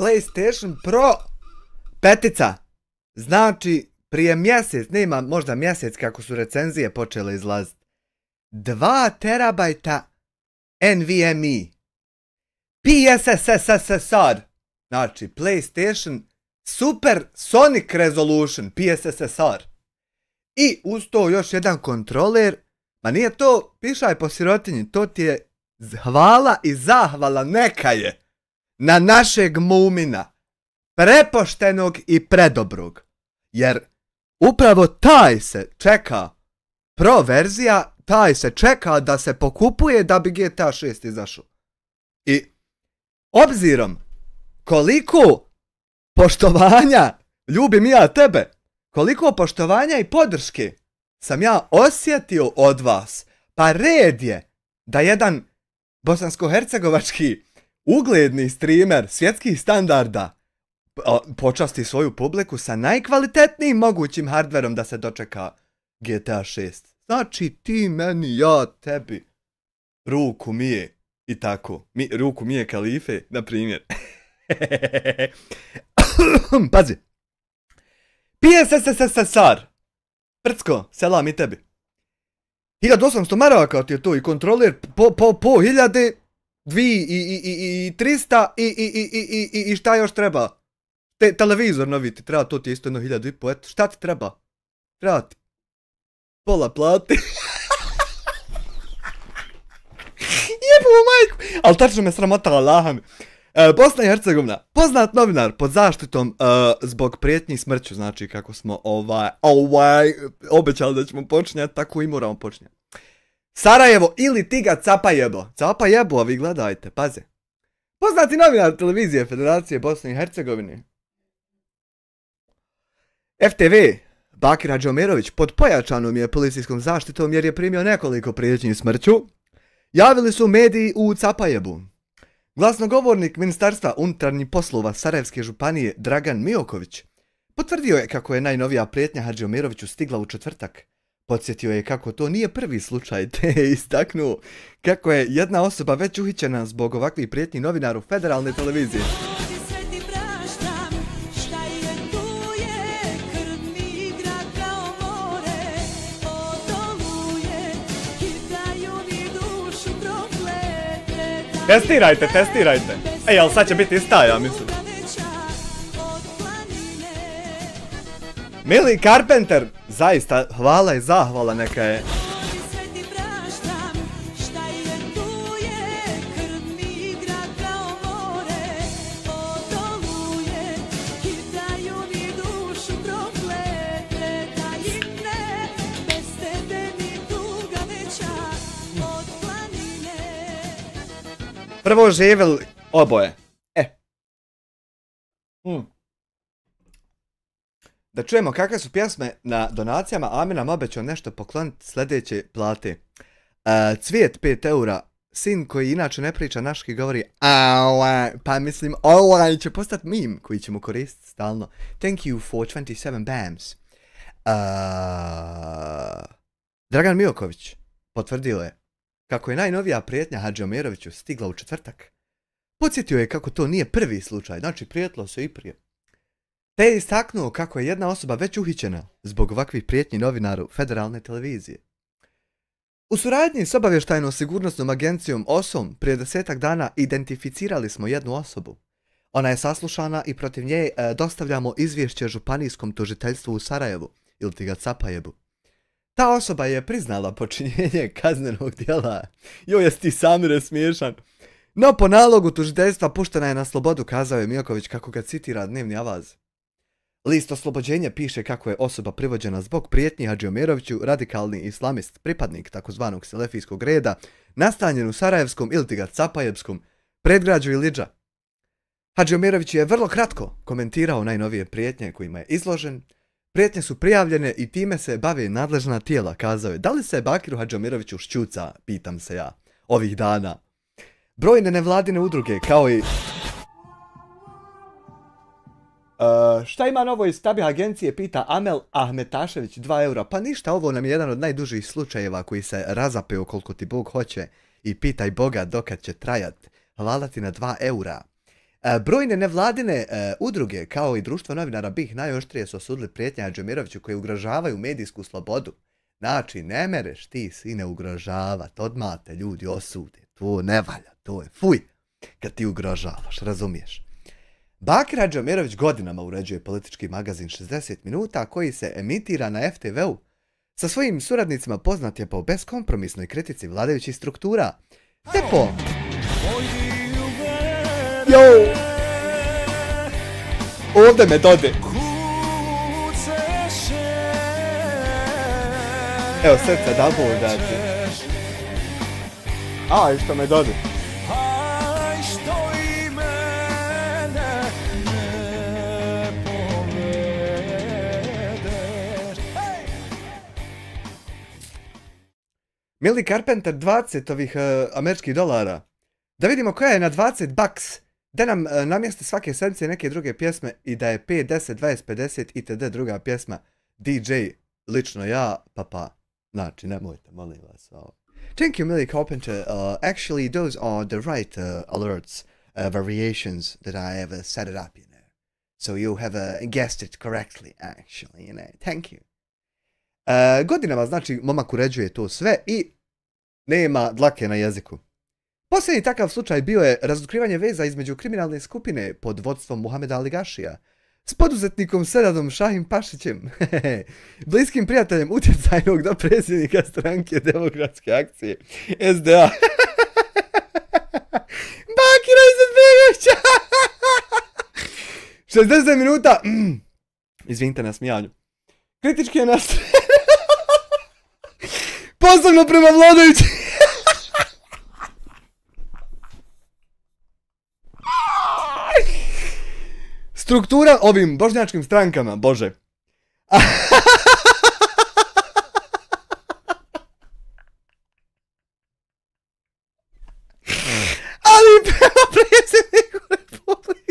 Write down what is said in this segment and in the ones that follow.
PlayStation Pro petica. Znači, prije mjesec, nema možda mjesec kako su recenzije počele izlaziti. 2 terabajta NVMe. PSSSR. Znači, PlayStation Super Sonic Resolution. PSSSR. I uz to još jedan kontroler. Ma nije to pišaj po sirotinji, to ti je hvala i zahvala neka je na našeg Mumina, prepoštenog i predobrog. Jer upravo taj se čeka, pro verzija, taj se čeka da se pokupuje da bi GTA 6 izašao. I obzirom koliko poštovanja, ljubim ja tebe, koliko poštovanja i podrške sam ja osjetio od vas, pa red je da jedan bosansko-hercegovački ugledni streamer svjetskih standarda počasti svoju publiku sa najkvalitetnijim mogućim hardverom da se dočeka GTA 6. Znači ti meni, ja tebi, ruku mije i tako. Ruku mije kalife, na primjer. Pazi. PSSSR. Prcko, selam i tebi. 1800 maraka ti je to i kontroler po 1000, 2300 i šta još treba? Televizor novi ti treba, to ti je isto 1500, eto, šta ti treba? Treba ti pola plati. Jebu majku, ali tačno me sramotala, Allaha mi. Bosna i Hercegovina, poznat novinar pod zaštitom zbog prijetnji smrću, znači kako smo obećali da ćemo počinjati, tako i moramo počinjati. Sarajevo ili ti ga Capajebo. Capajebo, a vi gledajte, paze. Poznati novinar televizije Federacije Bosne i Hercegovine. FTV, Bakir Hadžiomirović, pod pojačanom je policijskom zaštitom jer je primio nekoliko prijetnji smrću. Javili su mediji u Capajebu. Glasnogovornik Ministarstva unutarnjih poslova Sarajevske županije Dragan Mioković potvrdio je kako je najnovija prijetnja Hadžiomiroviću stigla u četvrtak. Podsjetio je kako to nije prvi slučaj, te je istaknuo kako je jedna osoba već uhićena zbog ovakvih prijetnji novinaru federalne televizije. Testirajte. Ej, ali sad će biti ista, ja mislim. Mili Carpenter, zaista hvala i zahvala neka je. Prvo živjeli oboje. Da čujemo kakve su pjesme na donacijama, Amin nam obećao nešto pokloniti sljedeće plate. Cvijet 5 eura, sin koji inače ne priča naški govori pa mislim ovaj će postati meme koji ćemo koristiti stalno. Thank you for 27 bams. Dragan Mioković potvrdio je kako je najnovija prijetnja Hadžiomiroviću stigla u četvrtak. Podsjetio je kako to nije prvi slučaj, znači prijetilo se i prije. Te je istaknuo kako je jedna osoba već uhićena zbog ovakvih prijetnji novinaru federalne televizije. U suradnji s obavještajno-sigurnosnom agencijom OSOM prije 10-ak dana identificirali smo jednu osobu. Ona je saslušana i protiv nje dostavljamo izvješće županijskom tužiteljstvu u Sarajevu, ili ti ga Capajebu. Ta osoba je priznala počinjenje kaznenog djela. Joj, jesi ti Samire smiješan. No, po nalogu tužiteljstva puštena je na slobodu, kazao je Mioković kako ga citira Dnevni avaz. List oslobođenja piše kako je osoba privođena zbog prijetnji Hadžiomiroviću, radikalni islamist, pripadnik takozvanog selefijskog reda, nastanjen u Sarajevskom ili ti ga Capajebskom predgrađu Ilidža. Hadžiomirović je vrlo kratko komentirao najnovije prijetnje kojima je izložen. Prijetnje su prijavljene i time se bave nadležna tijela, kazao je. Da li se Bakiru Hadžiomiroviću šćuca, pitam se ja, ovih dana. Brojne nevladine udruge, kao i... šta ima novo iz tabih agencije, pita Amel Ahmetašević, 2 eura. Pa ništa, ovo nam je jedan od najdužih slučajeva koji se razapeo koliko ti Bog hoće i pitaj Boga dokad će trajat. Hvala ti na 2 eura. Brojne nevladine udruge, kao i društvo novinara BiH, najoštrije su osudili prijetnje Hadži Omiroviću koje ugrožavaju medijsku slobodu. Znači, ne mereš ti sine ugrožavat, odmah te ljudi osude, to ne valja, to je fuj, kad ti ugrožavaš, razumiješ. Bakir Hadži Omirović godinama uređuje politički magazin 60 minuta koji se emitira na FTV-u. Sa svojim suradnicima poznat je po beskompromisnoj kritici vladajućih struktura, te po... Yo! Ovdje me dode. Evo srca da bol dati. Aj što me dode. Millie Carpenter 20 ovih američkih dolara. Da vidimo koja je na 20 bucks. Da nam namjeste svake sedmice neke druge pjesme i da je 5, 10, 20, 50 itd. druga pjesma. DJ, lično ja, pa. Znači, nemojte, molim vas. Thank you, Millie Carpenter. Actually, those are the right alerts, variations that I have set it up, you know. So you have guessed it correctly, actually, you know. Thank you. Godinama, znači, momak uređuje to sve i nema dlake na jeziku. Posljednji takav slučaj bio je razotkrivanje veza između kriminalne skupine pod vodstvom Muhameda Ali Gašija s poduzetnikom Senadom Šahim Pašićem, bliskim prijateljem utjecajnog dopredsjednika stranke Demokratske akcije, SDA. Bakira Izetbegovića! 60 minuta! Izvinite na smijanju. Kritički je nastrojen. Posebno prema vladajućim. Struktura ovim bošnjačkim strankama, bože. Ali prema predsjedniku Republike.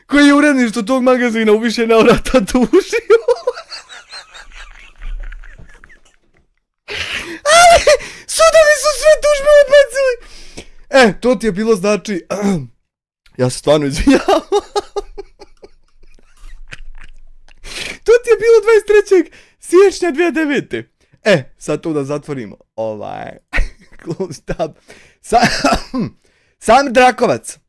Koji je uredništvo tog magazina u više navrata tužio. Ali sudovi su sve tužbe odbacili. To ti je bilo znači... Ja se stvarno izvinjavam. To ti je bilo 23. siječnja 2009. Sad to da zatvorimo. Close tab. Samir Drakovac.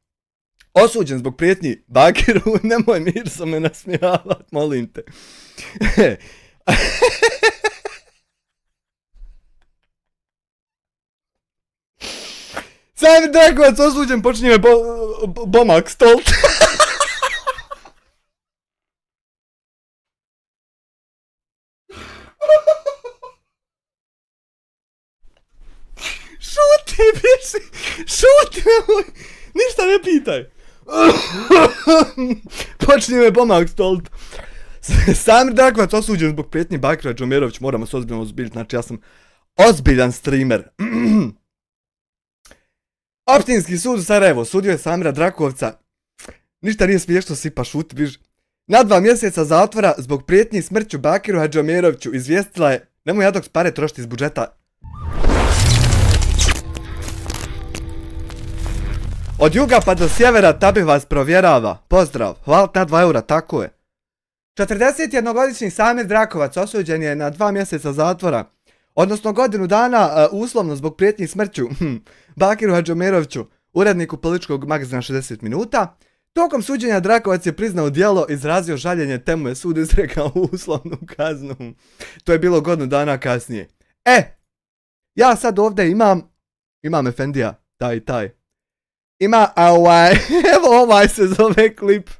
Osuđen zbog prijetnji Bakiru, nemoj Mirso me nasmijavat, molim te. Samir Drakovac osuđen, počinje me Bomak Stolt. Šuti, biši, šuti, nemoj, ništa ne pitaj. Počinje me Bomak Stolt. Samir Drakovac osuđen zbog prijetnji Bakira Hadži Omirović, moramo se ozbiljno ozbiljiti, znači ja sam ozbiljan streamer. Općinski sud u Sarajevo osudio je Samira Drakovca. Ništa nije smiješno, sipa šuti, biš. Na 2 mjeseca zatvora zbog prijetnji smrću Bakiru Hadži Omiroviću izvijestila je, nemoj ja dok pare trošiti iz budžeta. Od juga pa do sjevera Tabih vas provjerava. Pozdrav, hvala na 2 eura, tako je. 41-godišnji Samir Drakovac osuđen je na 2 mjeseca zatvora, odnosno godinu dana uslovno zbog prijetnji smrću Bakiru Hadži Omiroviću, uredniku političkog magazina 60 minuta. Tokom suđenja Drakovac je priznao djelo, izrazio žaljenje te mu je sud izrekao uslovnu kaznu. To je bilo godinu dana kasnije. Ja sad ovdje imam Efendija, taj. Ima, evo ovaj se zove klip.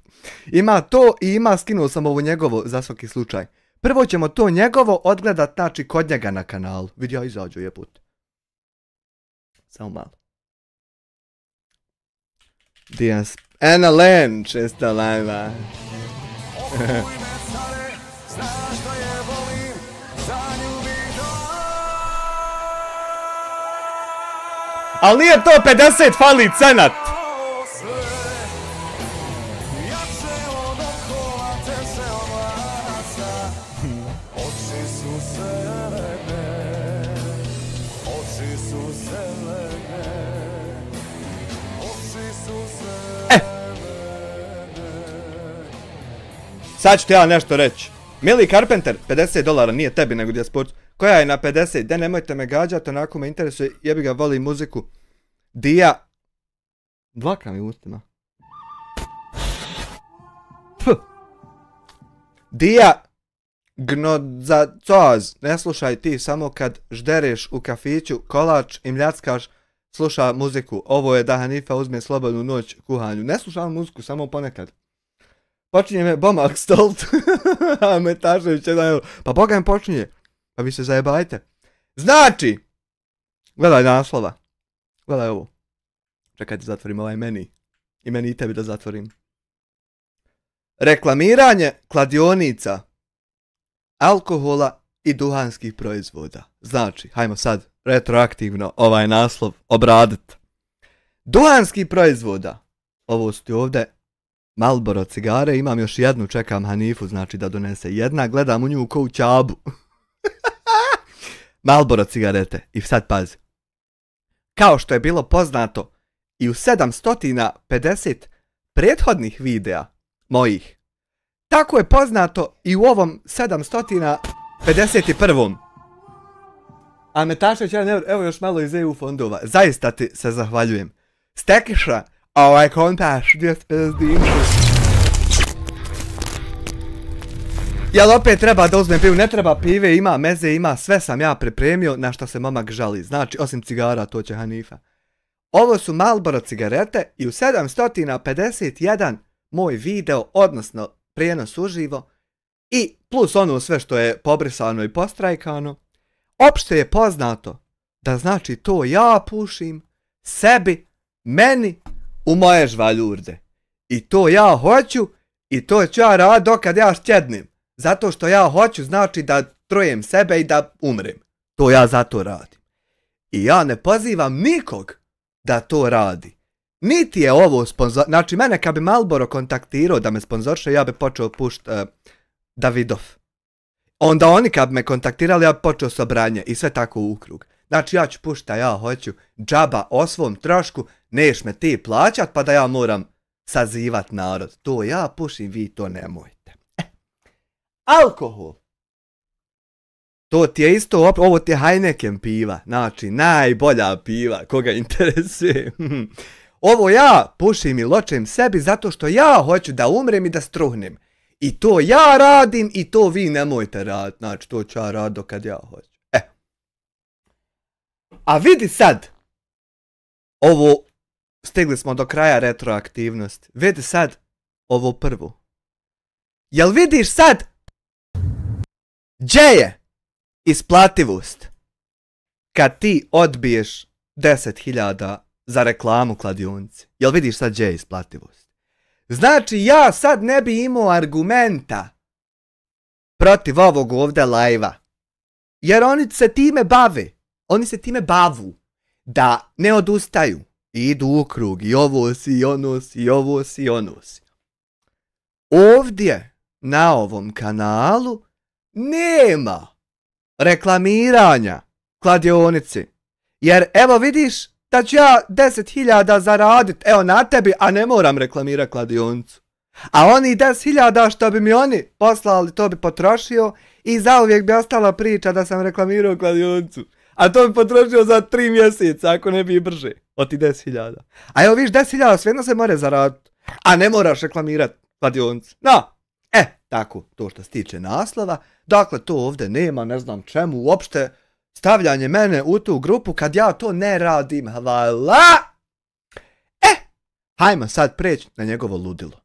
Ima to i ima, skinuo sam ovo njegovo za svaki slučaj. Prvo ćemo to njegovo odgledat, znači kod njega na kanalu. Vidi ja izađu jebut. Samo malo. Dijas. Ana Len, česta lajva. Ali nije to 50, fali cenat. Oči su zelene, oči su zelene, oči su zelene. Sad ću ti ja nešto reći. Mili Carpenter, $50, nije tebi nego Dijasporcu. Koja je na 50? De, nemojte me gađati, onako me interesuje, jebi ga, volim muziku. Dija... Dlaka mi u ustima. Dija... Gnodzacoz, ne slušaj ti samo kad ždereš u kafiću, kolač i mljackaš, sluša muziku. Ovo je da Hanifa uzme slobodnu noć kuhanju. Ne slušam muziku, samo ponekad. Počinje me Bomak Stolt, a Metašević jedan, pa Boga im počinje, pa vi se zajebajte. Znači, gledaj naslova, gledaj ovo. Čekaj da zatvorim ovaj meni, i meni i tebi da zatvorim. Reklamiranje kladionica, alkohola i duhanskih proizvoda. Znači, hajmo sad retroaktivno ovaj naslov obraditi. Duhanskih proizvoda, ovo su ti ovdje Marlboro cigare, imam još jednu, čekam Hanifu, znači da donese jedna, gledam u nju ko u Čabu. Marlboro cigarete, i sad pazi. Kao što je bilo poznato i u 750 prethodnih videa mojih, tako je poznato i u ovom 751. A Metašević, evo još malo iz EU fondova, zaista ti se zahvaljujem. Stekiša, ovaj kompaš, 250 dinara. Jel opet treba da uzmem pivu? Ne treba pive, ima meze, ima, sve sam ja pripremio na što se momak žali. Znači, osim cigara, to će Hanifa. Ovo su Marlboro cigarete i u 751 moj video, odnosno prijenos uživo, i plus ono sve što je pobrisano i postrajkano, opšte je poznato da znači to ja pušim sebi, meni, u moje žvaljurde. I to ja hoću i to ću ja raditi dokad ja šćednim. Zato što ja hoću znači da trojem sebe i da umrem. To ja zato radim. I ja ne pozivam nikog da to radi. Niti je ovo sponzor... Znači mene kad bi Marlboro kontaktirao da me sponzorše, ja bi počeo pušt Davidov. Onda oni kad bi me kontaktirali, ja bi počeo sobranje i sve tako u krug. Znači ja ću pušta, ja hoću džaba o svom trošku, neš me ti plaćat pa da ja moram sazivat narod. To ja pušim, vi to nemojte. Alkohol. To ti je isto, ovo ti je Heineken piva, znači najbolja piva, koga interesuje. Ovo ja pušim i ločem sebi zato što ja hoću da umrem i da struhnem. I to ja radim i to vi nemojte raditi, znači to ću ja raditi kad ja hoću. A vidi sad, ovo, stigli smo do kraja retroaktivnosti, vidi sad ovo prvo. Jel vidiš sad, gdje je isplativost kad ti odbiješ 10.000 za reklamu kladionici? Jel vidiš sad gdje je isplativost? Znači ja sad ne bi imao argumenta protiv ovog ovdje lajva, jer oni se time bave. Oni se time bavu da ne odustaju i idu u krug i ovo si i ono si i ovo si i ono si. Ovdje na ovom kanalu nema reklamiranja kladionici. Jer evo vidiš da ću ja 10.000 zaradit, evo na tebi, a ne moram reklamirati kladionicu. A oni 10.000 što bi mi oni poslali, to bi potrošio i zauvijek bi ostala priča da sam reklamirao kladionicu. A to bi potrošio za 3 mjeseca, ako ne bi i brže, od ti 10.000. A evo viš, 10.000 svejedno se more zaraditi, a ne moraš reklamirati kladionicu. No, tako, to što se tiče naslova, dakle to ovdje nema, ne znam čemu, uopšte stavljanje mene u tu grupu kad ja to ne radim, hvala! Hajmo sad preći na njegovo ludilo.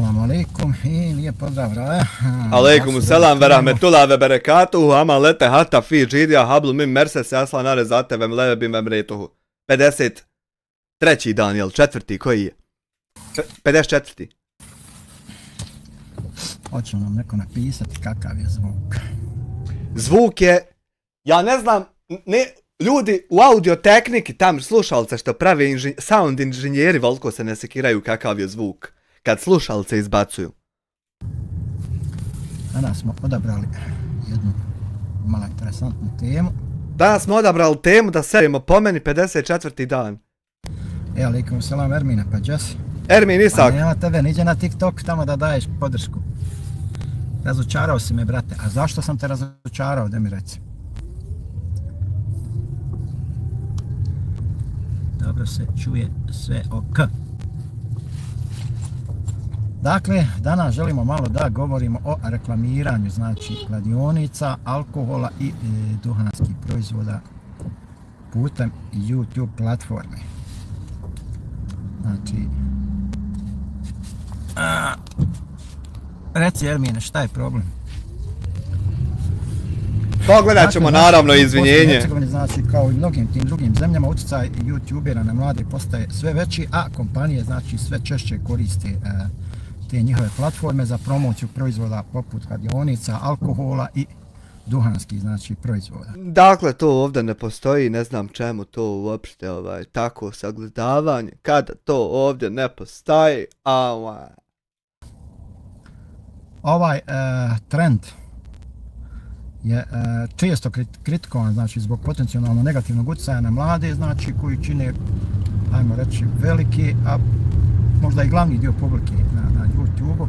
Assalamu alaikum i lijep pozdrav Raja. Alaikum selam ve rahmetullah ve berekatuhu, ama lete hatta fi džidija hablu min merses asla nare zate vem leve bim vem retuhu. 53. dan, jel četvrti, koji je? 54. Hoće nam neko napisati kakav je zvuk. Zvuk je, ja ne znam, ne, ljudi u audiotehniki, tam slušalce što prave sound inženjeri, voliko se ne sekiraju kakav je zvuk kad slušalce izbacuju. Danas smo odabrali jednu malo interesantnu temu. Danas smo odabrali temu da serimo po meni 54. dan. Alaikum salam Ermine, pa Jesse. Ermin Isak. Pa nema tebe, niđe na TikTok tamo da daješ podršku. Razočarao si me, brate. A zašto sam te razočarao, da mi reci? Dobro se čuje sve ok. Dakle, danas želimo malo da govorimo o reklamiranju, znači kladionica, alkohola i duhanskih proizvoda putem YouTube platforme. Znači, reci Ermine, šta je problem? Pogledat ćemo naravno izvinjenje. Znači, kao i mnogim tim drugim zemljama, utjecaj YouTubera na mlade postaje sve veći, a kompanije znači sve češće koriste te njihove platforme za promociju proizvoda poput kladionica, alkohola i duhanskih znači proizvoda. Dakle, to ovdje ne postoji, ne znam čemu to uopšte tako sagledavanje, kada to ovdje ne postoji, Ovaj trend je često kritikovan, znači zbog potencijalno negativnog utjecaja na mlade, znači koji čine, ajmo reći, veliki, a možda i glavni dio publike na YouTube-u,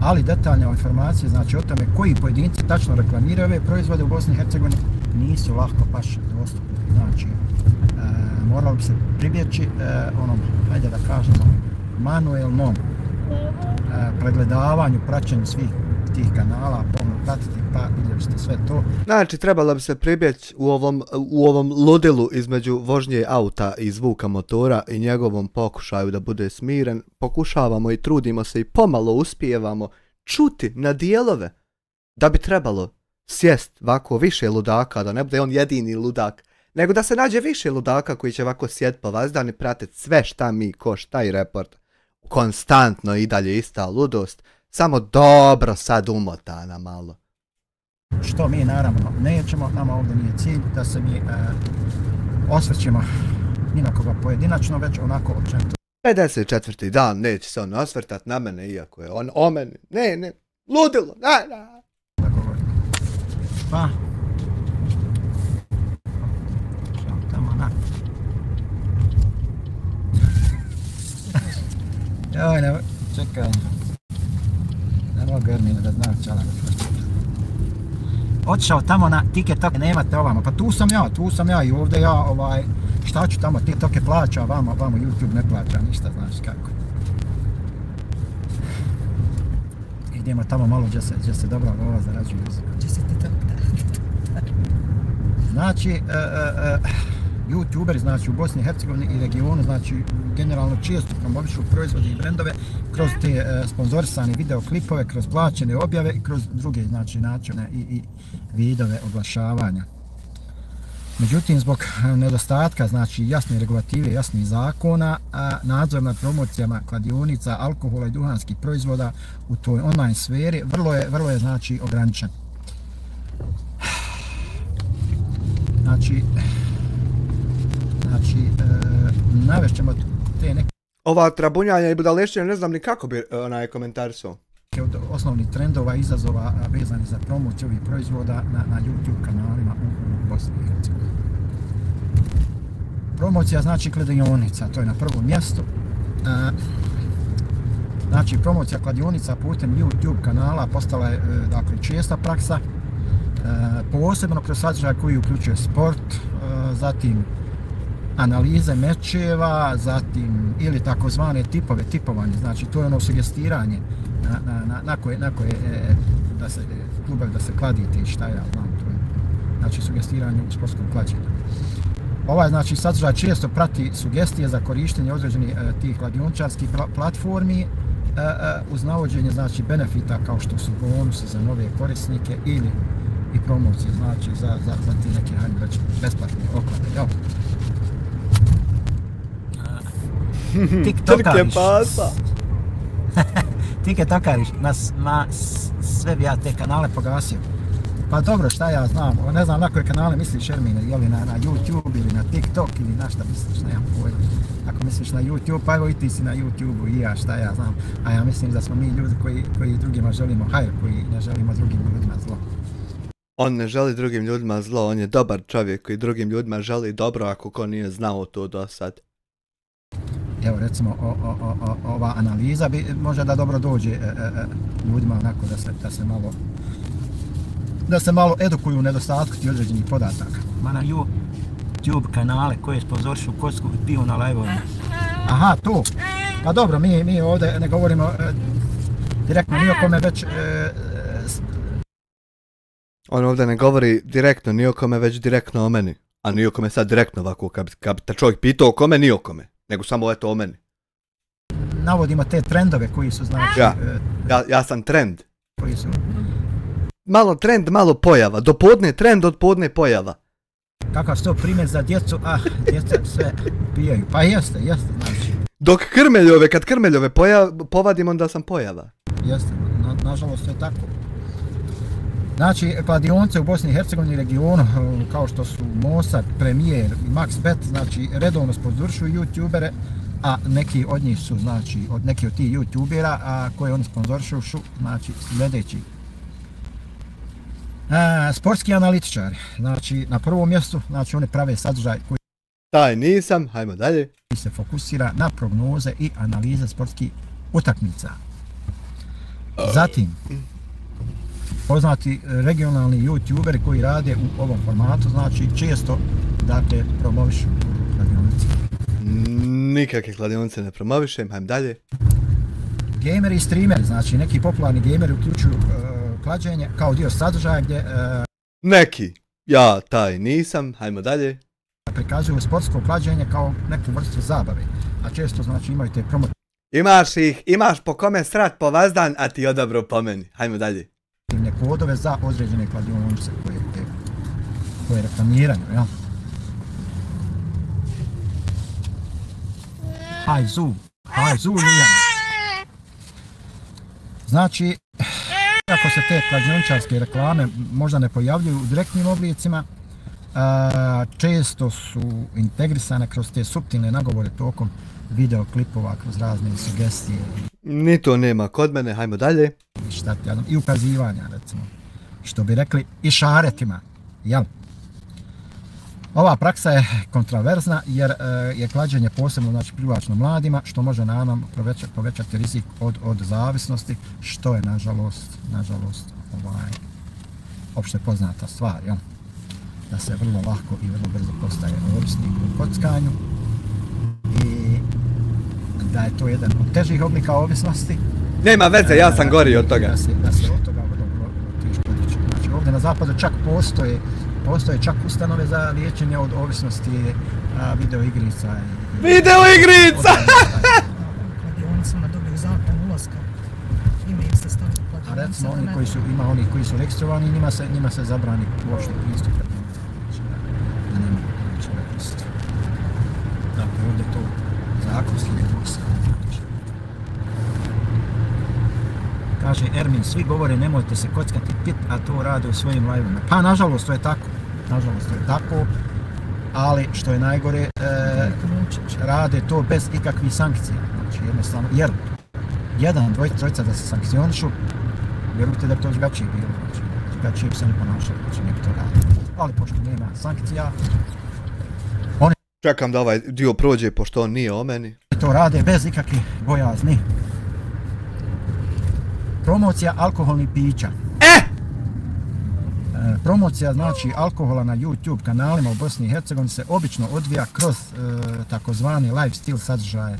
ali detaljne informacije, znači o tome koji pojedinci tačno reklamiraju ove proizvode u Bosni i Hercegovini nisu lako baš dostupni. Znači, moralo bi se pribjeći onom, hajde da kažemo, manuelnom pregledavanju, praćenju svih tih kanala, pomno pratiti pa vidjeti sve to. Znači, trebalo bi se pribjeći u ovom ludilu između vožnje auta i zvuka motora i njegovom pokušaju da bude smiren. Pokušavamo i trudimo se i pomalo uspijevamo čuti na dijelove da bi trebalo sjest ovako više ludaka, da ne bude on jedini ludak, nego da se nađe više ludaka koji će ovako sjed po vazdan i pratiti sve šta mi ko šta i report. Konstantno i dalje ista ludost, samo dobro sad umotana malo. Što mi naravno nećemo, nama ovdje nije cilj da se mi osvrćemo ni na koga pojedinačno, već onako općenito. 54. dan, neće se on osvrtat na mene, iako je on o meni. Ne, ludilo, ne. Da govorim. Pa. Tamo na. Joj, ne, čekaj. Ne mogu Ermine da znam čala da pročitam. Otišao tamo na TikTok, nemate ovamo, pa tu sam ja i ovdje ja, šta ću tamo, TikTok je plaća, a vamo YouTube ne plaća ništa, znaš kako. Idemo tamo malo gdje se dobra lova zarađuje. Znači, YouTuberi znači u Bosni i Hercegovini i regionu znači generalno često promovišu proizvode i brendove kroz te sponzorisane videoklipove, kroz plaćene objave i kroz druge znači načine i vidove oglašavanja. Međutim, zbog nedostatka znači jasne regulative, jasnih zakona, nadzor nad promocijama kladionica, alkohola i duhanskih proizvoda u toj online sferi vrlo je znači ograničen. Znači, navešćemo te neke... Ova trabunjanja i budalešćina ne znam ni kako bi komentarisao. Od osnovnih trendova, izazova vezani za promociju ovih proizvoda na YouTube kanalima u Bosni i Hercegovini. Promocija znači kladionica, to je na prvom mjestu. Znači, promocija kladionica putem YouTube kanala postala je dakle česta praksa. Posebno kroz sadržaj koji uključuje sport, zatim analize mečeva, zatim ili takozvane tipovanje, znači to je ono sugestiranje na koje da se klubovi da se kladite i šta ja znam, to je znači sugestiranje u sportskom klađenju. Ovaj znači sadržaj često prati sugestije za korištenje određenih tih kladiončarskih platformi uz navođenje znači benefita kao što su bonusi za nove korisnike ili i promocije znači za ti neke hajde reći besplatne oklade, jel? Trke pasa. TikTokariš, sve bi ja te kanale pogasio. Pa dobro, šta ja znam, ne znam na koje kanale misliš Ermine, je li na YouTube ili na TikTok ili na šta misliš, nemam pojma. Ako misliš na YouTube, pa evo i ti si na YouTube-u i ja, šta ja znam. A ja mislim da smo mi ljudi koji drugima želimo hajr, koji ne želimo drugim ljudima zlo. On ne želi drugim ljudima zlo, on je dobar čovjek koji drugim ljudima želi dobro ako ko nije znao to do sad. Evo recimo ova analiza može da dobro dođe ljudima onako da se malo edukuju u nedostatku ti određenih podataka. Ma na YouTube kanale koje sponzorišu kocku i piju na live-ovima. Aha, to. Pa dobro, mi ovdje ne govorimo direktno ni o kome već... On ovdje ne govori direktno ni o kome, već direktno o meni. A ni o kome sad direktno ovako, kad te čovjek pitao o kome, ni o kome. Nego samo eto o meni. Navodimo te trendove koji su znači... Ja sam trend. Koji su... Malo trend, malo pojava. Do podne trend, od podne pojava. Kakav to primjer za djecu, djeca sve pijaju. Pa jeste, znači. Dok kad krmeljove povadim, onda sam pojava. Jeste, nažalost je tako. Znači, kladionice u Bosni i Hercegovini regionu, kao što su Mosad, Premijer i MaxBet, znači, redovno sponzorišu youtubere, a neki od njih su, znači, neki od tih youtubera, a koje oni sponzorišu su, znači, sljedeći. Sportski analitičari, znači, na prvom mjestu, znači, oni prave sadržaj koji... Taj nisam, hajmo dalje. Se fokusira na prognoze i analize sportskih utakmica. Zatim, poznati regionalni youtuberi koji rade u ovom formatu, znači često, dakle, promovišu kladionice. Nikakve kladionice ne promovišem, hajmo dalje. Gameri i streameri, znači neki popularni gameri uključuju klađenje kao dio sadržaja gdje... Neki, ja taj nisam, hajmo dalje. Prikazuju sportsko klađenje kao neku vrstu zabave, a često znači imaju te promocije. Imaš po kome srat po vazdan, a ti odabro po meni, hajmo dalje. Kodove za određene kladionice koje reklamiraju, jel? Hajzu Lijana. Znači, ako se te kladioničarske reklame možda ne pojavljuju u direktnim oblicima, često su integrisane kroz te suptilne nagovore tokom videoklipova, kroz razne sugestije. Ni to nema kod mene, hajmo dalje. I ukazivanja, recimo, što bi rekli i šaretima, jel? Ova praksa je kontroverzna jer je klađenje posebno znači, privlačno mladima, što može naravno povećati rizik od zavisnosti, što je nažalost opšte poznata stvar, jel? Da se vrlo lako i vrlo brzo postaje ovisnik u kockanju i da je to jedan od težih oblika ovisnosti. Nema veze, ja sam gori od toga. Da se od toga vrlo teško odreći. Znači ovdje na zapadu čak postoje čak ustanove za liječenje od ovisnosti videoigrica. Videoigrica! Kladionicama dobiju zakon ulaska. Ima ih se staviti kladionica. A recimo oni koji su registrovani, njima se zabrani uopšte pristup kladionica. Da nema pristup. Dakle, ovdje to zakonski regulisano. Kaže Ermin, svi govore nemojte se kockati pit, a to rade u svojim live-ima. Pa nažalost to je tako, ali što je najgore, rade to bez ikakvih sankcija. Znači jednostavno, jer jedan, dvojica da se sankcionišu, vjerujte da bi to drugačije bilo, znači drugačije bi se ne ponašali, znači ne bi to radili. Ali pošto nema sankcija, oni čekam da ovaj dio prođe pošto on nije o meni. To rade bez ikakvih bojazni. Promocija alkoholnih pića. Promocija znači alkohola na YouTube kanalima u Bosni i Hercegovini se obično odvija kroz takozvani lifestyle sadržaje,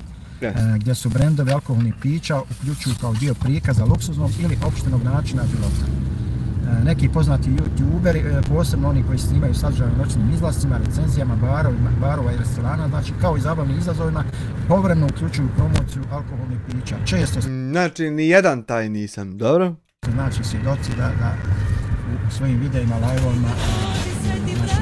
gdje su brendovi alkoholnih pića uključuju kao dio prikaza luksuznog ili opštenog načina života. neki poznati youtuberi, posebno oni koji snimaju sadržaj o noćnim izlascima, recenzijama barova i restorana, znači kao i zabavnim izazovima, povremeno uključuju promociju alkoholnih pića. Često Znači, ni jedan taj nisam, dobro? znači svjedoci da u svojim videima, live-ovima, znači,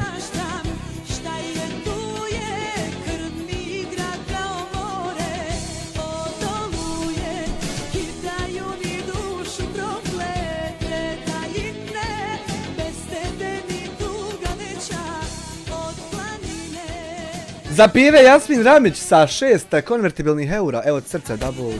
Za pive Jasmin Ramić sa 6 konvertibilnih eura, evo od srca, double.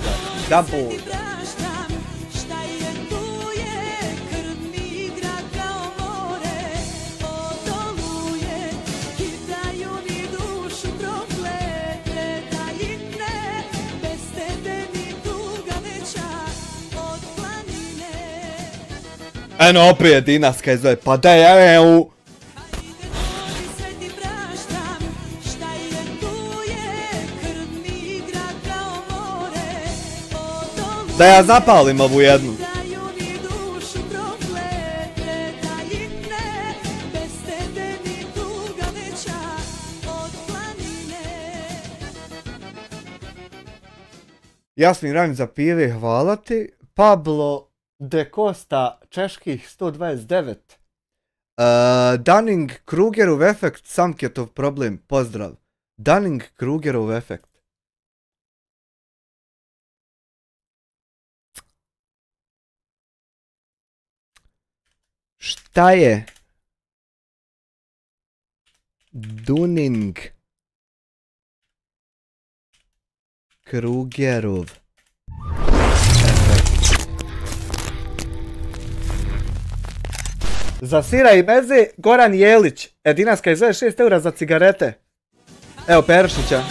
Eno opet Dinaska je zove, pa da je u... Da ja zapalim ovu jednu. Jasmin Ramić za pive, hvala ti. Pablo de Costa, čeških 129. Dunning-Krugerov efekt, Samketov problem, pozdrav. Dunning-Krugerov efekt. Šta je Dunning-Krugerov efekt? Za sira i meze, Goran Jelić. Dinaska je zove 6 eura za cigarete. Evo Peršića.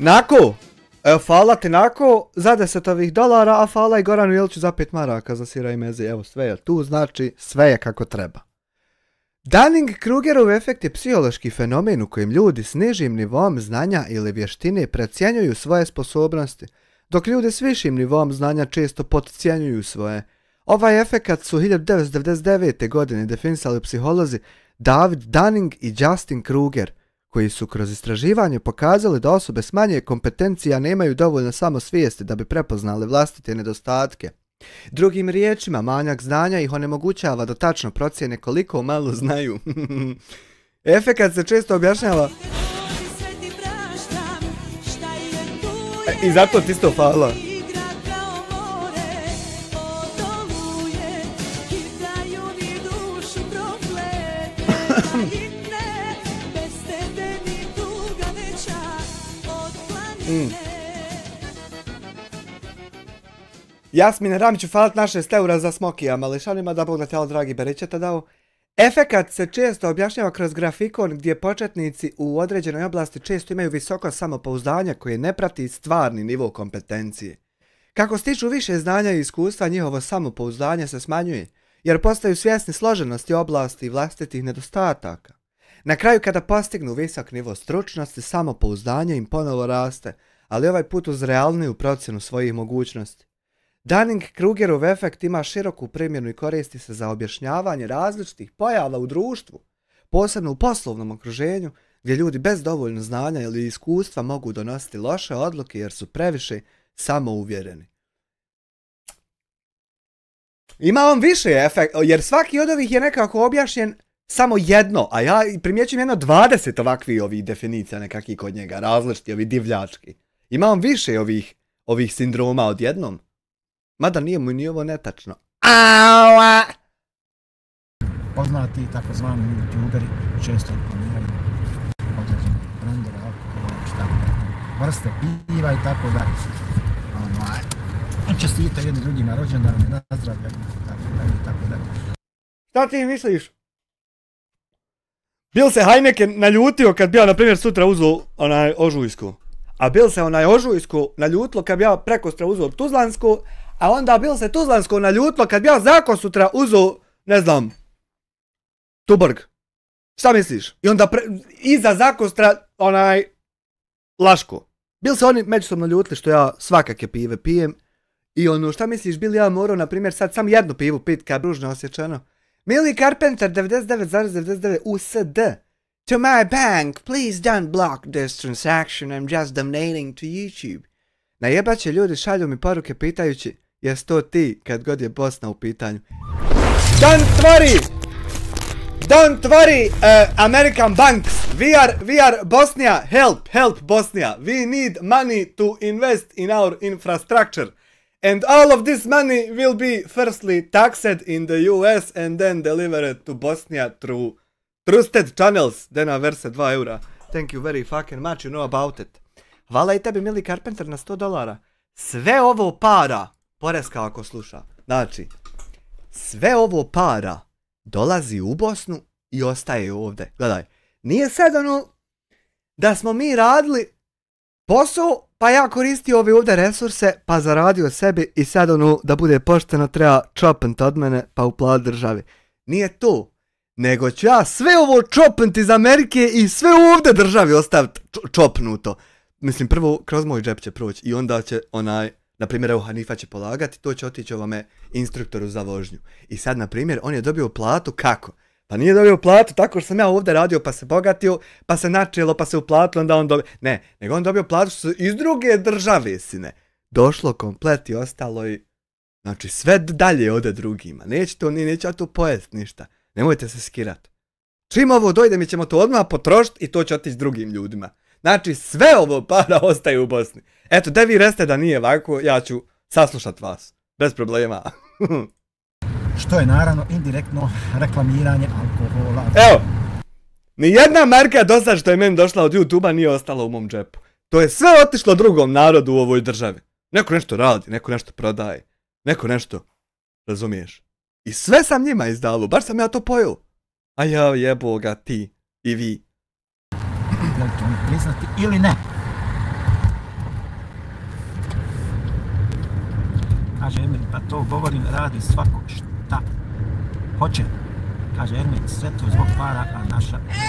Nako, evo hvala ti Nako za $10, a hvala i Goranu Jeliću za 5 maraka za sira i meze. Evo sve je tu, znači sve je kako treba. Dunning-Krugerov efekt je psihološki fenomen u kojem ljudi s nižim nivom znanja ili vještine precjenjuju svoje sposobnosti, dok ljudi s višim nivom znanja često podcjenjuju svoje. Ovaj efekat su 1999. godine definisali psiholozi David Dunning i Justin Kruger, koji su kroz istraživanje pokazali da osobe s manje kompetencija nemaju dovoljno samosvijesti da bi prepoznali vlastite nedostatke. Drugim riječima, manjak znanja ih onemogućava da tačno procijene koliko malo znaju. Efekat se često objašnjava... I zato ti isto hvala. Jasmine Ramiću, hvala na 6 eura za smokija mališanima, da Bog da te al dragi beričeta dao. Efekat se često objašnjava kroz grafikon gdje početnici u određenoj oblasti često imaju visoko samopouzdanje koje ne prati stvarni nivo kompetencije. Kako stiču više znanja i iskustva, njihovo samopouzdanje se smanjuje, jer postaju svjesni složenosti oblasti i vlastitih nedostataka. Na kraju kada postignu visok nivo stručnosti, samopouzdanje im ponovo raste, ali ovaj put uz realniju procjenu svojih mogućnosti. Dunning-Krugerov efekt ima široku primjenu i koristi se za objašnjavanje različitih pojava u društvu, posebno u poslovnom okruženju, gdje ljudi bez dovoljno znanja ili iskustva mogu donositi loše odluke jer su previše samouvjereni. Ima on više efekt, jer svaki od ovih je nekako objašnjen samo jedno, a ja primjećujem jedno 20 ovih definicija nekakvih kod njega, različiti, ovi divljački. Ima on više ovih sindroma odjednom. Mada nije mu ni ovo netačno. Aua! Poznati takozvani youtuberi često reklamiraju određene brendove, alkohola, šta vrste piva i tako dalje. Čestite jedni drugima rođendane, na zdravlje, tako dalje. Šta ti misliš? Bil se Heineken naljutio kad bi ja, na primjer, sutra uzeo onaj ožujsku? a bil se onaj Ožujsko naljutilo kad bi ja prekostra uzeo Tuzlansko, a onda bil se Tuzlansko naljutilo kad bi ja zakosutra uzeo, ne znam, Tuborg. Šta misliš? I onda iza zakostra onaj Laško. Bil se oni međusobno ljutili što ja svakake pive pijem. I ono, šta misliš, bil ja morao, na primjer, sad sam jednu pivu pit kad je bružno osjećano. Millie Carpenter 99,99 USD. To my bank, please don't block this transaction, I'm just donating to YouTube. Najebaće ljudi šalju mi poruke pitajući, jes to ti kad god je Bosna u pitanju. Don't worry, American banks, we are Bosnia, help Bosnia. We need money to invest in our infrastructure. And all of this money will be firstly taxed in the US and then delivered to Bosnia through trusted channels. Dena verse 2 eura. Thank you very fucking much, you know about it. Hvala i tebi, Millie Carpenter, na $100. Sve ovo para, poreska ako sluša, znači, sve ovo para dolazi u Bosnu i ostaje ovdje. Gledaj, nije sad ono da smo mi radili posao, pa ja koristio ove ovdje resurse, pa zaradio sebi i sad ono da bude pošteno treba čopent od mene pa uplat državi. Nije to, nego ću ja sve ovo čopent iz Amerike i sve ovdje državi ostaviti čopnuto. Mislim, prvo kroz moj džep će proći i onda će onaj, na primjer, evo Hanifa će polagati, to će otići ovome instruktoru za vožnju. I sad, na primjer, on je dobio platu kako? Pa nije dobio platu tako što sam ja ovdje radio pa se bogatio, pa se načelo, pa se uplatilo, onda on dobio... Ne, nego on dobio platu što su iz druge države, sine. Došlo komplet i ostalo i... Znači, sve dalje ode drugima. Neće ja to pojest ništa. Nemojte se skirat. Čim ovo dojde, mi ćemo to odmah potrošiti i to će otići drugim ljudima. Znači, sve ovo para ostaje u Bosni. Eto, da vi reste da nije ovako, ja ću saslušat vas. Bez problema. Što je naravno indirektno reklamiranje alkohola. Evo, nijedna marka do sad što je meni došla od YouTube-a nije ostala u mom džepu. To je sve otišlo drugom narodu u ovoj državi. Neko nešto radi, neko nešto prodaje, neko nešto, razumiješ? I sve sam njima izdalo, baš sam ja to pojel. A ja jebo ga ti i vi. Jel to oni priznati ili ne? Kaže Emil, pa to govorim, radi svako šta hoće. Kaže Emil, sve to zbog para, a naša radi.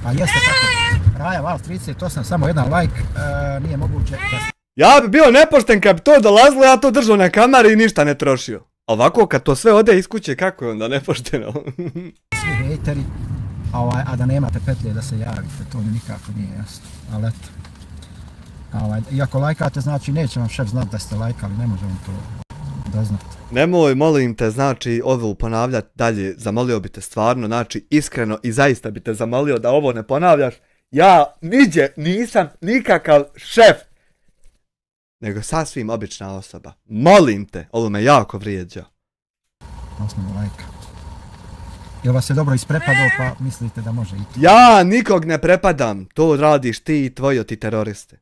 Pa jeste tako. Raja Val 38, samo jedan like, nije moguće da... Ja bi bio nepošten kad bi to dolazilo, ja to držao na kamari i ništa ne trošio. Ovako kad to sve ode iz kuće, kako je onda nepošteno? Svi hejteri, a da nemate petlje da se javite, to mi nikako nije jasno, ali eto. Iako lajkate, znači neće vam šef znat da ste lajkali, ne može vam to doznati. Nemoj, molim te, znači ovo ponavljati dalje, zamolio bi te stvarno, znači iskreno i zaista bi te zamolio da ovo ne ponavljaš. Ja niđe nisam nikakav šef, nego sasvim obična osoba. Molim te, ovo me jako vrijeđa. Osnovu lajka. Jel vas je dobro isprepadao pa mislite da može i to? Ja nikog ne prepadam, to radiš ti i tvoji ti teroriste.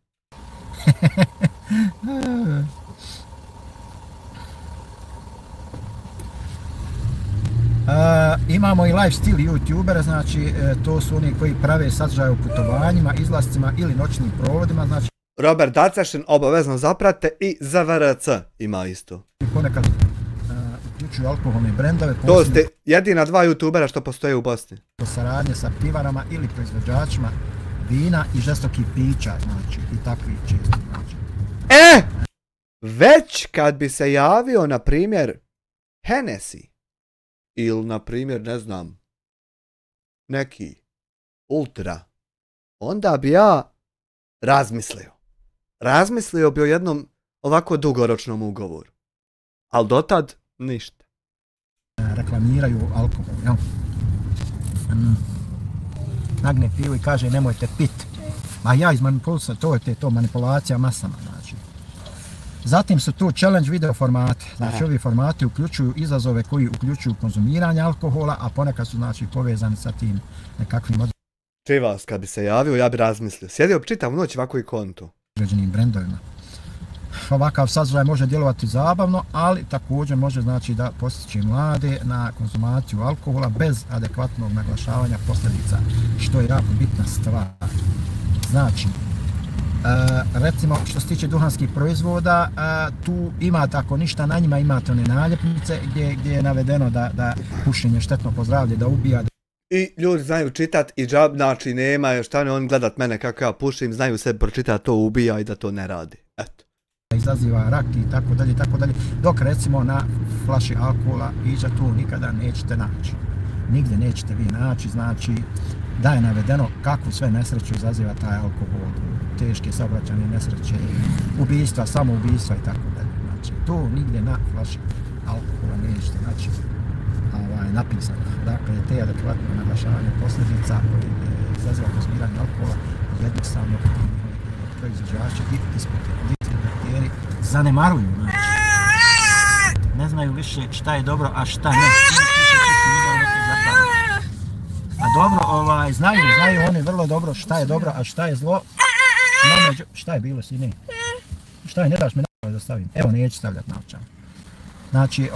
Imamo i lifestyle youtubere, znači to su oni koji prave sadržaje o putovanjima, izlascima ili noćnim provodima, znači Robert Dacašin obavezno zaprate i ZVRC ima isto. Ponekad uključuju alkoholne brendove. To ste jedina dva youtubera što postoje u Bosni. Po saradnje sa pivarama ili proizvođačima vina i žestokih pića, znači, i takvi čisti, znači. Već kad bi se javio, na primjer, Hennessy, ili, na primjer, ne znam, neki Ultra, onda bi ja razmislio bi o jednom ovako dugoročnom ugovoru. Ali dotad, ništa. Reklamiraju alkohol, jel? Nagne pivo i kaže nemojte pit. A ja izmanipulisam, to je to manipulacija masama, znači. Zatim su tu challenge video formati. Znači ovi formati uključuju izazove koji uključuju konzumiranje alkohola, a ponekad su znači povezani sa tim nekakvim Čivas, kad bi se javio, ja bi razmislio. Sjedio bi čitavu noć ovako i kontu. Određenim brendovima. Ovakav sadržaj može djelovati zabavno, ali također može znači da postiče mlade na konzumaciju alkohola bez adekvatnog naglašavanja posljedica, što je jako bitna stvar. Znači, Recimo što se tiče duhanskih proizvoda, tu imate, ako ništa na njima, imate one naljepnice gdje je navedeno da pušenje štetno po zdravlje, da ubija. I ljudi znaju čitat i džab, znači nemaju šta ne oni gledat mene kako ja pušim, znaju se pročitat to ubija i da to ne radi. Eto. Izaziva rak i tako dalje, tako dalje. Dok recimo na flaši alkohola iđa tu nikada nećete naći. Nigdje nećete vi naći, znači da je navedeno kakvu sve nesreću izaziva taj alkohol, teške saobraćajne nesreće, ubijstva, samoubistva i tako dalje. Znači tu nigdje na flaši alkohola nećete naći napisano. Dakle, te adekvatno naglašavanje posljedica koje izaziva konzumiranje alkohola jednostavno proizvođači i distributeri zanemaruju. Znači, ne znaju više šta je dobro, a šta ne. A dobro, znaju oni vrlo dobro šta je dobro, a šta je zlo. Šta je bilo, sine? Šta je, ne daš mi napraviti da stavim? Evo, neću stavljati naočare. Znači,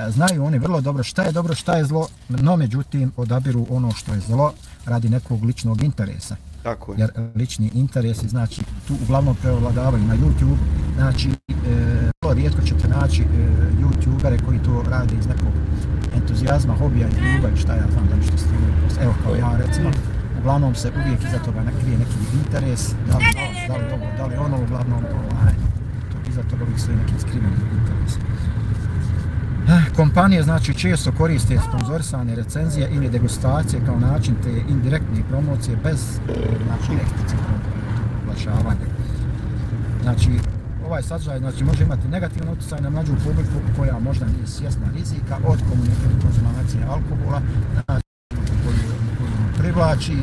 znaju oni vrlo dobro šta je zlo, no međutim odabiru ono što je zlo radi nekog ličnog interesa. Tako je. Jer lični interesi, znači, tu uglavnom prevladavaju na YouTube, znači, vrlo rijetko ćete naći YouTubere koji to rade iz nekog entuzijazma, hobija i ljubavi, šta ja znam da nešto snimaju. Evo, kao ja, recimo, uglavnom se uvijek iza toga krije neki interes, da li ovo, da li ono, uglavnom, iza toga uvijek stoji neki skriveni interes. Kompanije znači često koriste sponzorisane recenzije ili degustacije kao način te indirektne promocije bez znači eksplicitnog oglašavanja. Znači ovaj sadržaj znači može imati negativan utjecaj na mlađu publiku koja možda nije svjesna rizika od konzumacije alkohola, znači koju privlači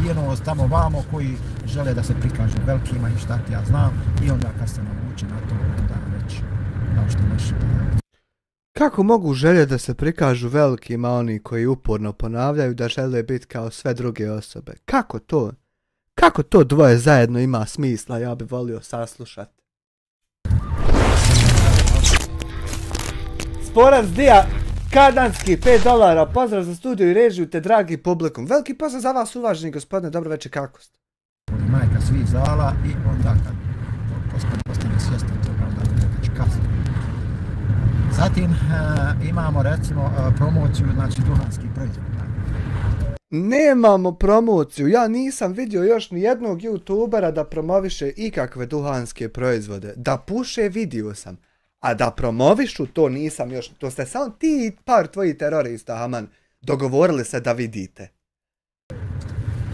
pijenost tamo vamo koji žele da se prikažu velikima i šta ti ja znam i onda kad se navuče na to onda već kao što nešto. Kako mogu želje da se prikažu velikima oni koji uporno ponavljaju da žele biti kao sve druge osobe? Kako to? Kako to dvoje zajedno ima smisla? Ja bih volio saslušati. Sporaz Dija, Kardanski, $5, pozdrav za studiju i režiju te dragi publikum. Veliki pozdrav za vas uvaženi gospodine, dobro večer, kako ste? Majka svih zala i onda kad postane svjestan toga, onda je već kasno. Zatim imamo recimo promociju, znači duhanskih proizvoda. Nemamo promociju, ja nisam vidio još ni jednog youtubera da promoviše ikakve duhanske proizvode. Da puše vidio sam, a da promovišu to nisam još, to ste samo ti i par tvojih terorista, Haman, dogovorili se da vidite.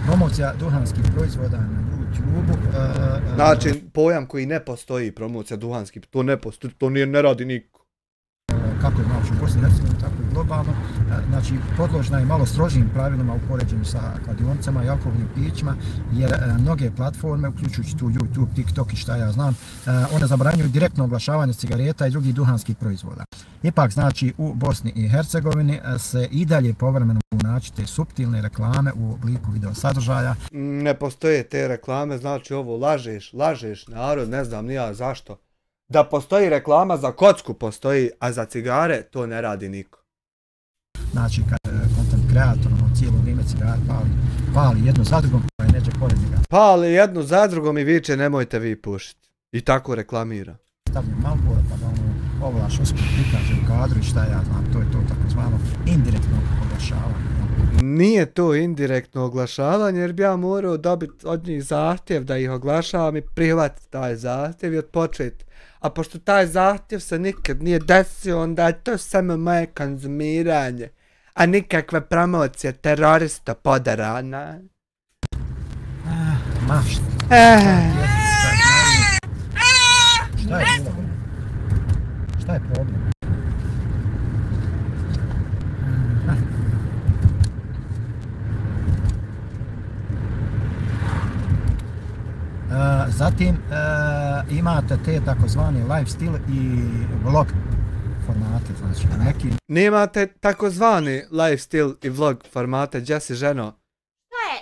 Promocija duhanskih proizvoda na YouTube. Znači, pojam koji ne postoji, promocija duhanskih, to ne postoji, to ne radi niko. Kako je znači u Bosni i Hercegovini, tako i globalno. Znači, podložna je malo strožijim pravilima u poređenju sa kladionicama i alkoholnim pićima, jer mnoge platforme, uključujući tu YouTube, TikTok i šta ja znam, one zabranjuju direktno oglašavanje cigareta i drugih duhanskih proizvoda. Ipak, znači, u Bosni i Hercegovini se i dalje povremeno naći te suptilne reklame u obliku video sadržaja. Ne postoje te reklame, znači ovo lažeš narod, ne znam ni ja zašto. Da postoji reklama za kocku postoji, a za cigare to ne radi niko. Znači kad content kreator cijelo vrijeme cigare pali jednu zadrugom pa je neđe pored njega. Pali jednu zadrugom i viče nemojte vi pušiti. I tako reklamira. Stavljam Marlboro pa da ono ovlaš usput prikaže u kadru i šta ja znam, to je to takozvano indirektno oglašavanje. Nije to indirektno oglašavanje jer bi ja morao dobiti od njih zahtjev da ih oglašavam i prihvatiti taj zahtjev i odpočeti. A pošto taj zahtjev se nikad nije desio, onda je to samo moje konzumiranje, a nikakve promocije terorista podarana. Mašta. Šta je bilo? Šta je problem? Zatim imate te takozvani lifestyle i vlog formate, znači neki... Nemate takozvani lifestyle i vlog formate, gdje si ženo? Šta je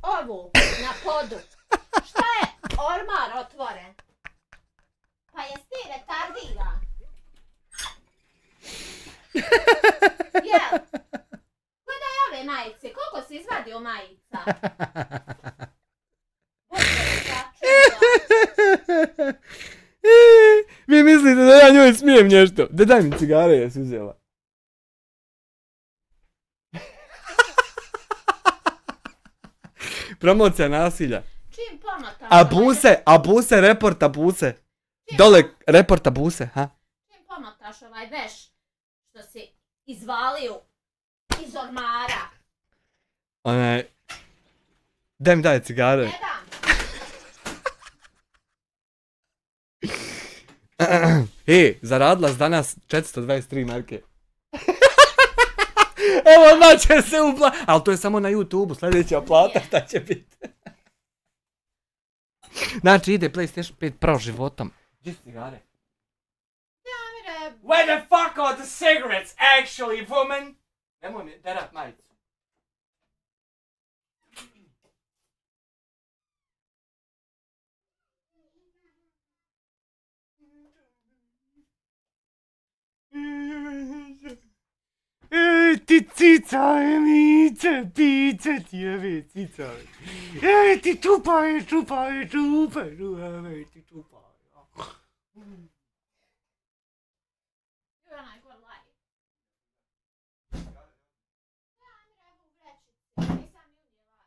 ovo na podu? Šta je ormar otvoren? Pa jesi ti retardiran? Jel? Gledaj ove majice, koliko si izvadio majica? nešto. Daj mi cigare, jesi uzela. Promocija nasilja. Čim pomotaš... Abuse, report abuse. Dole, report abuse, ha? Čim pomotaš ovaj veš što si izvalio iz ormara. Onaj... Daj mi daj cigare. Ne dam. Zaradila s danas 423 marke. Evo odmah će se ali to je samo na YouTube-u, sljedeća plata šta će biti. Znači ide PlayStation 5 Pro životom. Gdje su cigare? Damire, Where the fuck are the cigarettes actually, woman? Nemoj mi derat majicu. Ti cicave mice, pice ti jeve cicave. Ti čupave, ti čupave, ti čupave. you're not gonna lie. Damire, evo u vrećici. Nisam unijela.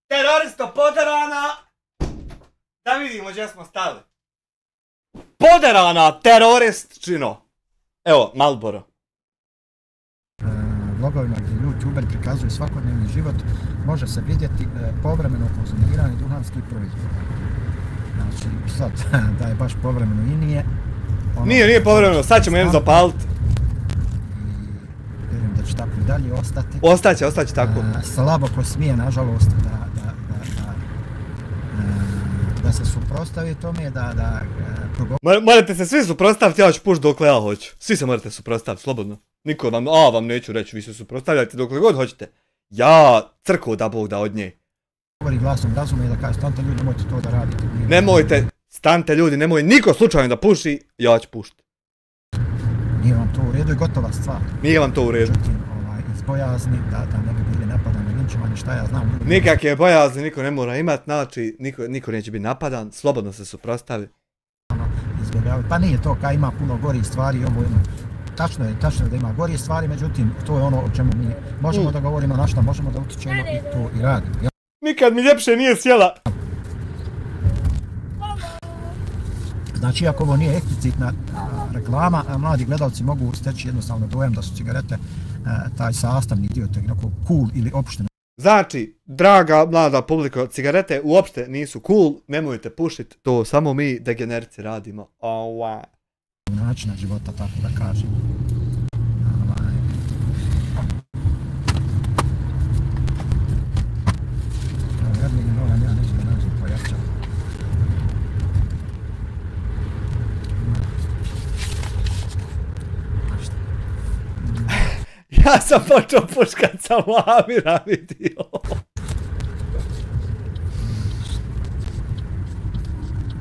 Teroristo poderana! Da vidimo gdje smo stali. Poderana teroristčino! Evo, Marlboro. Vlogovima gdje youtuberi prikazuju svakodnevni život, može se vidjeti povremeno konzumiranje duhanskih proizvoda. Znači, sad, da je baš povremeno i nije. Nije povremeno, sad ćemo jedno zapaliti. I vjerujem da će tako i dalje ostati. Ostaće tako. Slabo ko smije, nažalost, da se suprotstavi tome, da Morate se svi suprotstaviti, ja ću pušti dokle ja hoću. Svi se morate suprotstaviti, slobodno. Niko vam neću reći, vi se suprotstavljate dokle god hoćete. Ja crkvu da Bog da od nje. govori glasom razuma i da kaže stante ljudi, nemojte to da radite. Nemojte, stante ljudi, nemoj niko slučajno da puši, ja ću pušti. Nije vam to u redu i gotova stvar. Nije vam to u redu. Međutim, iz bojazni da ne bi bili napadani, linčovani, šta ja znam. Nikakve bojazni niko ne mora imati, znači niko neće biti napadan, slobodno se suprotstavi. Izbjegavaju. Pa nije to, kaj ima puno gorih stvari, ovo jedno. Tačno je da ima gorije stvari, međutim, to je ono o čemu mi možemo da govorimo, na šta možemo da utičemo i to i radimo. Nikad mi ljepše nije sjela. Znači, iako ovo nije eksplicitna reklama, mladi gledalci mogu steći jednostavno dojam da su cigarete taj sastavni dio teg nekog cool ili opšteno. Znači, draga mlada publika, cigarete uopšte nisu cool, nemojte pušiti, to samo mi degenerici radimo. Načina života, tako da kažem. Ja sam počeo puškat sam Amira vidio.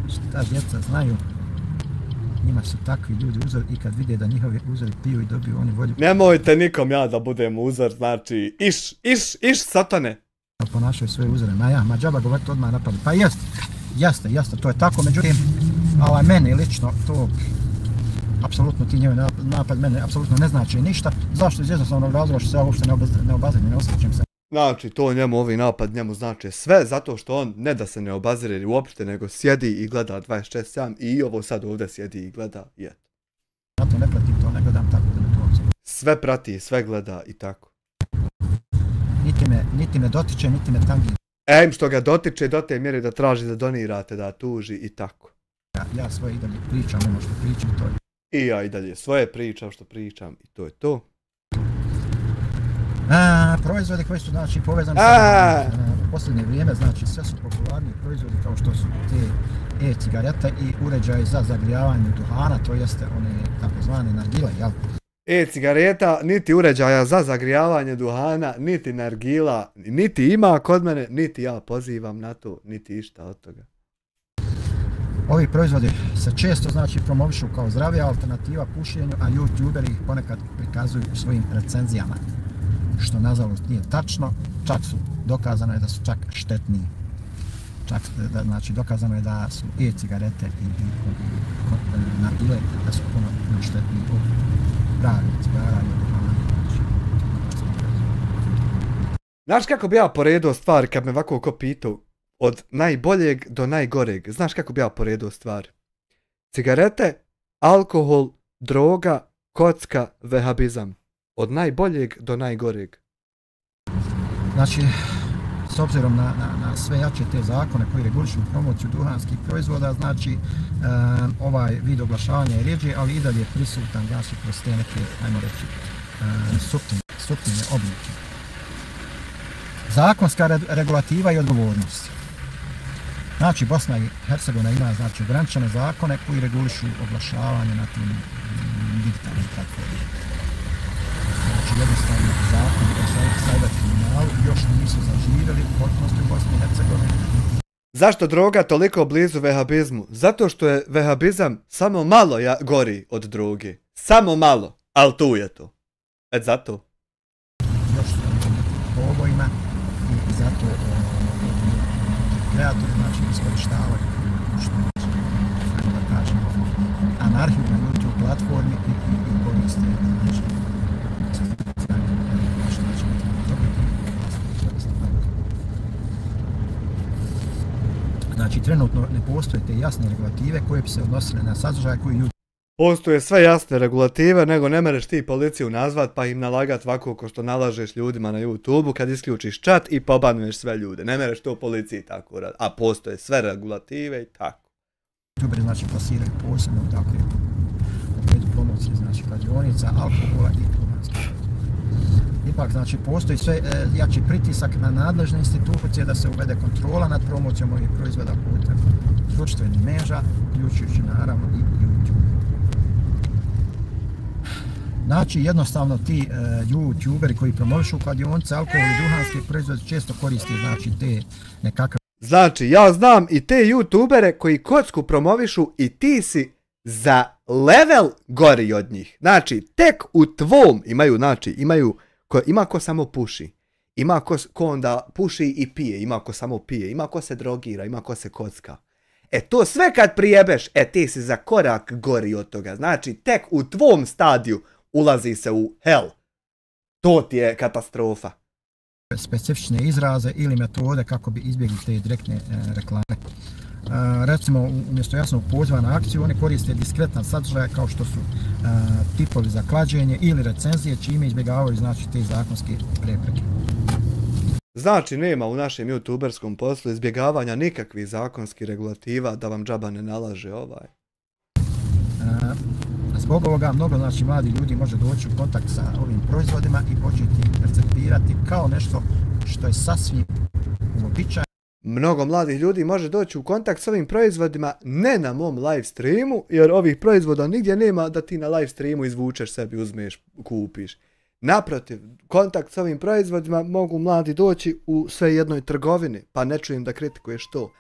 Šta djeca znaju, njima su takvi ljudi uzor i kad vide da njihovi uzori piju i dobiju oni volju. Nemojte nikom ja da budem uzor, znači iš satane. Ponašaju svoje uzore, ma džaba govoriti odmah napad. Pa jeste, to je tako, međutim, meni lično to apsolutno ti njoj napad mene apsolutno ne znači ništa. Zašto? Iz jednostavnog razloga što se ja uopšte ne obazirem, ne osjećam se. Znači, to njemu, ovi napad njemu znači sve, zato što on ne da se ne obazire uopšte, nego sjedi i gleda 26/7 i ovo sad ovdje sjedi i gleda i eto. Zato ne pratim to, ne gledam tako da me to obzira. Sve prati, sve gleda i tako. Niti me dotiče, niti me tangira. Što ga dotiče do te mjere da traži da donirate, da tuži i tako. Ja svoje i dalje pričam ono što pričam, to je. I ja i dalje svoje pričam što pričam i to je to. Proizvodi koji su znači povezani sa u posljednje vrijeme, znači sve su popularni proizvodi kao što su te e-cigarete i uređaji za zagrijavanje duhana, to jeste one takozvane nargile, jel? E-cigareta, niti uređaja za zagrijavanje duhana, niti nargila, niti ima kod mene, niti ja pozivam na to, niti išta od toga. Ovi proizvodi se često znači promovišu kao zdravija alternativa pušenju, a YouTuberi ih ponekad prikazuju u svojim recenzijama, što nažalost nije tačno, čak su dokazano je da su čak štetniji. Znači dokazano je da su e-cigarete i nargile da su puno štetniji od pravih cigara. Znaš kako bi ja poredio stvari kad me ovako ko pitao? Od najboljeg do najgoreg. Znaš kako bi ja poredio stvari? Cigarete, alkohol, droga, kocka, vehabizam. Od najboljeg do najgoreg. Znači, s obzirom na sve jače te zakone koji regulišu promociju duhanskih proizvoda, znači ovaj vid oglašavanja je rjeđe, ali i dalje je prisutan, znači kroz te neke, ajmo reći, suptilne oblike. Zakonska regulativa i odgovornost. Znači, Bosna i Hercegovina ima znači ograničene zakone koji regulišu oglašavanje na tim digitalnim platformama. Znači, jednostavno zakoni o cyberkriminalu još nisu zaživjeli u potpunosti u Bosni i Hercegovini. Zašto droga toliko blizu vehabizmu? Zato što je vehabizam samo malo gori od droge. Samo malo, ali tu je to. Zato. Još su pobojima i zato kreatori znači iskorištavaju što da kažemo anarhiju na YouTube platformi i koriste znači Znači, trenutno ne postoje te jasne regulative koje bi se odnosile na sadržaj koji YouTube... Postoje sve jasne regulative, nego ne mereš ti policiju nazvat pa im nalagat ovako ko što nalažeš ljudima na YouTube-u kad isključiš chat i pobanuješ sve ljude. Ne mereš to policiji tako rad, a postoje sve regulative i tako. YouTuberi znači plasiraju posebno dakle u pogledu promocije znači kladionica, alkohola i duhanskih. Ipak znači postoji sve jači pritisak na nadležne institucije da se uvede kontrola nad promocijom ovih proizvoda putem društvenih mreža, uključujući naravno i YouTube. Znači jednostavno ti YouTuberi koji promovišu kladionice, alkohol i duhanske proizvode često koriste znači te nekakve... Znači ja znam i te YouTubere koji kocku promovišu i ti si za level gori od njih. Znači tek u tvom ima ko samo puši, ima ko onda puši i pije, ima ko samo pije, ima ko se drogira, ima ko se kocka. E to sve kad prijebeš, ti si za korak gori od toga. Znači tek u tvom stadiju ulazi se u hell. To ti je katastrofa. Specifične izraze ili metode kako bi izbjegli te direktne reklame. Recimo, umjesto jasnog poziva na akciju, oni koriste diskretan sadržaj kao što su tipovi za klađenje ili recenzije, čime izbjegavaju znači te zakonske prepreke. Znači, nema u našem youtuberskom poslu izbjegavanja nikakvih zakonskih regulativa da vam džaba ne nalaže ovaj. Zbog ovoga mnogo znači mladi ljudi može doći u kontakt sa ovim proizvodima i početi percepirati kao nešto što je sasvim uobičajeno. Mnogo mladih ljudi može doći u kontakt s ovim proizvodima ne na mom live streamu, jer ovih proizvoda nigdje nema da ti na live streamu izvučeš sebi, uzmeš, kupiš. Naprotiv, kontakt s ovim proizvodima mogu mladi doći u sve jednoj trgovini, pa ne čujem da kritikuješ to.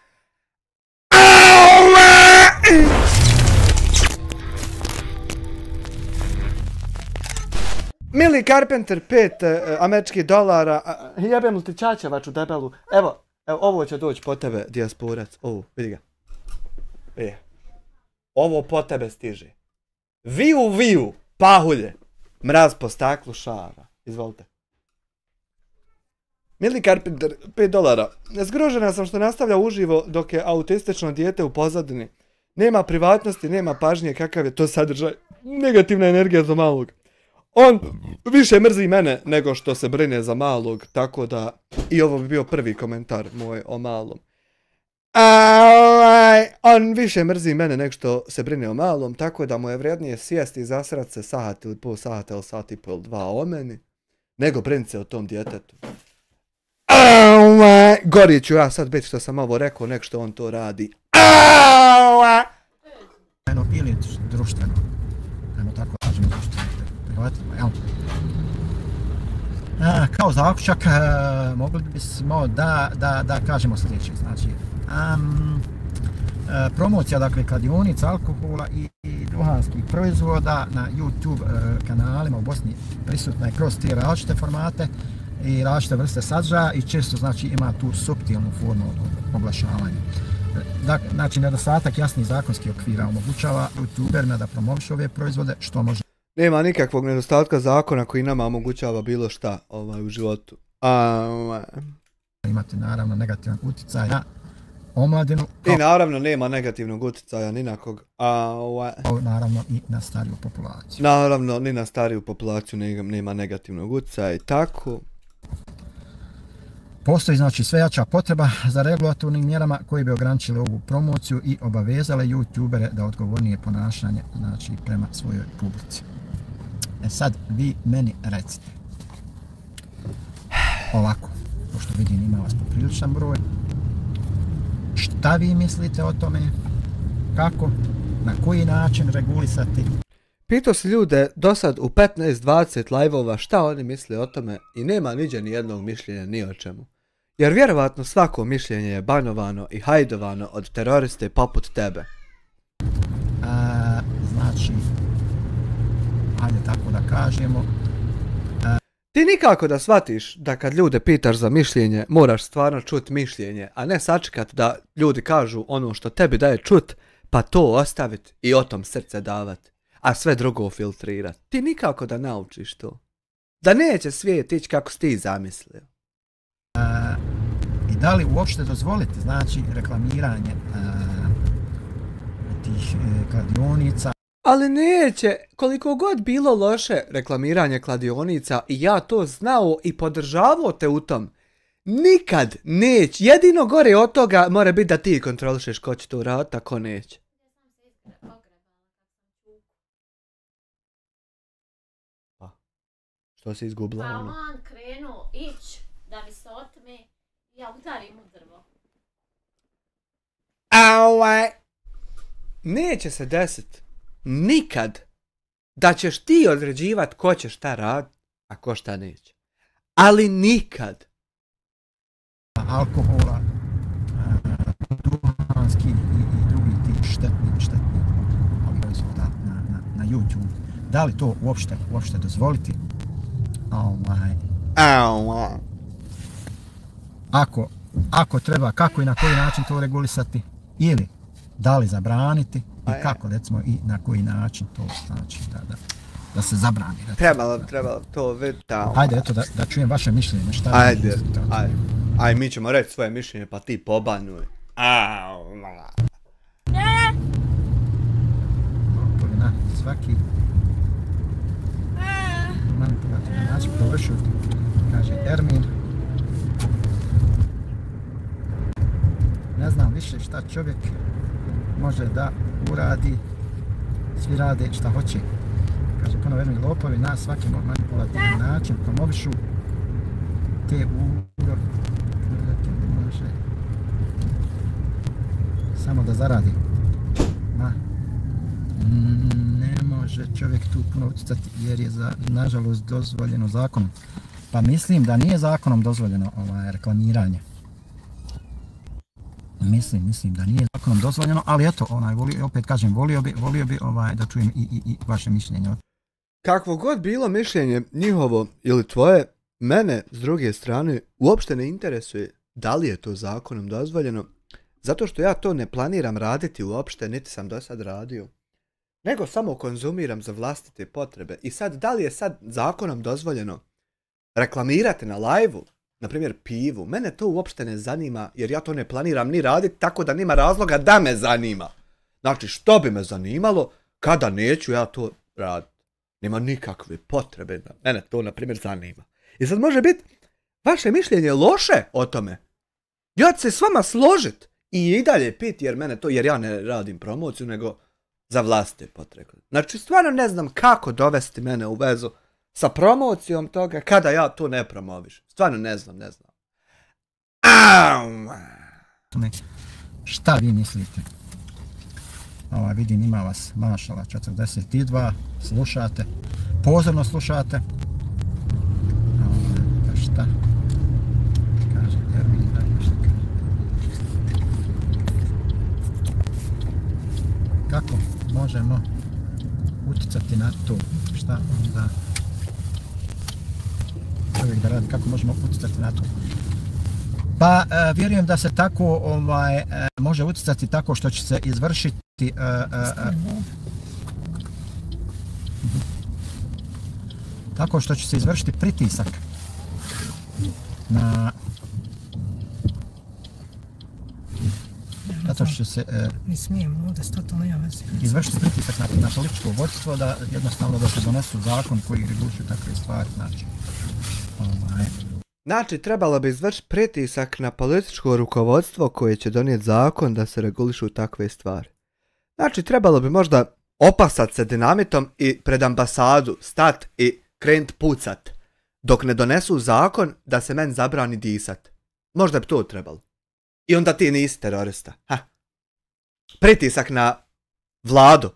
Mili Carpenter, 5 američkih dolara, jebem li ti čačevaču debelu, evo, ovo će doći po tebe, dijasporac, ovo, vidi ga. Ovo po tebe stiže. Viju, pahulje, mraz po staklu šara, izvolite. Mili Carpenter, 5 dolara, zgrožena sam što nastavlja uživo dok je autistično dijete u pozadini. Nema privatnosti, nema pažnje, kakav je to sadržaj, negativna energija za malog. On više mrzi mene nego što se brine za malog, tako da i ovo bi bio prvi komentar moj o malom. On više mrzi mene nego što se brine o malom, tako da mu je vrijednije sjesti i zasrat se sat ili pol sata ili sat i pol dva o meni, nego brinit se o tom djetetu. Gori ću ja sad biti što sam ovo rekao, nek što on to radi. Ili društveno, ajmo tako kažemo društveno. Kao zaključak mogli bismo da kažemo sljedeće, znači promocija, dakle, kladionica, alkohola i duhanskih proizvoda na YouTube kanalima u Bosni prisutna je kroz te različite formate i različite vrste sadržaja i često, znači, ima tu suptilnu formu oglašavanja. Znači, nedostatak jasnih zakonskih okvira omogućava youtuberima da promovišu ove proizvode, što može... Nema nikakvog nedostatka zakona koji nama omogućava bilo šta u životu. Imati, naravno, negativan utjecaj na omladinu. I naravno nema negativnog utjecaja ni na kog. Naravno i na stariju populaciju. Naravno, ni na stariju populaciju nema negativnog utjecaja i tako. Postoji, znači, sve jača potreba za regulatornim mjerama koji bi ograničili ovu promociju i obavezale youtubere da odgovornije ponašanje, znači, prema svojoj publici. Sad vi meni recite. Ovako, pošto vidim ima vas popriličan broj. Šta vi mislite o tome? Kako? Na koji način regulisati? Pitao se ljude do sad u 15-20 live-ova šta oni misle o tome i nema niđe ni jednog mišljenja ni o čemu. Jer vjerovatno svako mišljenje je banovano i hajdovano od teroriste poput tebe. Znači, ajde tako da kažemo. Ti nikako da shvatiš da kad ljude pitaš za mišljenje, moraš stvarno čut mišljenje, a ne sačekat da ljudi kažu ono što tebi daje čut, pa to ostavit i o tom srce davat, a sve drugo filtrirat. Ti nikako da naučiš to. Da neće svijet ići kako si ti zamislio. I da li uopšte dozvoliti, znači, reklamiranje tih kladionica? Ali neće, koliko god bilo loše reklamiranje kladionica i ja to znao i podržavao te u tom, nikad neće, jedino gore od toga mora biti da ti kontrolišeš ko će to raditi, a ko neće. Pa, što si izgubila? Pa on krenuo ići da mi se otme, ja udarim u drvo. Neće se desiti. Nikad da ćeš ti određivat ko će šta raditi, a ko šta neće. Ali nikad. Alkohola, duhanski i drugi ti štetni proizvoda na YouTube. Da li to uopšte dozvoliti? Ako treba, kako i na koji način to regulisati? Ili da li zabraniti i kako, recimo, i na koji način to znači da se zabrani. Trebalo to vidjeti tamo. Ajde, eto, da čujem vaše mišljenje. Šta ajde, mi ćemo reći svoje mišljenje, pa ti pobanuj. Na svaki manipulativni način površu, kaže Ermin. Ne znam više šta čovjek može da uradi, svi rade šta hoće. Kaže, ponoverni lopovi na svaki manipulativni način promovišu te uroke, može samo da zaradi. Ne može čovjek tu puno utjecati jer je nažalost dozvoljeno zakonom. Pa mislim da nije zakonom dozvoljeno reklamiranje. Mislim da nije zakonom dozvoljeno, ali eto, opet kažem, volio bi da čujem i vaše mišljenje. Kakvo god bilo mišljenje njihovo ili tvoje, mene s druge strane uopšte ne interesuje da li je to zakonom dozvoljeno, zato što ja to ne planiram raditi uopšte, niti sam do sad radio, nego samo konzumiram za vlastite potrebe. I sad, da li je sad zakonom dozvoljeno reklamirati na live-u, na primjer pivu, mene to uopšte ne zanima jer ja to ne planiram ni raditi, tako da nema razloga da me zanima. Znači, što bi me zanimalo kada neću ja to raditi? Nema nikakve potrebe da mene to, na primjer, zanima. I sad može biti vaše mišljenje loše o tome. Ja ću se s vama složit i dalje piti jer ja ne radim promociju, nego za vlastite potrebe. Znači, stvarno ne znam kako dovesti mene u vezu sa promocijom toga kada ja to ne promoviš. Stvarno ne znam. Šta vi mislite? Vidim, ima vas mašala 42, slušate, pozorno slušate. Šta? Kaže Ermin, kako možemo utjecati na to, šta onda čovjek da radi, kako možemo utjecati na to. Pa vjerujem da se tako može utjecati tako što će se izvršiti tako što će se izvršiti pritisak na zato što će se Mi smijemo ovdje totalno nema veze. izvršiti pritisak na političko vodstvo da jednostavno da se donesu zakon koji regulišu takve stvari, znači. Znači, trebalo bi izvršiti pritisak na političko rukovodstvo koje će donijeti zakon da se regulišu takve stvari. Znači, trebalo bi možda opasat se dinamitom i pred ambasadu stat i krenut pucat dok ne donesu zakon da se meni zabrani disat. Možda bi to trebalo. I onda ti nisi terorista. Ha. Pritisak na vladu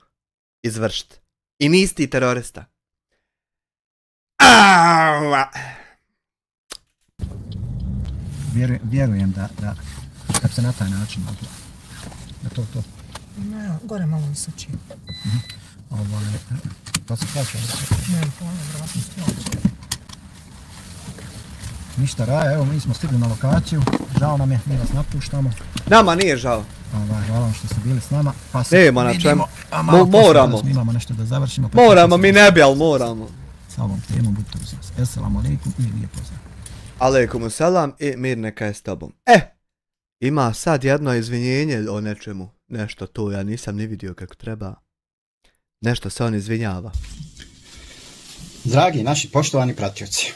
izvršiti. I nisi ti terorista. Vjerujem da kad se na taj način moglo da to Ne, gore malo mi se čini. to se plaća. Ne, pojma, vjerojatno stvoče. Ništa Raja, evo mi smo stigli na lokaciju, žao nam je, mi vas napuštamo. Nama nije žao. Hvala vam što ste bili s nama, pa se Nema na čemu. vidimo. A malo Moramo. poslije imamo nešto da završimo. Pa Moramo, mi ne bi, ali moramo. sa ovom temom, budite uz nas. Esselamu alaikum i lijep pozdrav. Alejkum selam i mir neka je s tobom. Ima sad jedno izvinjenje o nečemu. Nešto to ja nisam ni vidio kako treba. Nešto se on izvinjava. Dragi naši poštovani pratioci,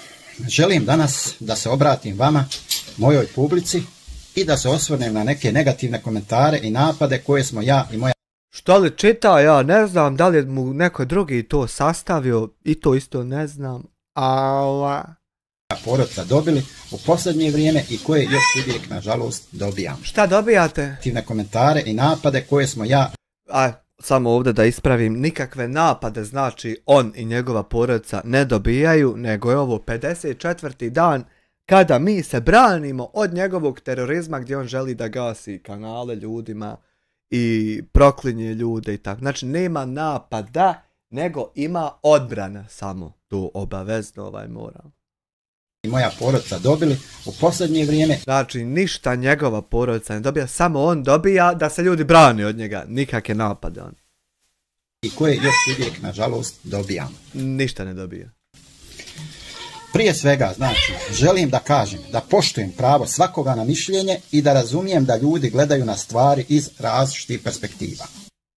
želim danas da se obratim vama, mojoj publici i da se osvrnem na neke negativne komentare i napade koje smo ja i moja Što li čita, ja ne znam, da li je mu neko drugi to sastavio i to isto ne znam. porodica dobili u posljednje vrijeme i koje još uvijek nažalost dobijam. Šta dobijate? Negativne komentare i napade koje smo ja Samo ovdje da ispravim, nikakve napade znači on i njegova porodica ne dobijaju, nego je ovo 54. dan kada mi se branimo od njegovog terorizma gdje on želi da gasi kanale ljudima i proklinje ljude i tako. Znači nema napada, nego ima odbrana samo. To obavezno moram. i moja porodica dobili u posljednje vrijeme. Znači ništa njegova porodica ne dobija, samo on dobija da se ljudi brani od njega. Nikakve napade on. I koje još uvijek nažalost dobijam. Ništa ne dobija. Prije svega, znači, želim da kažem da poštujem pravo svakoga na mišljenje i da razumijem da ljudi gledaju na stvari iz različitih perspektiva.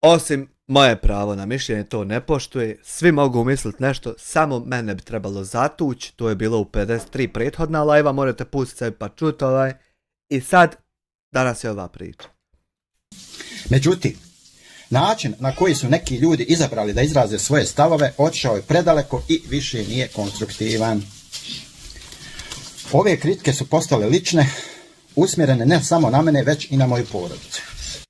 Osim moje pravo na mišljenje to ne poštuje, svi mogu misliti nešto, samo mene bi trebalo zatući, to je bilo u 53 prethodna live-a, možete pustiti sebi pa čuti i sad, danas je ova priča. Međutim, način na koji su neki ljudi izabrali da izraze svoje stavove otišao je predaleko i više nije konstruktivan. Ove kritike su postale lične, usmjerene ne samo na mene, već i na moju porodicu.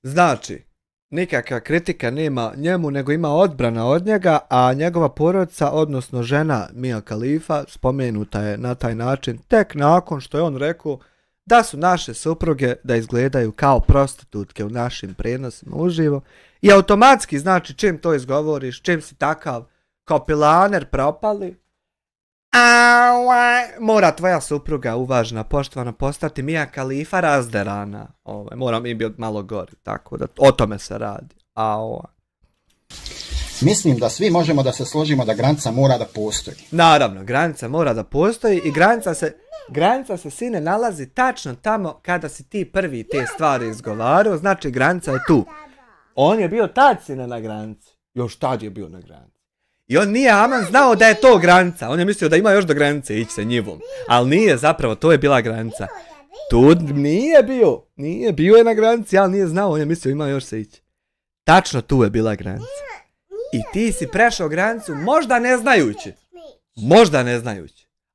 Znači, nikakva kritika nema njemu, nego ima odbrana od njega, a njegova porodica, odnosno žena Mia Khalifa, spomenuta je na taj način tek nakon što je on rekao da su naše supruge da izgledaju kao prostitutke u našim prenosima uživo. I automatski, znači, čim to izgovoriš, čim si takav kao pilaner propali, mora tvoja supruga uvažena, poštovana, postati Mia Khalifa razderana. Moram i biti malo gori, tako da o tome se radi. Mislim da svi možemo da se složimo da granica mora da postoji. Naravno, granica mora da postoji i granica se sine nalazi tačno tamo kada si ti prvi te stvari izgovarao, znači granica je tu. On je bio tad sine na granici, još tad je bio na granici. I on nije aman znao da je to granica, on je mislio da ima još do granice ići se njivom, ali nije zapravo, to je bila granica. Tu nije bio je na granici, ali nije znao, on je mislio ima još se ići. Tačno tu je bila granica. I ti si prešao granicu možda ne znajući,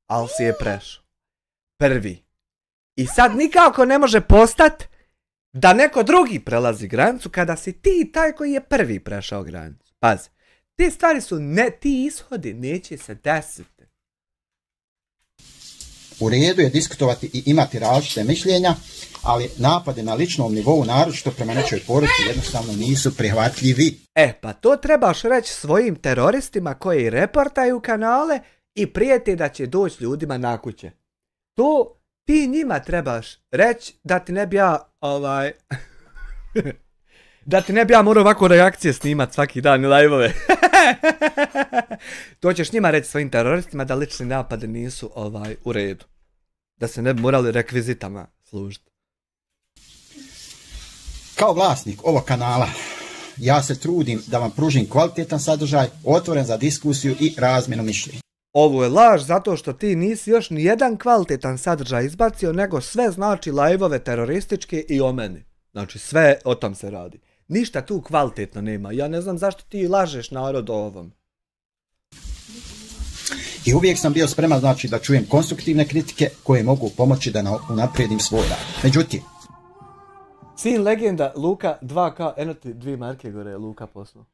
ali si je prešao. Prvi. I sad nikako ne može postati da neko drugi prelazi granicu kada si ti taj koji je prvi prešao granicu. Pazi, te stvari su ti ishodi neće se desiti. U redu je diskutovati i imati različite mišljenja, ali napade na ličnom nivou, naročito prema nečoj porodici, jednostavno nisu prihvatljivi. Pa to trebaš reći svojim teroristima koji reportaju kanale i prijeti da će doći ljudima na kuće. To ti njima trebaš reći da ti ne bi ja, da ti ne bi ja morao ovako reakcije snimat svaki dan i live-ove. To ćeš njima reći svojim teroristima da lični napade nisu u redu. Da se ne bi morali rekvizitama služiti. Kao vlasnik ovog kanala, ja se trudim da vam pružim kvalitetan sadržaj, otvoren za diskusiju i razmjenu mišljenja. Ovo je laž zato što ti nisi još ni jedan kvalitetan sadržaj izbacio, nego sve znači live-ove terorističke i o meni. Znači sve o tom se radi. Ništa tu kvalitetno nema. Ja ne znam zašto ti lažeš narod o ovom. I uvijek sam bio spreman, znači, da čujem konstruktivne kritike koje mogu pomoći da unaprijedim svoj rad. Međutim, Sin legenda Luka 2K, eno ti 2 marke gore je Luka poslao.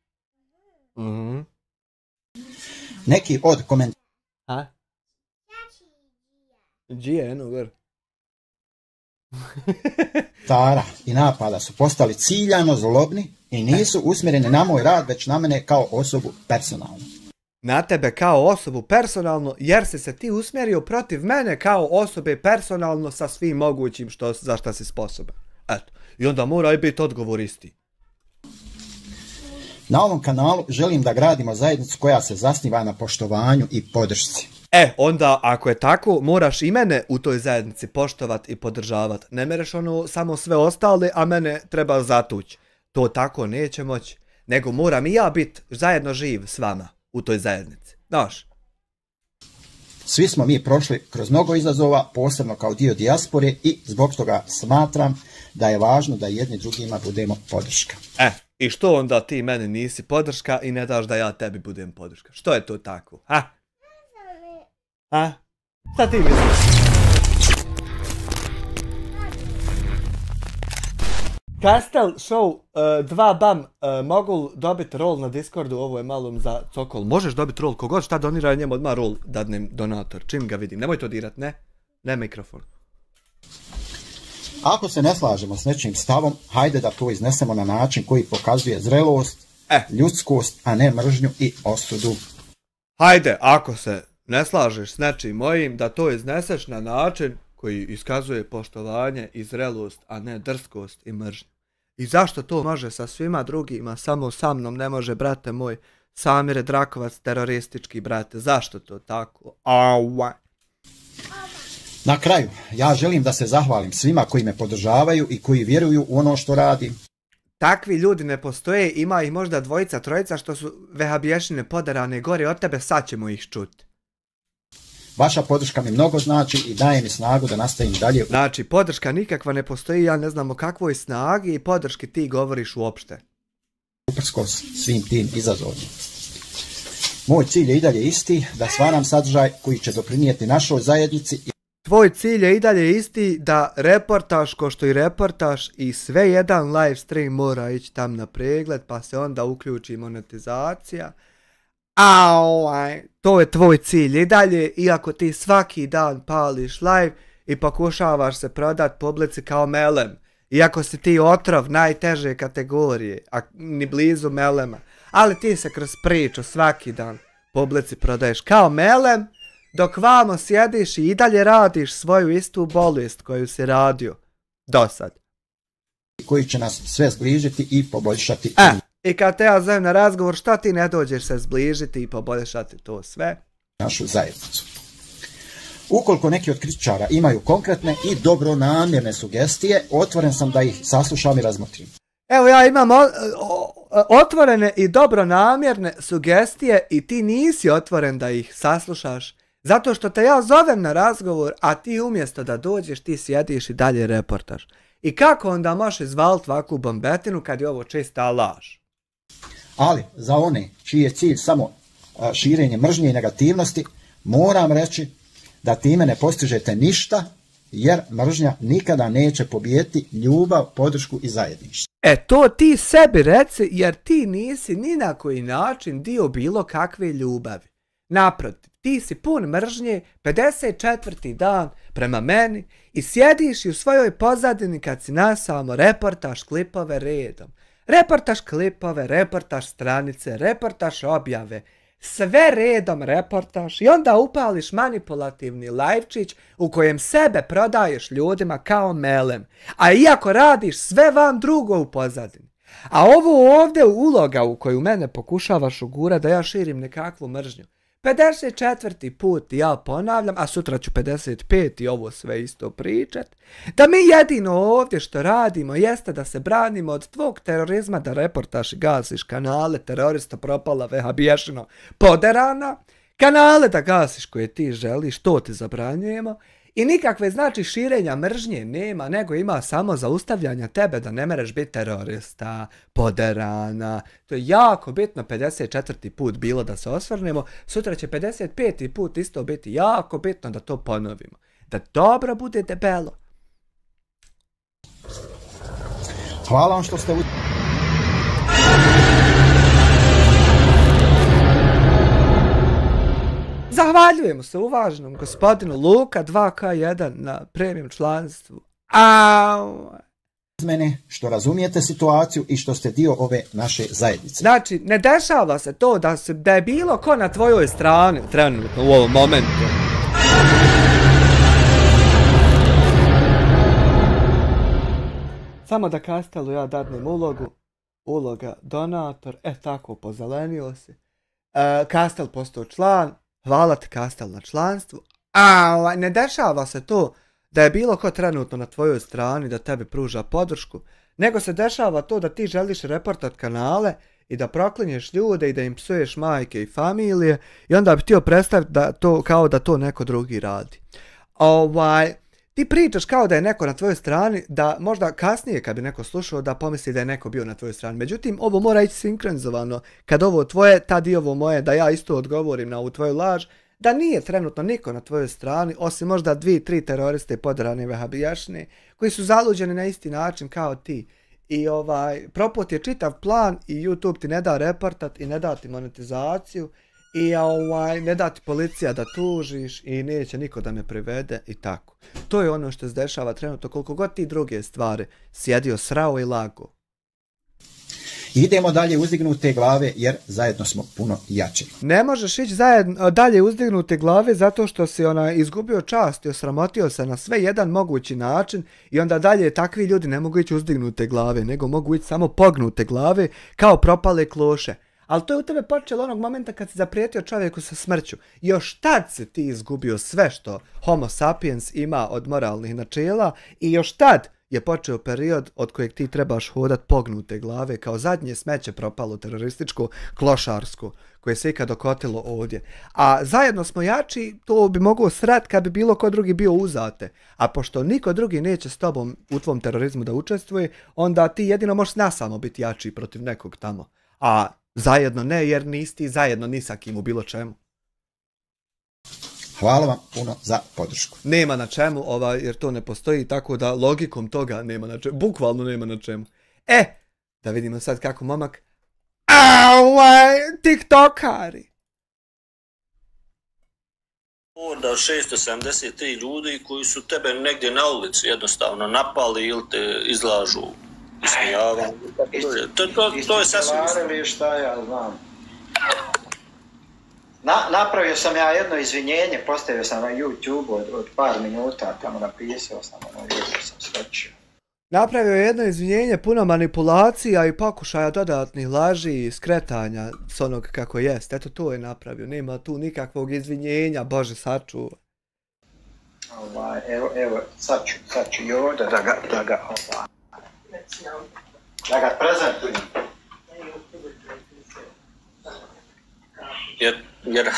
neki od komentara A? Gdje, eno gore. i napada su postali ciljano zlobni i nisu usmjereni na moj rad, već na mene kao osobu personalno. Na tebe kao osobu personalno, jer si se ti usmjerio protiv mene kao osobe personalno sa svim mogućim za šta si sposoban. Eto, i onda mora i biti odgovor isti. Na ovom kanalu želim da gradimo zajednicu koja se zasniva na poštovanju i podršci. Onda ako je tako, moraš i mene u toj zajednici poštovat i podržavat. Ne mereš samo sve ostale, a mene treba zatući. To tako neće moći. Nego moram i ja biti zajedno živ s vama u toj zajednici. Znaš? Svi smo mi prošli kroz mnogo izazova, posebno kao dio dijaspore, i zbog toga smatram da je važno da jedni drugima budemo podrška. I što onda ti meni nisi podrška i ne daš da ja tebi budem podrška? Što je to tako? Šta ti misliš? Castel Show 2 BAM mogu dobiti rol na Discordu, ovo je malo za cokol. Možeš dobiti rol, kogod šta donira njemu odmah rol dadnem donator, čim ga vidim. Nemoj to dirat, ne mikrofon. Ako se ne slažemo s nečim stavom, hajde da to iznesemo na način koji pokazuje zrelost, ljudskost, a ne mržnju i osudu. Hajde, ako se ne slažeš s nečim mojim, da to izneseš na način koji iskazuje poštovanje i zrelost, a ne drskost i mržnju. I zašto to može sa svima drugima, samo sa mnom ne može, brate moj, Samire Drakovac, teroristički brate? Zašto to tako? Na kraju, ja želim da se zahvalim svima koji me podržavaju i koji vjeruju u ono što radim. Takvi ljudi ne postoje, ima ih možda 2, 3 što su vehabiješine podarane gore od tebe, sad ćemo ih čuti. Vaša podrška mi mnogo znači i daje mi snagu da nastavim dalje. Znači, podrška nikakva ne postoji, ja ne znam o kakvoj snagi i podrški ti govoriš uopšte. Uprkos svim tim izazovima. Moj cilj je i dalje isti, da stvaram sadržaj koji će doprinijeti našoj zajednici. Tvoj cilj je i dalje isti, da reportaš ko što i reportaš i sve jedan live stream mora ići tam na pregled, pa se onda uključi monetizacija. To je tvoj cilj i dalje, iako ti svaki dan pališ live i pokušavaš se prodat publici kao melem. Iako si ti otrov najteže kategorije, a ni blizu melema. Ali ti se kroz priču svaki dan publici prodaješ kao melem, dok vamo sjediš i dalje radiš svoju istu bolest koju si radio do sad. Koji će nas sve zbližiti i poboljšati. I kad te ja zovem na razgovor, šta ti ne dođeš se zbližiti i poboljšati to sve? Našu zajednicu. Ukoliko neki od kritičara imaju konkretne i dobronamjerne sugestije, otvoren sam da ih saslušam i razmotrim. Evo, ja imam otvorene i dobronamjerne sugestije i ti nisi otvoren da ih saslušaš, zato što te ja zovem na razgovor, a ti umjesto da dođeš, ti sjediš i dalje reportaš. I kako onda možeš izvaliti ovakvu bombetinu kad je ovo čista laž? Ali za one čiji je cilj samo širenje mržnje i negativnosti, moram reći da time ne postižete ništa, jer mržnja nikada neće pobijediti ljubav, podršku i zajedništvo. To ti sebi reci, jer ti nisi ni na koji način dio bilo kakve ljubavi. Naprotiv, ti si pun mržnje 54. dan prema meni i sjediš i u svojoj pozadini kad si nasamo reportaš klipove redom. Reportaš klipove, reportaš stranice, reportaš objave, sve redom reportaš i onda upališ manipulativni livčić u kojem sebe prodaješ ljudima kao melem, a iako radiš sve van drugo u pozadini. A ovo ovdje uloga u koju mene pokušavaš ugura da ja širim nekakvu mržnju. 54. put ja ponavljam, a sutra ću 55. i ovo sve isto pričat, da mi jedino ovdje što radimo jeste da se branimo od tvog terorizma, da reportaš i gasiš kanale terorista propala vehabiješino poderana, kanale da gasiš koje ti želiš, to ti zabranjujemo, i nikakve znači širenja mržnje nema, nego ima samo zaustavljanja tebe da ne mereš biti terorista, poderana. To je jako bitno, 54. put bilo da se osvrnemo, sutra će 55. put isto biti jako bitno da to ponovimo. Da dobro bude debelo. Hvala vam što ste... Zahvaljujemo se uvaženom gospodinu Luka 2K1 na premium članstvu. Au! Mene što razumijete situaciju i što ste dio ove naše zajednice. Znači, ne dešava se to da je bilo ko na tvojoj strani trenutno u ovom momentu. Samo da Kastelu ja dadnem ulogu. Uloga donator. Tako, pozelenio si. Kastel postao član. Hvala ti Kastel na članstvu. Ne dešava se to da je bilo ko trenutno na tvojoj strani da tebi pruža podršku, nego se dešava to da ti želiš reportat kanale i da proklinješ ljude i da im psuješ majke i familije i onda bi htio predstaviti da to, kao da to neko drugi radi. Ti pričaš kao da je neko na tvojoj strani, da možda kasnije kad bi neko slušao da pomisli da je neko bio na tvojoj strani. Međutim, ovo mora ići sinkronizovano. Kad ovo tvoje, tad i ovo moje, da ja isto odgovorim na ovu tvoju laž, da nije trenutno niko na tvojoj strani, osim možda 2-3 teroriste poderane vehabijašne, koji su zaluđeni na isti način kao ti. I proput je čitav plan i YouTube ti ne da reportat i ne da ti monetizaciju i ne da ti policija da tužiš i neće niko da me privede i tako. To je ono što se dešava trenutno, koliko god ti druge stvari sjedio, srao i lago. Idemo dalje uzdignute glave jer zajedno smo puno jači. Ne možeš ići dalje uzdignute glave zato što si izgubio čast i osramotio se na sve jedan mogući način i onda dalje takvi ljudi ne mogu ići uzdignute glave, nego mogu ići samo pognute glave kao propale kloše. Ali to je u tebe počelo onog momenta kad si zaprijetio čovjeku sa smrću. Još tad si ti izgubio sve što Homo sapiens ima od moralnih načela i još tad je počeo period od kojeg ti trebaš hodat pognute glave kao zadnje smeće propalo terorističko, klošarsko, koje se ikad okotilo ovdje. A zajedno smo jači, to bi mogao srat kad bi bilo ko drugi bio uzate. A pošto niko drugi neće s tobom u tvom terorizmu da učestvuje, onda ti jedino možeš nasamo biti jači protiv nekog tamo. A zajedno ne, jer nisi ti zajedno ni sa kim u bilo čemu. Hvala vam puno za podršku. Nema na čemu, jer to ne postoji, tako da logikom toga nema na čemu. Bukvalno nema na čemu. Da vidimo sad kako momak... TikTokari! Da 673 ljudi koji su tebe negdje na ulici jednostavno napali ili te izlažu ismijavanju. To je sasvim... Istivarili šta ja znam. Napravio sam ja jedno izvinjenje, postavio sam na YouTube od par minuta, tamo napisao sam, jutro sam skočio. Napravio je jedno izvinjenje puno manipulacija i pokušaja dodatnih laži i skretanja s onog kako jest. Eto, to je napravio, nema tu nikakvog izvinjenja, Bože sačuva. Evo, sad ću i ovdje da ga prezentujem. Jer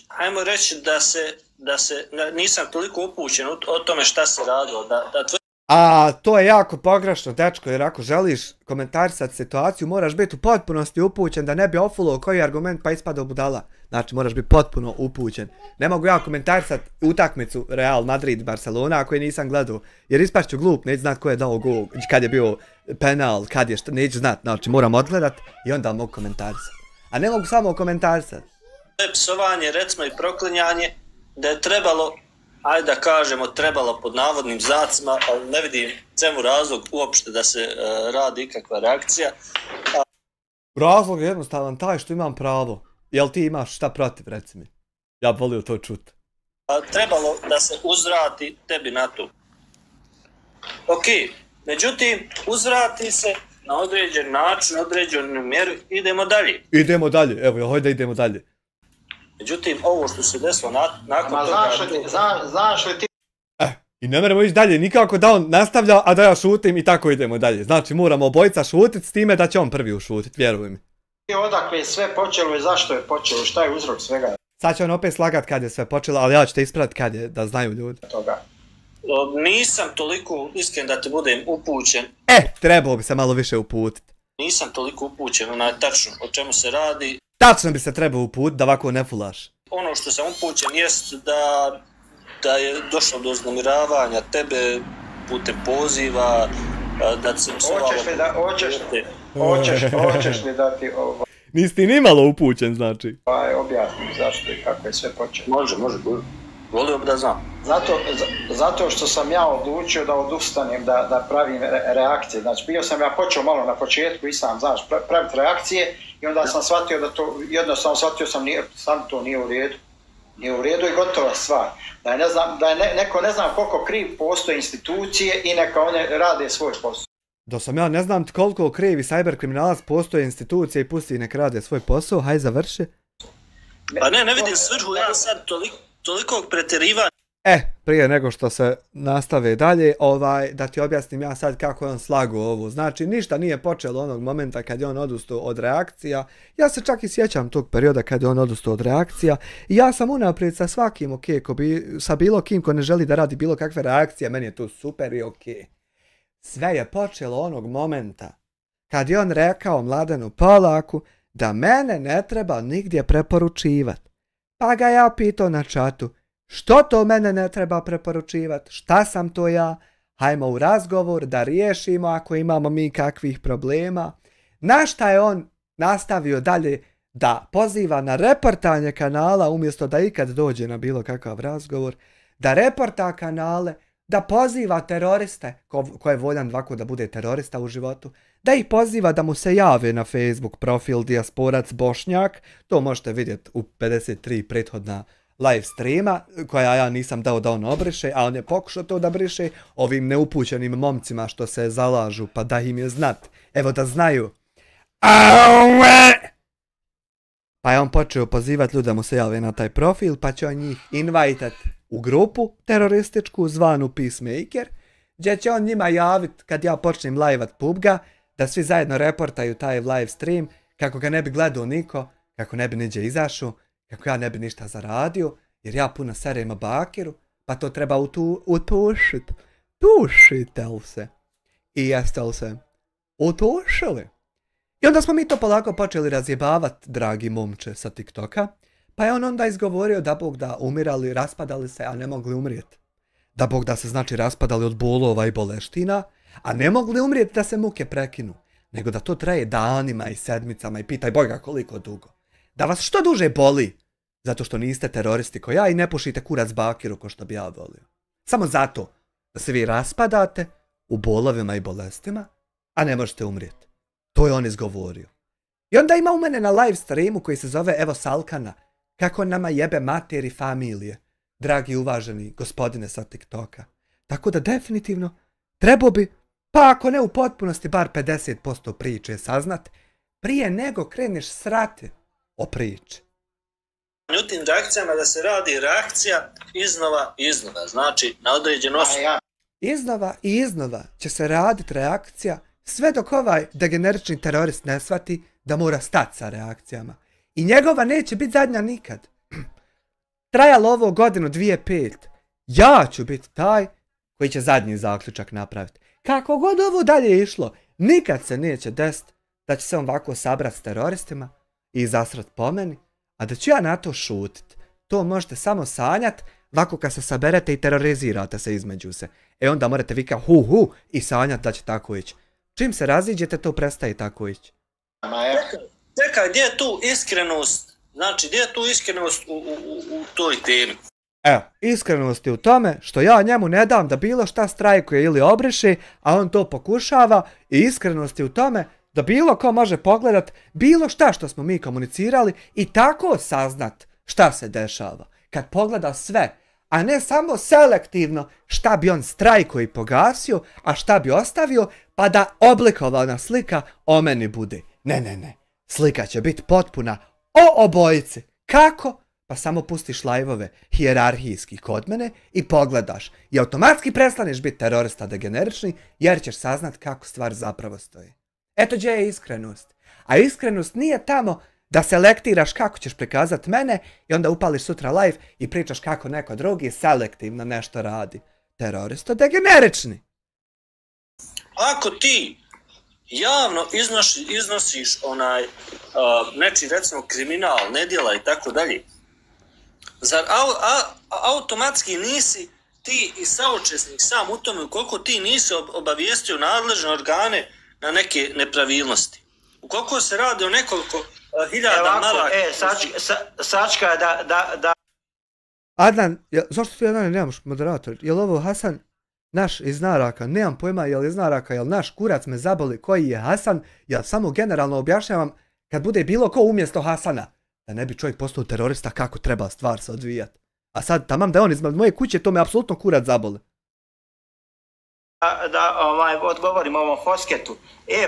hajmo reći da se nisam toliko upućen o tome šta se radilo. A to je jako pogrešno, dečko, jer ako želiš komentarisati situaciju, moraš biti u potpunosti upućen da ne bi ofulao koji argument pa ispadao budala. Znači, moraš biti potpuno upućen. Ne mogu ja komentarisati utakmicu Real Madrid-Barcelona ako je nisam gledao, jer ispašću glup, neću znat ko je dao gol, kad je bio penal, kad je što, neću znat, znači moram odgledat i onda mogu komentarisati. A ne mogu samo komentarisati. To je psovanje, recimo i proklinjanje, da je trebalo, ajde da kažemo, trebalo pod navodnim znacima, ali ne vidim čemu razlog uopšte da se radi ikakva reakcija. Razlog je jednostavan taj što imam pravo. Jel ti imaš šta protiv, reci mi? Ja bi volio to čuti. Trebalo da se uzvrati tebi na to. Ok, međutim, uzvrati se na određen način, određenu mjeru, idemo dalje. Idemo dalje, evo, hajde da idemo dalje. Međutim, ovo što se desilo nakon toga... Znaš li ti... I ne moramo ići dalje, nikako da on nastavlja, a da ja šutim i tako idemo dalje. Znači, moramo obojica šutit s time da će on prvi ušutit, vjeruj mi. Odakle je sve počelo i zašto je počelo, šta je uzrok svega? Sad će on opet slagat kad je sve počelo, ali ja ću te ispraviti kad je, da znaju ljudi. Toga. Nisam toliko iskren da te budem upućen. Trebao bi se malo više uputiti. Nisam toliko upućen, tačno o čemu se radi. Tačno bi se trebao uputiti da ovako ne fulaš. Ono što sam upućen jest da je došlo do uznemiravanja tebe putem poziva, da se psovalo... Hoćeš li da ti Nisi ti nimalo upućen, znači? objasnim zašto i kako je sve počelo. Može, volio bi da znam. Zato što sam ja odlučio da odustanem, da pravim reakcije. Znači, bio sam ja počeo malo na početku i sam, znaš, praviti reakcije i onda sam shvatio da to, jednostavno shvatio sam to nije u redu. Nije u redu i gotova stvar. Da je neko ne znam koliko kriv postoje institucije i neka one rade svoj posao. Da sam ja ne znam koliko krivi cyber kriminalac postoje institucije i pusti nek rade svoj posao, haj završi. Pa ne vidim svrhu, ja sad tolikog pretjerivanja. Prije nego što se nastave dalje, da ti objasnim ja sad kako je on slagao ovo. Znači, ništa nije počelo onog momenta kad je on odustao od reakcija. Ja se čak i sjećam tog perioda kad je on odustao od reakcija. I ja sam unaprijed sa svakim sa bilo kim ko ne želi da radi bilo kakve reakcije, meni je to super i okej. Sve je počelo onog momenta kad je on rekao Mladenu Polaku da mene ne treba nigdje preporučivati. Pa ga ja pitao na čatu, što to mene ne treba preporučivati, šta sam to ja, hajmo u razgovor da riješimo ako imamo mi kakvih problema. Na šta je on nastavio dalje da poziva na reportanje kanala umjesto da ikad dođe na bilo kakav razgovor, da reporta kanale, da poziva teroriste, ko je voljan ovako da bude terorista u životu, da ih poziva da mu se jave na Facebook profil Dijasporac Bošnjak, to možete vidjeti u 53 prethodna live streama, koja ja nisam dao da on obriše, a on je pokušao to da briše ovim neupućenim momcima što se zalažu, pa da im je znat. Evo da znaju. Pa je on počeo pozivati ljude da mu se jave na taj profil, pa će on njih invajtat u grupu terorističku zvanu Peacemaker, gdje će on njima javiti kad ja počnem live-at PUBG-a, da svi zajedno reportaju taj live stream, kako ga ne bi gledao niko, kako ne bi niđe izašao, kako ja ne bi ništa zaradio, jer ja puno serem o Bakiru, pa to treba utušit. Tušite li se? I jeste li se utušili? I onda smo mi to polako počeli razjebavat, dragi momče, sa TikToka, pa je on onda izgovorio da Bog da umirali, raspadali se, a ne mogli umrijeti. Da Bog da se znači raspadali od bolova i boleština, a ne mogli umrijeti da se muke prekinu, nego da to traje danima i sedmicama i pitaj Boga koliko dugo. Da vas što duže boli, zato što niste teroristi ko ja i ne pušite kurac Bakiru ko što bi ja volio. Samo zato da se vi raspadate u bolovima i bolestima, a ne možete umrijeti. To je on izgovorio. I onda ima u mene na live streamu koji se zove Evo Salkana, kako nama jebe materi familije, dragi uvaženi gospodine sa TikToka. Tako da definitivno trebao bi, pa ako ne u potpunosti, bar 50% priče saznat, prije nego kreneš srati o priči. U tim reakcijama da se radi reakcija iznova, znači na određen osob. Iznova i iznova će se raditi reakcija sve dok ovaj degenerični terorist ne shvati da mora stati sa reakcijama. I njegova neće biti zadnja nikad. Trajalo ovo godinu, 2-5. Ja ću biti taj koji će zadnji zaključak napraviti. Kako god ovo dalje išlo, nikad se neće desiti da će se on ovako sabrati s teroristima i zasrat po meni, a da ću ja na to šutit. To možete samo sanjati, ovako kad se saberete i terorizirate se između se. Onda morate vi kao hu i sanjati da će tako ići. Čim se raziđete, to prestaje tako ići. Čekaj, gdje je tu iskrenost Znači, gdje je tu iskrenost u toj temi? Evo, iskrenost je u tome što ja njemu ne dam da bilo šta strajkuje ili obriše, a on to pokušava, i iskrenost je u tome da bilo ko može pogledat bilo šta što smo mi komunicirali i tako saznat šta se dešava. Kad pogleda sve, a ne samo selektivno šta bi on strajko i pogasio, a šta bi ostavio, pa da oblikovana slika o meni bude. Ne. Slika će biti potpuna o obojici. Kako? Pa samo pustiš lajvove hijerarhijski kod mene i pogledaš. I automatski prestaneš biti terorista degenerični, jer ćeš saznat kako stvar zapravo stoji. Eto gdje je iskrenost. A iskrenost nije tamo da selektiraš kako ćeš prikazat mene i onda upališ sutra live i pričaš kako neko drugi selektivno nešto radi. Terorista degenerični. Ako ti javno iznosiš nečiji recimo kriminal, nedjela i tako dalje, zar automatski nisi ti i saučesnik sam u tome ukoliko ti nisi obavijestio nadležne organe na neke nepravilnosti? Ukoliko se radi o nekoliko hiljada maraka... Sačka, da... Adnan, zašto ti Adnan nemaš moderator? Je li ovo Hasan naš iz Naraka? Nemam pojma je li iz Naraka, je li naš kurac me zaboli koji je Hasan? Ja samo generalno objašnjavam kad bude bilo ko umjesto Hasana. Da ne bi čovjek postao terorista kako treba stvar se odvijati. A sad tamam da je on iznad moje kuće, to me apsolutno kurac zaboli. Da odgovorim ovom Fosketu.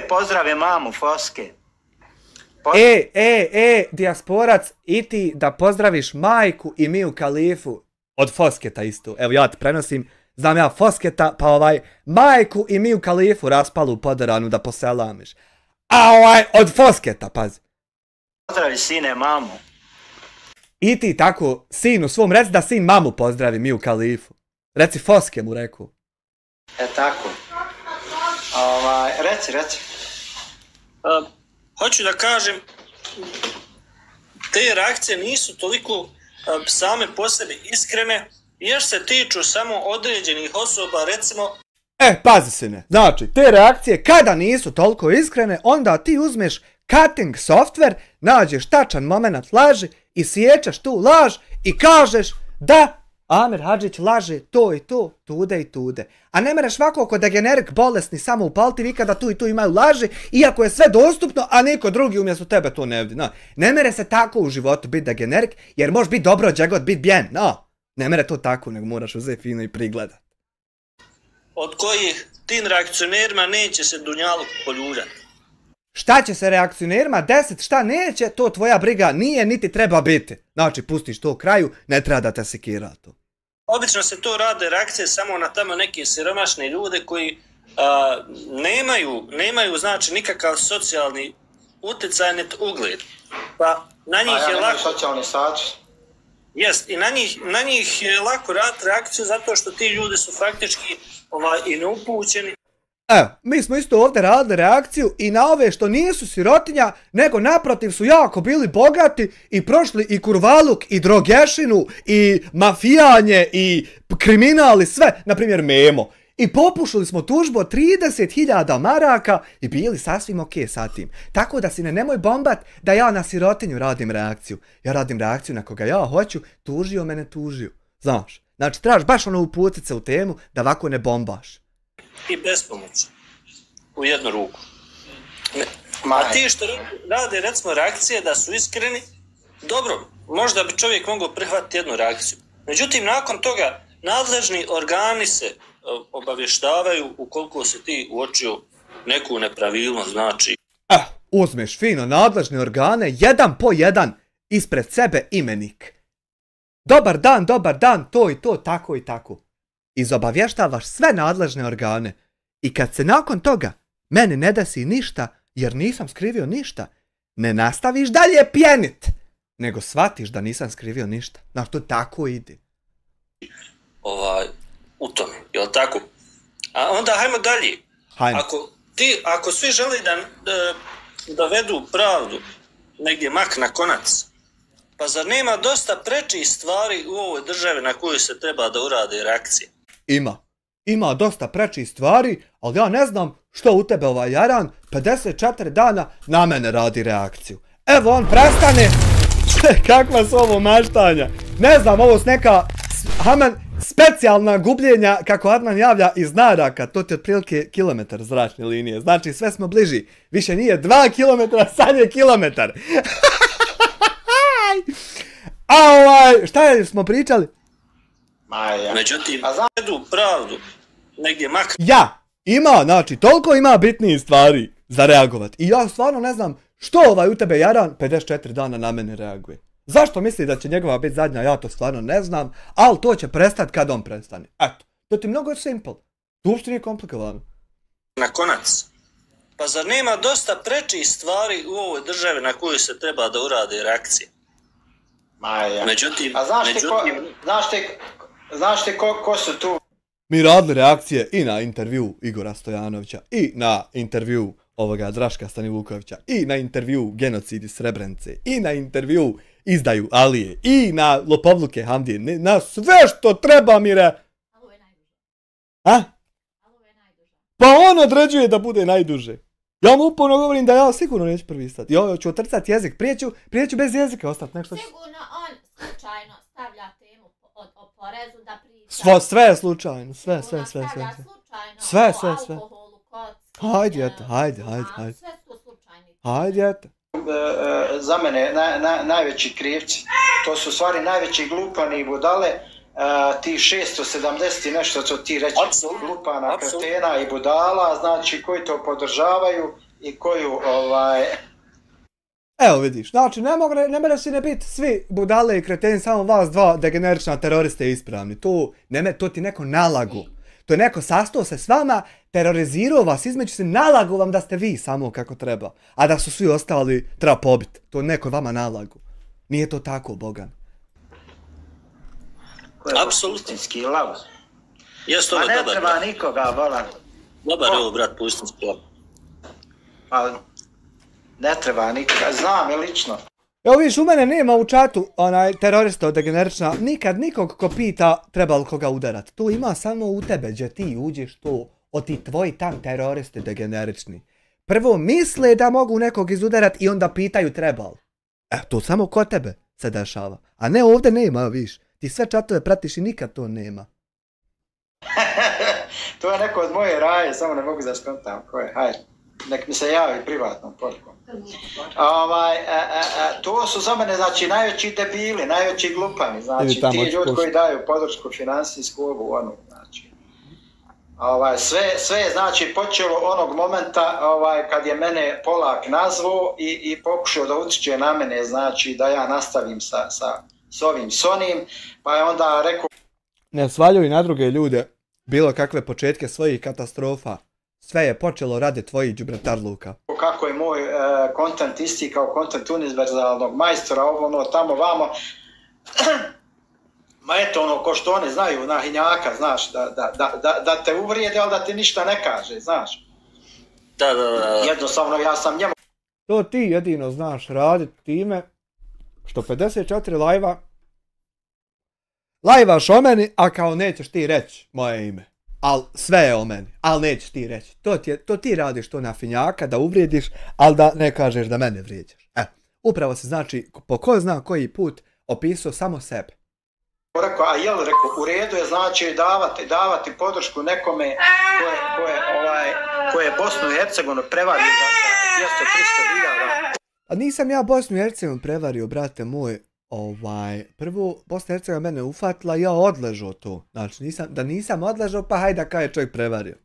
Pozdrave mamu Foske. Dijasporac, i ti da pozdraviš majku i Miju Kalifu od Fosketa isto. Evo ja ti prenosim, znam ja Fosketa, pa majku i Miju Kalifu raspalu u Podoranu da poselamiš. A od Fosketa, pazi. Pozdravi sine mamu. I ti tako sinu svom reci da sin mamu pozdravi Miju Kalifu. Reci Foske mu reku. Tako. Reci. Hoću da kažem, te reakcije nisu toliko same po sebi iskrene, jer se tiču samo određenih osoba, recimo... Pazi sine, znači, te reakcije kada nisu toliko iskrene, onda ti uzmeš cutting software, nađeš tačan moment laži i sjećaš tu laž i kažeš da Amer Hadžić laže to i to, tude i tude. A ne mereš ovako ko degenerik bolesni samo upaliti vika da tu i tu imaju laži, iako je sve dostupno, a niko drugi umjesto tebe to ne vidi. No. Ne mere se tako u životu biti degenerik, jer možeš biti dobro od džegot biti bjen. No. Ne mere to tako, nego moraš uzeti fino i prigledat. Od kojih tim reakcionerima neće se dunjaluk poljuljati. Šta će se reakcionerima desit, šta neće, to tvoja briga nije niti treba biti. Znači, pustiš to u kraju, ne treba da te sekira to. Obično se to rade reakcije samo na tamo neke siromašne ljude koji nemaju znači nikakav socijalni utjecaj net ugled. Pa na njih je lako... socijalni status. Jest, i na njih je lako raditi reakciju zato što ti ljudi su faktički i neupućeni. Evo, mi smo isto ovdje radili reakciju i na ove što nisu sirotinja, nego naprotiv su jako bili bogati i prošli i kurvaluk i drogešinu i mafijanje i kriminal i sve, na primjer Memo. I popušili smo tužbu od 30.000 maraka i bili sasvim ok sa tim. Tako da si nemoj bombat da ja na sirotinju radim reakciju. Ja radim reakciju na koga ja hoću, tužio mene tužio. Znaš, znači trebaš baš ono uputit se u temu da ovako ne bombaš. I bespomoćno. U jednu ruku. A ti što rade recimo reakcije da su iskreni, dobro, možda bi čovjek mogao prihvatiti jednu reakciju. Međutim, nakon toga nadležni organi se obavještavaju ukoliko se ti uočio neku nepravilnost, znači... Uzmeš fino nadležne organe, jedan po jedan, ispred sebe imenik. Dobar dan, to i to, tako i tako. Izobavještavaš sve nadležne organe. I kad se nakon toga meni ne desi ništa, jer nisam skrivio ništa, ne nastaviš dalje pjenit, nego shvatiš da nisam skrivio ništa. Znaš, to tako ide. U tome, jel tako? A onda hajmo dalje. Hajmo. Ako svi želi da dovedu pravdu negdje mak na konac, pa zar nema dosta prečih stvari u ovoj državi na koju se treba da urade reakcije? Ima dosta prečih stvari, ali ja ne znam što u tebe ovaj jaran 54 dana na mene radi reakciju. Evo on prestane Kakva su ovo maštanja? Ne znam, ovo su neka specijalna gubljenja, kako Adnan javlja, iz naraka. To ti je otprilike kilometar zračne linije. Znači sve smo bliži. Više nije 2 kilometra, sad je kilometar. A šta je smo pričali? Međutim, jedu pravdu. Negdje makar. Ja, ima, znači, toliko ima bitnijih stvari za reagovat. I ja stvarno ne znam što u tebe Jaran 54 dana na mene reaguje. Zašto misli da će njegova biti zadnja, ja to stvarno ne znam, ali to će prestati kad on prestane. Eto, to ti mnogo simple. To uopšte nije komplikovano. Na konac. Pa zar nema dosta prečih stvari u ovoj državi na koju se treba da urade reakcije? Međutim, znaš ti ko su tu? Mi radili reakcije i na intervju Igora Stojanovića, i na intervju ovoga Draška Stanivukovića, i na intervju Genocidi Srebrenice, i na intervju Izdaju Alije, i na lopovluke Hamdije, na sve što treba mi A? Pa on određuje da bude najduže. Ja mu uporno govorim da ja sigurno neću prvi stati. Ja ću otrcati jezik, prije ću bez jezika ostati nešto. Sigurno on slučajno stavlja temu o porezu da priča. Sve je slučajno, sve. Stavlja slučajno o alkoholu, kocki. Hajde. Sve su slučajni. Hajde. Za mene najveći krivci, to su stvari najveći glupani i budale, ti 670 i nešto što ti reći glupana, kretena i budala, znači koji to podržavaju i koju Evo vidiš, znači ne mora si ne biti svi budale i kreteni, samo vas dva degenerična teroriste ispravni, to ti neko nalagu. To je neko sastao se s vama, terorizirao vas, između se nalagu vam da ste vi samo kako treba. A da su svi ostali treba pobiti. To neko vama nalagu. Nije to tako, Bogan. Apsolutniski lav. Jeste ovo dobar. A ne treba nikoga, volan. Dobar ovo, brat, pustim splav. Pa ne treba nikoga, znam je lično. Evo viš, u mene nema u čatu terorista od degenerična, nikad nikog ko pita treba li koga udarat. To ima samo u tebe, gdje ti uđeš to, od ti tvoji tam teroristi degenerični. Prvo misle da mogu nekog izudarat i onda pitaju treba li. To samo kod tebe se dešava. A ne ovdje nema, viš. Ti sve čatove pratiš i nikad to nema. To je neko od moje raje, samo ne mogu zaskontam ko je, hajde. Nek mi se javi privatnom porukom. To su za mene, znači, najveći debili, najveći glupani, znači, ti ljudi koji daju podršku finansijsku ovu, znači. Sve je, znači, počelo onog momenta kad je mene Polak nazvao i pokušao da utiče na mene, znači, da ja nastavim s ovim onim, pa je onda rekao... Ne svaljuj na druge ljude bilo kakve početke svojih katastrofa. Sve je počelo radi tvojih đubretarluka. Kako je moj kontent isti kao kontent univerzalnog majstora, tamo vamo. Ma eto ko što oni znaju, na hinjaka, znaš, da te uvrijede, ali da ti ništa ne kaže, znaš. Da. Jednostavno, ja sam njemu... To ti jedino znaš raditi time što 54 lajvaš o meni, a kao nećeš ti reći moje ime. Ali sve je o meni, ali nećeš ti reći. To ti radiš to na finjaka, da uvrijediš, ali da ne kažeš da mene vrijeđaš. Upravo se znači, po ko zna koji put, opisao samo sebe. Rekao, u redu je znači davati podršku nekome ko je Bosnu i Hercegovinu prevario za 200-300 hiljada. A nisam ja Bosnu i Hercegovinu prevario, brate moj. Prvo, Bosna i Hercegovina mene ufatila, ja odležao to. Znači, da nisam odležao, pa hajde kaj je čovjek prevario.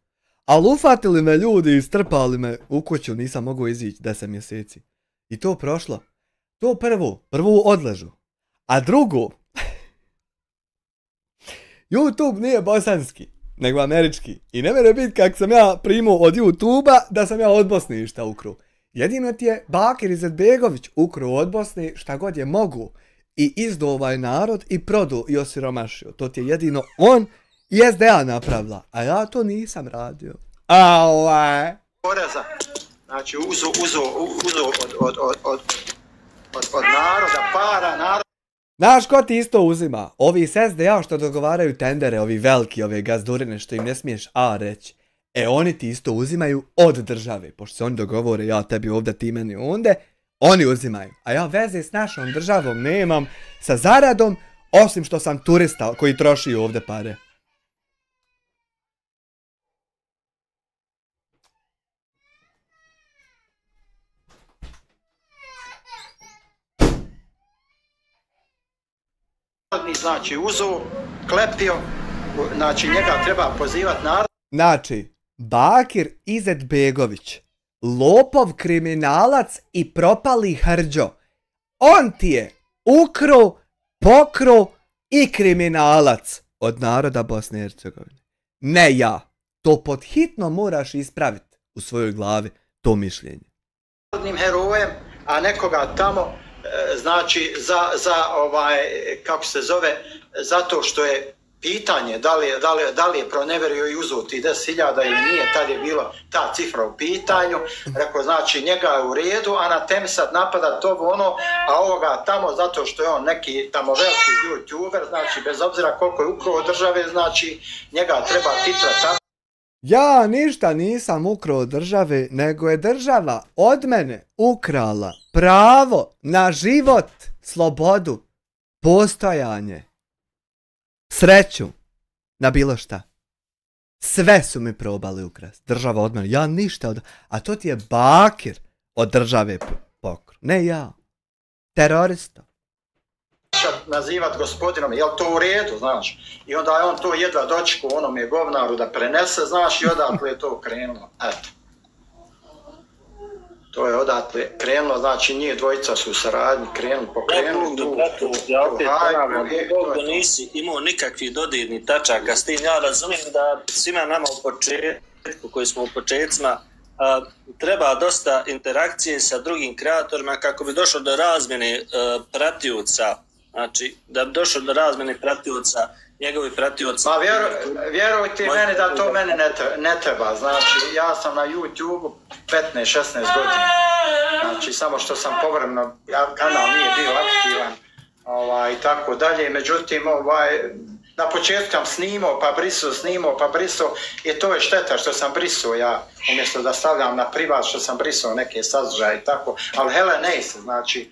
Ali ufatili me ljudi i strpali me u kuću, nisam mogao izići 10 mjeseci. I to prošlo. To prvo odležu. A drugo, YouTube nije bosanski, nego američki. I ne mere biti kak sam ja primao od YouTube-a da sam ja od Bosne išta ukruo. Jedino ti je Bakir Izetbegović ukruo od Bosne šta god je mogu. I izdo ovaj narod i produ i osiromašio. To ti je jedino on i SDA napravila. A ja to nisam radio. Poreza. Znači uzo od naroda, para, narod. Znaš ko ti isto uzima? Ovi s SDA što dogovaraju tendere, ovi veliki, ove gazdurine što im ne smiješ reći. Oni ti isto uzimaju od države. Pošto se oni dogovore, ja tebi ovdje, ti meni onde. Oni uzimaju. A ja veze s našom državom nemam sa zaradom, osim što sam turista koji troši ovdje pare. Znači uzo, klepio, znači njega treba pozivati narod. Znači, Bakir Izetbegović, lopov, kriminalac i propali hrđo. On ti je ukro, pokro i kriminalac od naroda Bosne i Hercegovine. Ne ja. To pod hitno moraš ispraviti u svojoj glavi, to mišljenje. Narodnim herojem, a nekoga tamo, znači kako se zove, zato što je pitanje da li je proneverio i uzeo ti 10.000 ili nije, tad je bilo ta cifra u pitanju, rekao znači njega je u redu, a na temi sad napada to ono, a ovoga tamo zato što je on neki tamo veliki youtuber, znači bez obzira koliko je ukrao od države, znači njega treba titrati. Ja ništa nisam ukrao od države, nego je država od mene ukrala pravo na život, slobodu, postojanje, sreću, na bilo šta. Sve su mi probali ukrasti. Država od mene. Ja ništa od... A to ti je Bakir od države pokro. Ne ja. Terorista. Nazivat gospodinom, jel to u redu, znaš? I onda je on to jedva dočekao onome govnaru da prenese, znaš, i odatle je to krenulo. Eto. To je odatle krenulo, znači njih dvojica su u saradnji, pokrenuli tu. Ja opet ponavljam, dok nisi imao nikakvih dodirnih tačaka s tim, ja razumijem da svima nama u početku, koji smo u početcima, treba dosta interakcije sa drugim kreatorima kako bi došlo do razmjene pratioca. Znači, da bi došlo do razmjene pratioca, njegovi pratioci... Pa vjerujte meni da to meni ne treba. Znači, ja sam na YouTube 15-16 godina. Znači, samo što sam povremeno, kanal nije bio aktivan i tako dalje. Međutim, na početku sam snimao, pa brisao i to je šteta što sam brisao ja, umjesto da stavljam na privat što sam brisao neke sadržaje i tako, ali hele ne se, znači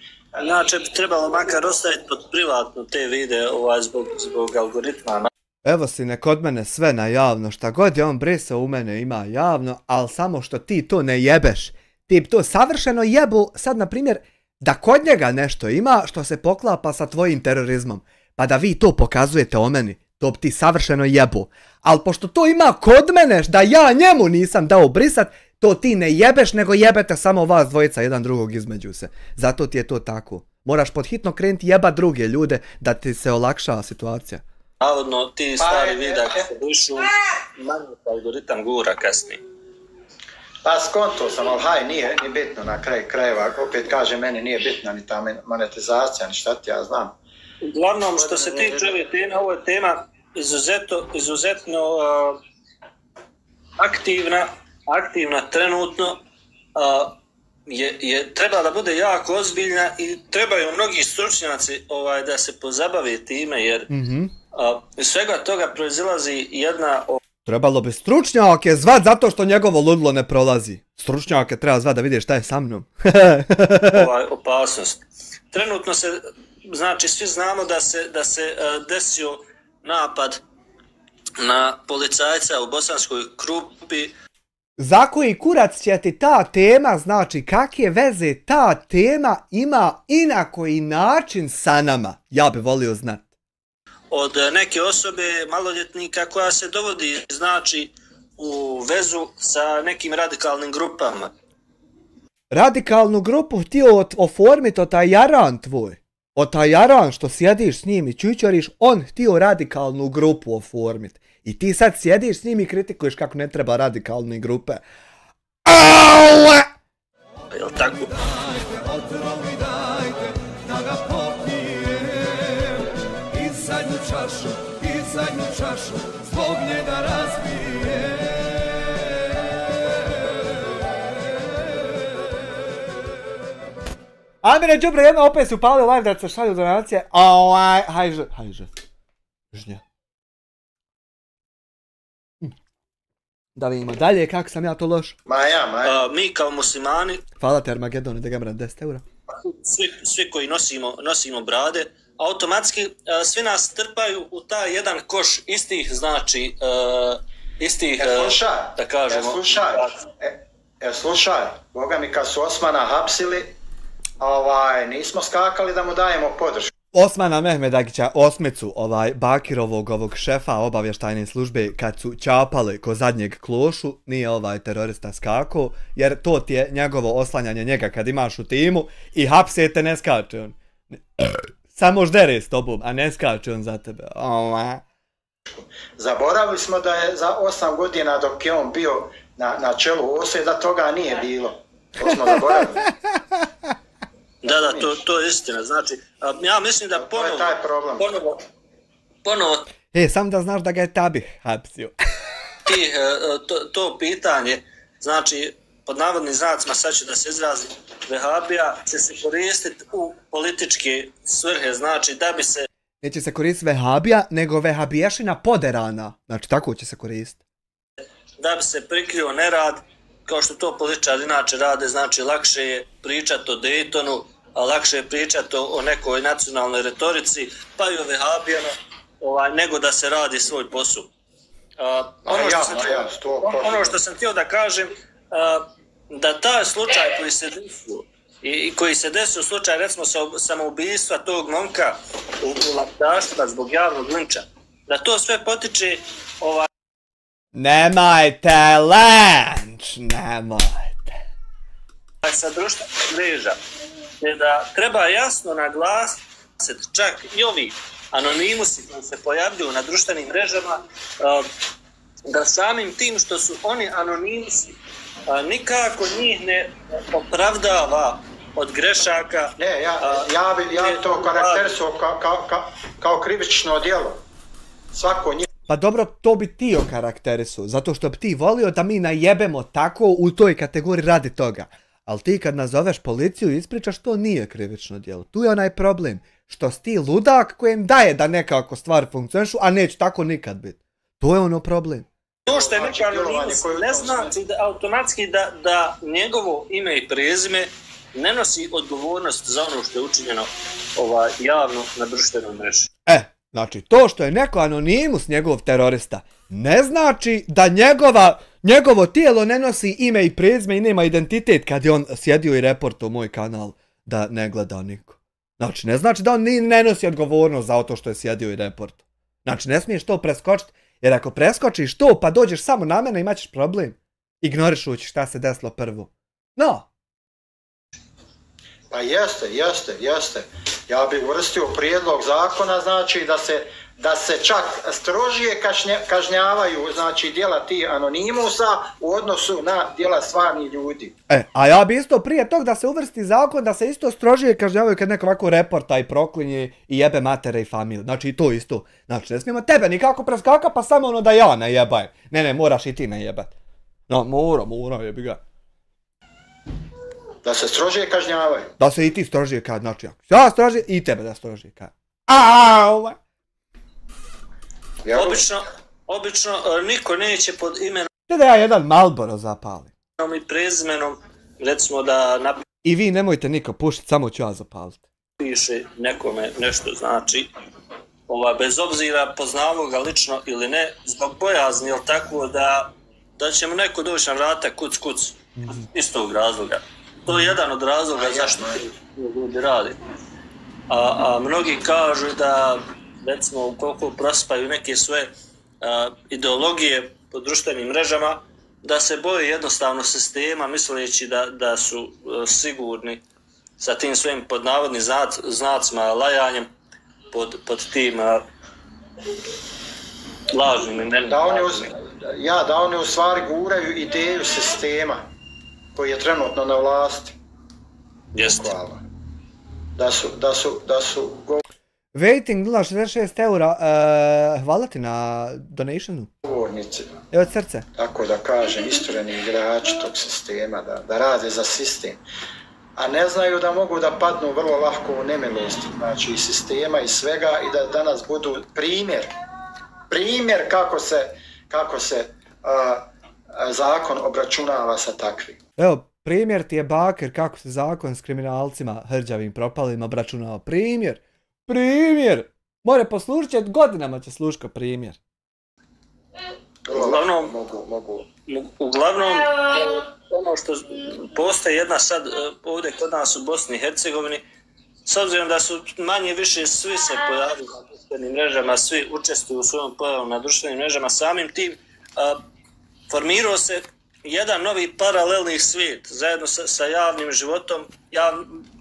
bi trebalo makar ostaviti pod privatno te videe zbog algoritma. Evo sine, kod mene sve na javno, šta god je on brisao u mene ima javno, ali samo što ti to ne jebeš. Ti to savršeno jebu, sad na primjer, da kod njega nešto ima što se poklapa sa tvojim terorizmom. Pa da vi to pokazujete o meni, to bi ti savršeno jebu. Ali pošto to ima kod mene, da ja njemu nisam dao brisat, to ti ne jebeš, nego jebete samo vas dvojica, jedan drugog između se. Zato ti je to tako. Moraš pod hitno krenuti jebat druge ljude, da ti se olakša situacija. Navodno, ti stari videa kad se dušu, manje algoritam gura kasnije. Pa skonto sam, ali nije ni bitno na kraju krajeva. Opet kaže, meni nije bitna ni ta monetizacija, ni šta ti ja znam. Uglavnom, što se tiče ove teme, ovo je tema izuzetno aktivna trenutno, treba da bude jako ozbiljna i trebaju mnogi stručnjaci da se pozabave time, jer iz svega toga proizilazi jedna... Trebalo bi stručnjake zvat zato što njegovo ludlo ne prolazi. Stručnjake treba zvat da vidiš šta je sa mnom. Opasnost. Trenutno se, znači svi znamo da se desio napad na policajca u Bosanskoj Krupi. Za koji kurac će ti ta tema, znači kakve veze ta tema ima i na koji način sa nama? Ja bi volio znat. Od neke osobe maloljetnika koja se dovodi, znači, u vezu sa nekim radikalnim grupama. Radikalnu grupu htio oformiti od taj jaran tvoj. Od taj jaran što sjediš s njim i čučoriš, on htio radikalnu grupu oformiti. I ti sad sjediš s njim i kritikuješ kako ne treba radikalne grupe. Aua! Jel' tako? I zadnju čašu zbog njega razbije. Amire džubre, jedna opet su upali live da se šalju donacije. Hajže. Žnja. Da vidimo dalje kako sam ja to loš. Maja. Mi kao muslimani... Hvala te Armagedone da ga mram 10 eura. svi koji nosimo brade, automatski svi nas trpaju u taj jedan koš istih, znači, da kažemo... Slušaj, Boga mi kad su Osmana hapsili, nismo skakali da mu dajemo podršku. Osmana Mehmedagića, Osmicu, Bakirovog ovog šefa obavještajne službe, kad su čapali ko zadnjeg klošu, nije terorista skakao, jer to ti je njegovo oslanjanje njega kad imaš u timu i hapsete, ne skače on. Samo ždere s tobom, a ne skače on za tebe. Zaboravili smo da je za 8 godina dok je on bio na čelu OSE, da toga nije bilo. To smo zaboravili. Da, to je istina. Znači, ja mislim da ponovo... Sam da znaš da ga je Tabih hapsio. To pitanje, znači, pod navodnim znacima, sad ću da se izrazim, vehabija će se koristiti u političke svrhe, znači da bi se... Neće se koristiti vehabija, nego vehabiješina poderana. Znači, tako će se koristiti. Da bi se prikrio nerad, kao što to političari inače rade, znači lakše je pričati o Daytonu, a lakše je pričati o nekoj nacionalnoj retorici, pa i o vehabijama, nego da se radi svoj posao. Ono što sam htio da kažem, da taj slučaj koji se desio, i koji se desio slučaj, recimo, samoubistva tog momka u Laktaštva zbog javnog linča, da to sve potiče Nemojte lenč, nemojte. Sa društvenih mreža, je da treba jasno naglasiti, čak i ovi anonimusi koji se pojavljuju na društvenim mrežama, da samim tim što su oni anonimusi, nikako njih ne opravdava od grešaka. Ne, ja bi to karakterisao kao krivično djelo. Svako njih. Pa dobro, to bi ti okarakterisao, zato što bi ti volio da mi najebemo tako u toj kategoriji radi toga. Ali ti kad nazoveš policiju i ispričaš, to nije krivično djelo. Tu je onaj problem, što si ti ludak kojem daje da nekako stvari funkcionišu, a neće tako nikad biti. To je ono problem. To što je neko anonimus ne znači da automatski da njegovo ime i prezime ne nosi odgovornost za ono što je učinjeno javno na društvenoj mreži. Znači, to što je neko anonimus njegov terorista, ne znači da njegovo tijelo ne nosi ime i prezime i nema identitet kad je on sjedio i reportao moj kanal da ne gleda niko. Znači, ne znači da on ne nosi odgovornost za to što je sjedio i reportao. Znači, ne smiješ to preskočiti, jer ako preskočiš to pa dođeš samo na mene imat ćeš problem. Ignorišući šta se desilo prvo. No. Pa jeste. Ja bih uvrstio prijedlog zakona, znači da se čak strožije kažnjavaju, znači, djela tih anonimusa u odnosu na djela stvarnih ljudi. A ja bi isto prije tog da se uvrsti zakon da se isto strožije kažnjavaju kad neko ovako reporta i proklinje i jebe matere i familiju. Znači i to isto. Znači ne smijemo tebe nikako preskaka pa samo ono da ja ne jebaj. Ne, moraš i ti ne jebat. No, mora jebi ga. Da se strožije kažnjavaju. Da se i ti strožije kažnjavaju. Znači ja strožije i tebe da strožije kažnjavaju. Obično niko neće pod imenom da ja jedan Marlboro zapalim. I prezimenom, recimo da i vi nemojte niko pušiti, samo ću ja zapaliti. Piše nekome nešto, znači, bez obzira poznavao ga lično ili ne, zbog bojazni, ili tako da će mu neko doći na vrata kuc, iz tog razloga. To je jedan od razloga zašto ljudi radi. A mnogi kažu da, recimo, ukoliko prospaju neke svoje ideologije po društvenim mrežama, da se boje jednostavno sistema, misleći da su sigurni sa tim svojim pod navodnim znacima lajanjem pod tim lažnim imenima. Da oni u stvari guraju ideju sistema koji je trenutno na vlasti. Jeste. Da su Waiting 0,66 eura, hvala ti na donationu. Govornici. Evo od srce. Tako da kažem, istureni igrači tog sistema, da rade za sistem. A ne znaju da mogu da padnu vrlo lahko u nemilost, znači i sistema i svega, i da danas budu primjer kako se zakon obračunava sa takvim. Evo, Primjer ti je Bakir kako se zakon s kriminalcima, hrđavim propalima obračunao. Primjer. More poslužit će, godinama će sluška primjer. Uglavnom, ono što postoji jedna sad ovdje kod nas u Bosni i Hercegovini, s obzirom da su manje više svi se pojavili na društvenim mrežama, svi učestvuju u svojom pojavom na društvenim mrežama, samim tim formirao se jedan novi paralelni svijet zajedno sa javnim životom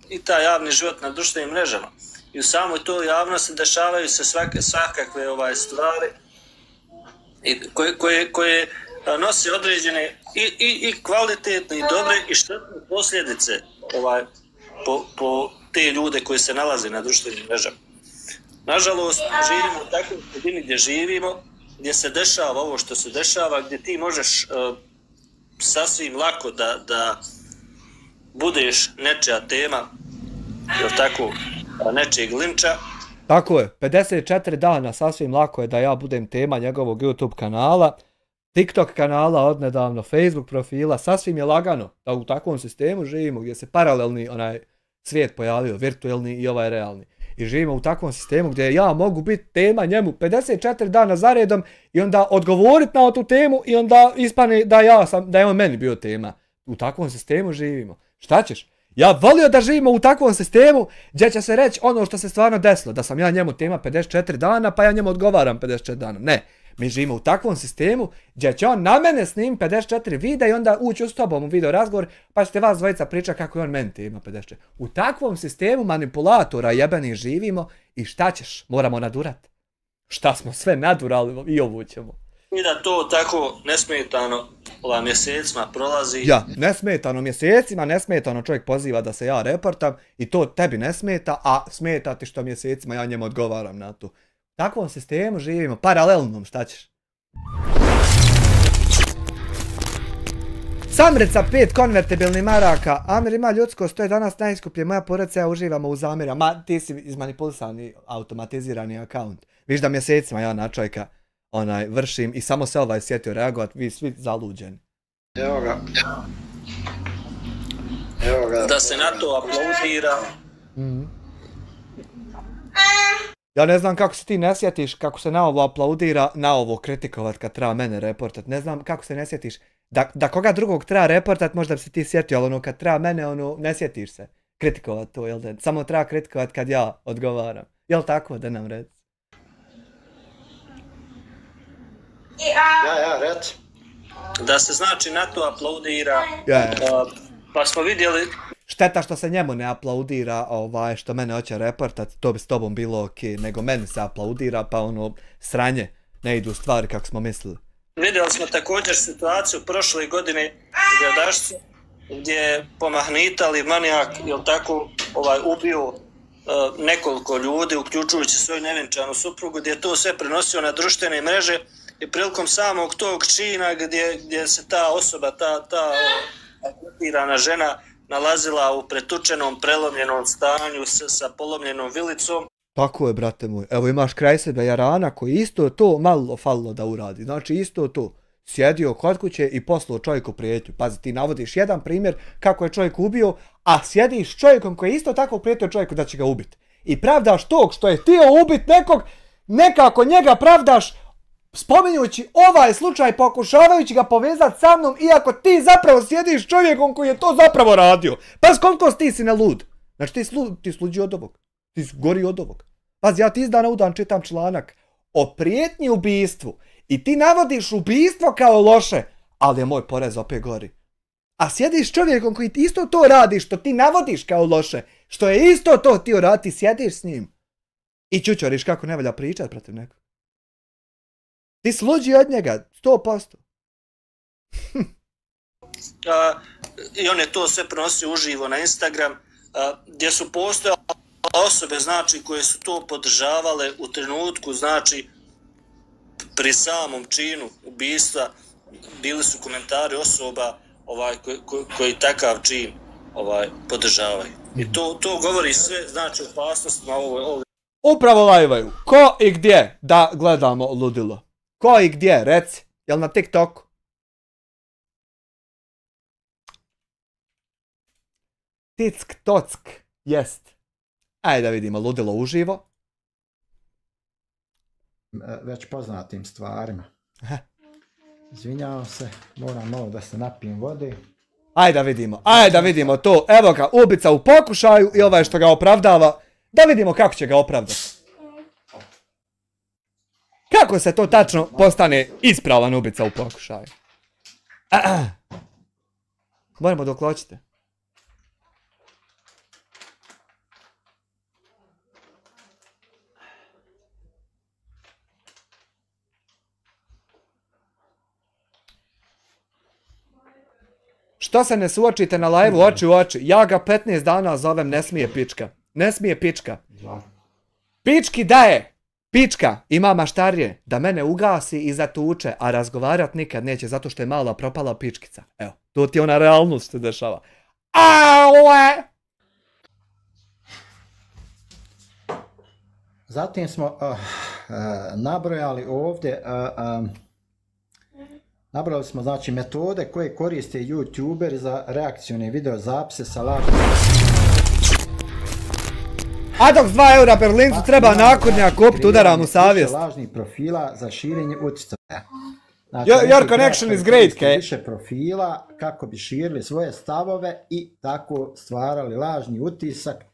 i taj javni život na društvenim mrežama. I u samoj toj javnosti dešavaju se svakakve stvari koje nose određene i kvalitetne i dobre i štetne posljedice po te ljude koji se nalaze na društvenim mrežama. Nažalost, živimo u takvoj sredini gdje živimo, gdje se dešava ovo što se dešava, gdje ti možeš sasvim lako da budeš nečija tema, ili tako, nečijeg linča. Tako je, 54 dana sasvim lako je da ja budem tema njegovog YouTube kanala, TikTok kanala, odnedavno Facebook profila, sasvim je lagano da u takvom sistemu živimo gdje se paralelni svijet pojavio, virtualni i ovaj realni. I živimo u takvom sistemu gdje ja mogu biti tema njemu 54 dana zaredom i onda odgovoriti na tu temu i onda ispane da je on meni bio tema. U takvom sistemu živimo. Šta ćeš? Ja volio da živimo u takvom sistemu gdje će se reći ono što se stvarno desilo, da sam ja njemu tema 54 dana pa ja njemu odgovaram 54 dana. Ne, mi živimo u takvom sistemu gdje će on na mene snim 54 videa i onda ući s tobom u video razgovor pa ćete vas dvojica pričati kako je on meni tema 54. U takvom sistemu manipulatora jebenih živimo i šta ćeš? Moramo nadurat. Šta smo sve nadurali i ovućemo. I da to tako nesmetano mjesecima prolazi. Ja, nesmetano mjesecima, nesmetano čovjek poziva da se ja reportam i to tebi ne smeta, a smeta ti što mjesecima ja njemu odgovaram na to. U takvom sistemu živimo, paralelnom, šta ćeš? Samrica 5 konvertibilnih maraka. Amir ima ljudskost, to je danas najskuplje. Moja porodica, ja uživamo u Zamira. Ma, ti si izmanipulisani, automatizirani akaunt. Viš da mjesecima ja na čovjeka vršim i samo se sjetio reagovat, vi svi zaluđeni. Evo ga. Da se na to aplaudira. Ja ne znam kako se ti ne sjetiš, kako se na ovo aplaudira, na ovo kritikovat kad treba mene reportat. Ne znam kako se ne sjetiš. Da koga drugog treba reportat, možda bi se ti sjetio, ali kad treba mene, ne sjetiš se. Kritikovat to, jel da? Samo treba kritikovat kad ja odgovaram. Jel tako, da nam reci? Ja, reci. Da se znači na to aplaudira, pa smo vidjeli... Šteta što se njemu ne aplaudira, što mene hoće reportat, to bi s tobom bilo okej, nego meni se aplaudira, pa sranje, ne idu stvari kako smo mislili. Vidjeli smo također situaciju prošle godine gdje je pomahnitali manijak, jel tako, ubio nekoliko ljudi, uključujući svoju nevjenčanu suprugu, gdje je to sve prenosio na društvene mreže i prilikom samog tog čina gdje se ta osoba, ta akreditirana žena nalazila u pretučenom, prelomljenom stanju sa polomljenom vilicom. Tako je, brate moj. Evo imaš kraj sebe Jarana koji isto to malo falilo da uradi. Znači isto to. Sjedio kod kuće i poslao čovjeku prijetnju. Pazi, ti navodiš jedan primjer kako je čovjek ubio, a sjediš čovjekom koji je isto tako prijetio čovjeku da će ga ubiti. I pravdaš tog što je htio ubiti nekog, nekako njega pravdaš spominjući ovaj slučaj, pokušavajući ga povezati sa mnom, iako ti zapravo sjediš čovjekom koji je to zapravo radio. Pazi koliko ti si ne lud. Znači ti sluđi od ovog. Ti si gori od ovog. Pazi, ja ti iz dana u dan čitam članak o prijetnji ubistvu i ti navodiš ubistvo kao loše, ali je moj porez opet gori. A sjediš čovjekom koji isto to radi što ti navodiš kao loše, što je isto to ti radi, ti sjediš s njim. I čučoriš kako ne valja pričat protiv nekog. Ti sluđi od njega, 100%. I on je to sve prenosio uživo na Instagram, gdje su postojale osobe, znači, koje su to podržavale u trenutku, znači, pri samom činu ubistva, bili su komentari osoba koji takav čin podržavaju. I to govori sve, znači, opasnostima ovo. Upravo lajvaju. Ko i gdje da gledamo ludilo? Ko i gdje, reci? Jel na TikToku? Tick tock. Jest. Ajde da vidimo ludilo uživo. Već poznatim stvarima. Izvinjavam se, moram malo da se napijem vode. Ajde da vidimo to. Evo ga, ubica u pokušaju i ovaj što ga opravdava. Da vidimo kako će ga opravdati. Kako se to tačno postane ispravan ubica u pokušaju? Moramo dok hoćete. Što se ne suočite na live-u oči u oči? Ja ga 15 dana zovem ne smije pička. Ne smije pička. Pički daje! Pička ima maštarije da mene ugasi i zatuče, a razgovarat nikad neće zato što je mala propala pičkica. Evo, to ti je ona realnost se dešava. Aue! Zatim smo nabrojali ovdje, nabrojali smo znači metode koje koriste youtuberi za reakcione video zapise sa lažnim. Adox 2 eura per lincu treba nakornjak kopit, udaram u savjest. Lažnih profila za širenje utjecaja. Znači, Your connection is great, Kay. Više profila kako bi širili svoje stavove i tako stvarali lažni utisak,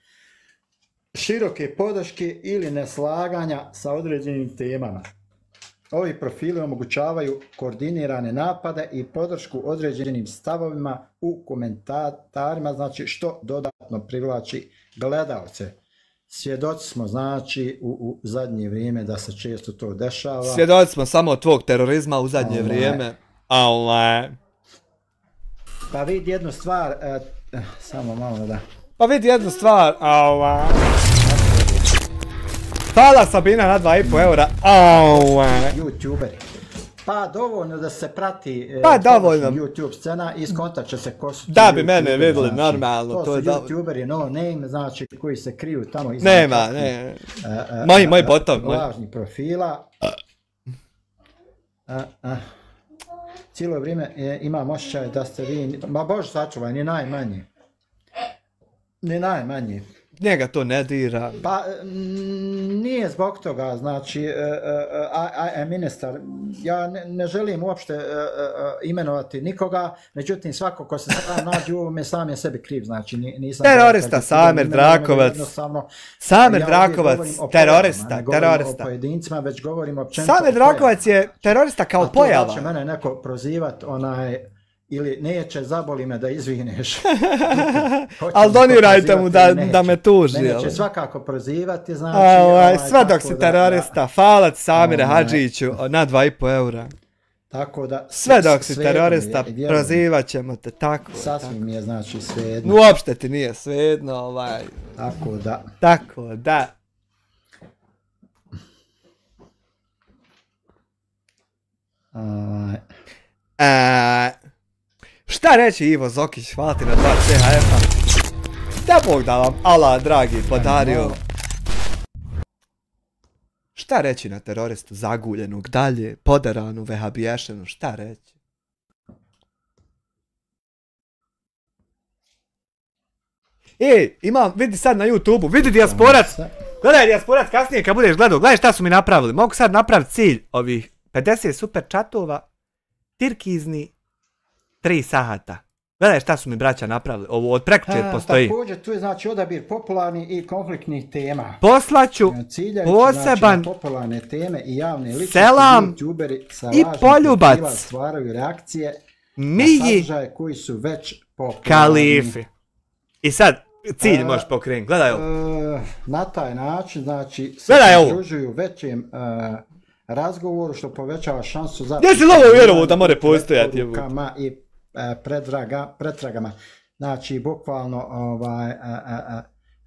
široke podrške ili neslaganja sa određenim temama. Ovi profili omogućavaju koordinirane napade i podršku određenim stavovima u komentarima, znači što dodatno privlači gledalce. Svjedoci smo znači u zadnje vrijeme da se često to dešava. Svjedoci smo samo tvog terorizma u zadnje vrijeme. Pa vidi jednu stvar, samo malo da... Pa vidi jednu stvar, Hvala Sabina na 2,5 eura. YouTuberi. Pa dovoljno da se prati YouTube scena i skontat će se ko su da bi mene vidjeli normalno. To su YouTuberi no name, znači koji se kriju tamo iznad. Nema, ne. Moji botovi. Lažni profila. Cijelo vrijeme imam osjećaj da ste vi, ma Bože sačuvaj, ni najmanji. Ni najmanji. Njega to ne dira. Pa nije zbog toga, znači, ministar, ja ne želim uopšte imenovati nikoga, međutim svako ko se sam nađe u ovome sam je sebi kriv, znači nisam... Terorista, Samir Drakovac. Samir Drakovac, terorista. Ne govorim o pojedincima, već govorim općenito. Samir Drakovac je terorista kao pojava. A to da će mene neko prozivat, ili neće, zaboli me da izvineš. Ali donirajte mu da me tuži. Mene će svakako prozivati, znači... Sve dok si terorista, falac Samire Hadžiću na 2,5 eura. Tako da... Sve dok si terorista, prozivat ćemo te, tako. Sasvim mi je, znači, svejedno. Uopšte ti nije svejedno, Tako da... Tako da... Šta reći Ivo Zokić, hvala ti na 2 CHF-a. Da Bog da vam Allah dragi podario. Šta reći na teroristu zaguljenog dalje, poderanu, vehabiješenu, šta reći? Imam, vidi sad na YouTube-u, vidi Dijasporac. Gledaj Dijasporac kasnije kad budeš gledao, gledaj šta su mi napravili. Mogu sad napraviti cilj ovih 50 super chatova, tirkizni, 3 sahata. Gledaj šta su mi braća napravili. Ovo od prekjučer postoji. Također tu je znači odabir popularnih i konfliktnih tema. Poslaću poseban popularne teme i javne ličnosti, selam i poljubac stvaraju reakcije Miji na sadržaje koji su već popularni. Kalifi. I sad cilj možeš pokrenuti. Gledaj ovo. Na taj način znači se pridružuju većem razgovoru što povećava šansu za... Jesi li ovo vjerovo da more postojati? I pretragama. Znači, bukvalno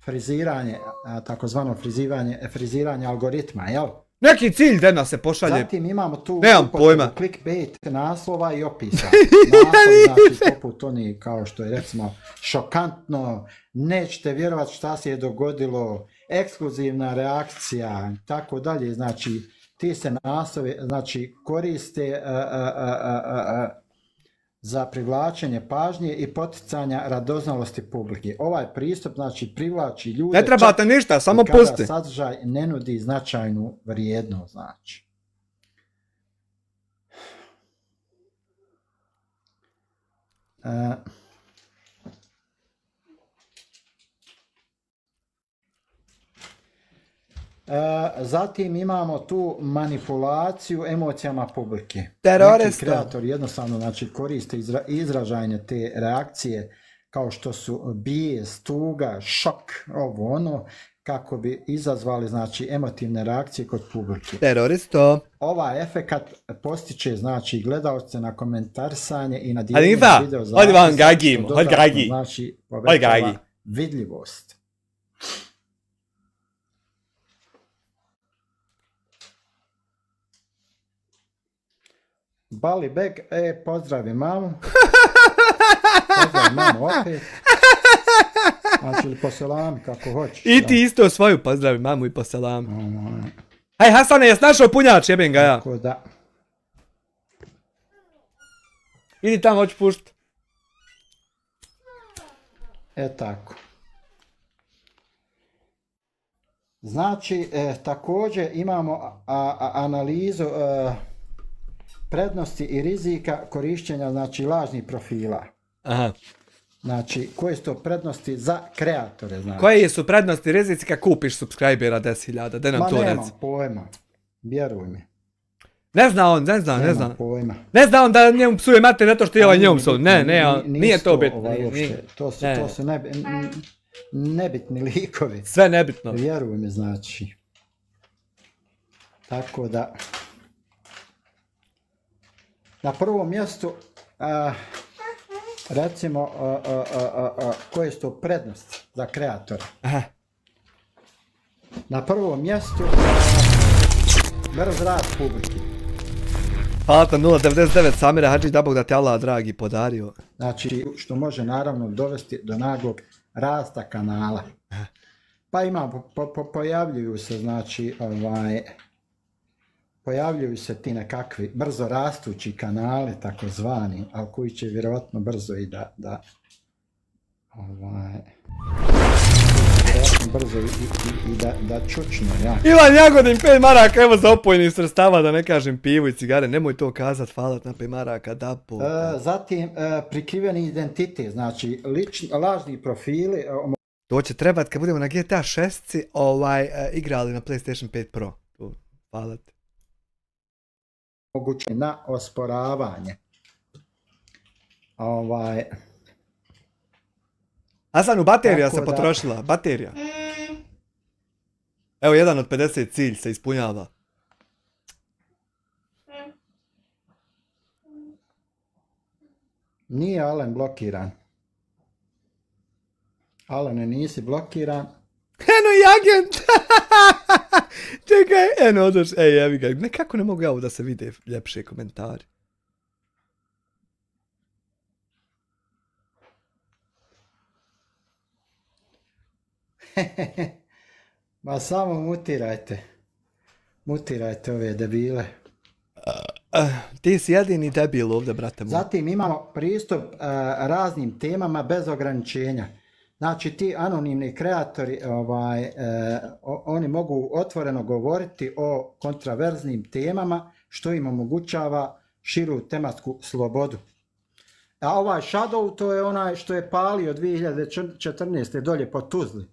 friziranje, takozvano friziranje algoritma, jel? Neki cilj da nas se pošalje. Zatim imamo tu clickbait naslova i opisa. Naslovi, znači, poput oni kao što je recimo šokantno, nećete vjerovati šta se je dogodilo, ekskluzivna reakcija, tako dalje, znači, ti se naslovi, znači, koriste za privlačenje pažnje i poticanja radoznalosti publike. Ovaj pristup znači privlači ljude Ne trebate ništa, samo kada pusti. sadržaj ne nudi značajnu vrijednost, znači. Zatim imamo tu manipulaciju emocijama publike. Terorista. Neki kreatori jednostavno znači, koriste izražajne te reakcije kao što su bijes, tuga, šok, ovo ono, kako bi izazvali znači, emotivne reakcije kod publike. Teroristo. Ovaj efekat postiče znači, gledalce na komentarisanje i na Ali dijeljenje Iva, video hodi van zapisa, gagim, što hodi dodatno, gagi. znači, Hodi povećava gagi. vidljivost. Bali Beg, pozdravi mamu. Pozdravi mamu opet. Znači ili poselami kako hoćeš. I ti isto svoju pozdravi mamu i poselami. Da. Hej Hasane, jes našao punjač, jebem ga ja. Tako da. Idi tamo, hoću pušt. Tako. Znači, također imamo analizu prednosti i rizika korištenja znači, lažnih profila. Aha. Znači, koje su to prednosti za kreatore? Znači. Koje su prednosti rizici kad kupiš subscribera 10.000? Da nam to reci. Nemam pojma. Vjeruj mi. Ne zna on, ne zna. Nemam pojma. Ne zna on da njemu psuje mater, zato što je ovaj njemu psuje. Nije to bitno. To su nebitni likovi. Sve nebitno. Vjeruj mi, znači. Tako da... Na prvom mjestu, recimo, koje su to prednosti za kreatora? Aha. Na prvom mjestu, brz rad publike. Hvala tam 099 Samira Hadžić, da Bog da te Allah dragi podario. Znači, što može naravno dovesti do naglog rasta kanala. Pa pojavljuju se, znači, pojavljuju se ti nekakvi brzo rastući kanali, takozvani, ali koji će vjerovatno brzo i da čučne. Ja. Ivan Jagodin, 5 maraka, evo za opojnih sredstava, da ne kažem pivu i cigare, nemoj to kazat, hvala na 5 maraka, da po... Zatim, prikriveni identitet, znači lažni profili. To će trebat kad budemo na GTA 6 igrali na PlayStation 5 Pro. Hvala ti. Moguće na osporavanje. Hasanu, baterija se potrošila, baterija. Evo, 1 od 50 cilj se ispunjava. Nije Alen blokiran. Alene, nisi blokiran. Eno i agent! Čekaj, eno odoš, jevi ga. Nekako ne mogu ja ovo da se vide ljepše komentari. Ma samo mutirajte. Mutirajte ove debile. Ti si jedini debil ovdje, brate moj. Zatim imamo pristup raznim temama bez ograničenja. Znači ti anonimni kreatori, oni mogu otvoreno govoriti o kontraverznim temama, što im omogućava širu tematsku slobodu. A ovaj Shadow, to je onaj što je palio 2014. dolje po Tuzli.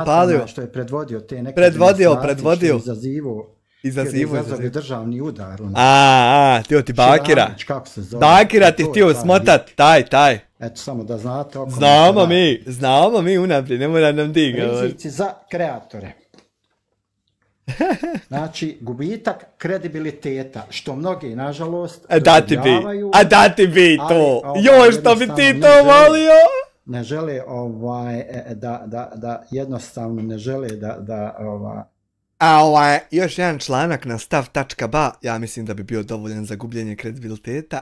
Palio. Što je predvodio te neke predvodio. Izazivo državni udar. Htio ti Bakira. Bakira ti htio smotat, taj. Eto, samo da znate. Znamo mi unaprijed, ne mora nam diga. Rizici za kreatore. Znači, gubitak kredibiliteta, što mnogi, nažalost, doživljavaju. Da ti bi to. Joj, što bi ti to volio? Ne žele, da jednostavno ne žele još jedan članak na stav.ba, ja mislim da bi bio dovoljan za gubljenje kredibiliteta.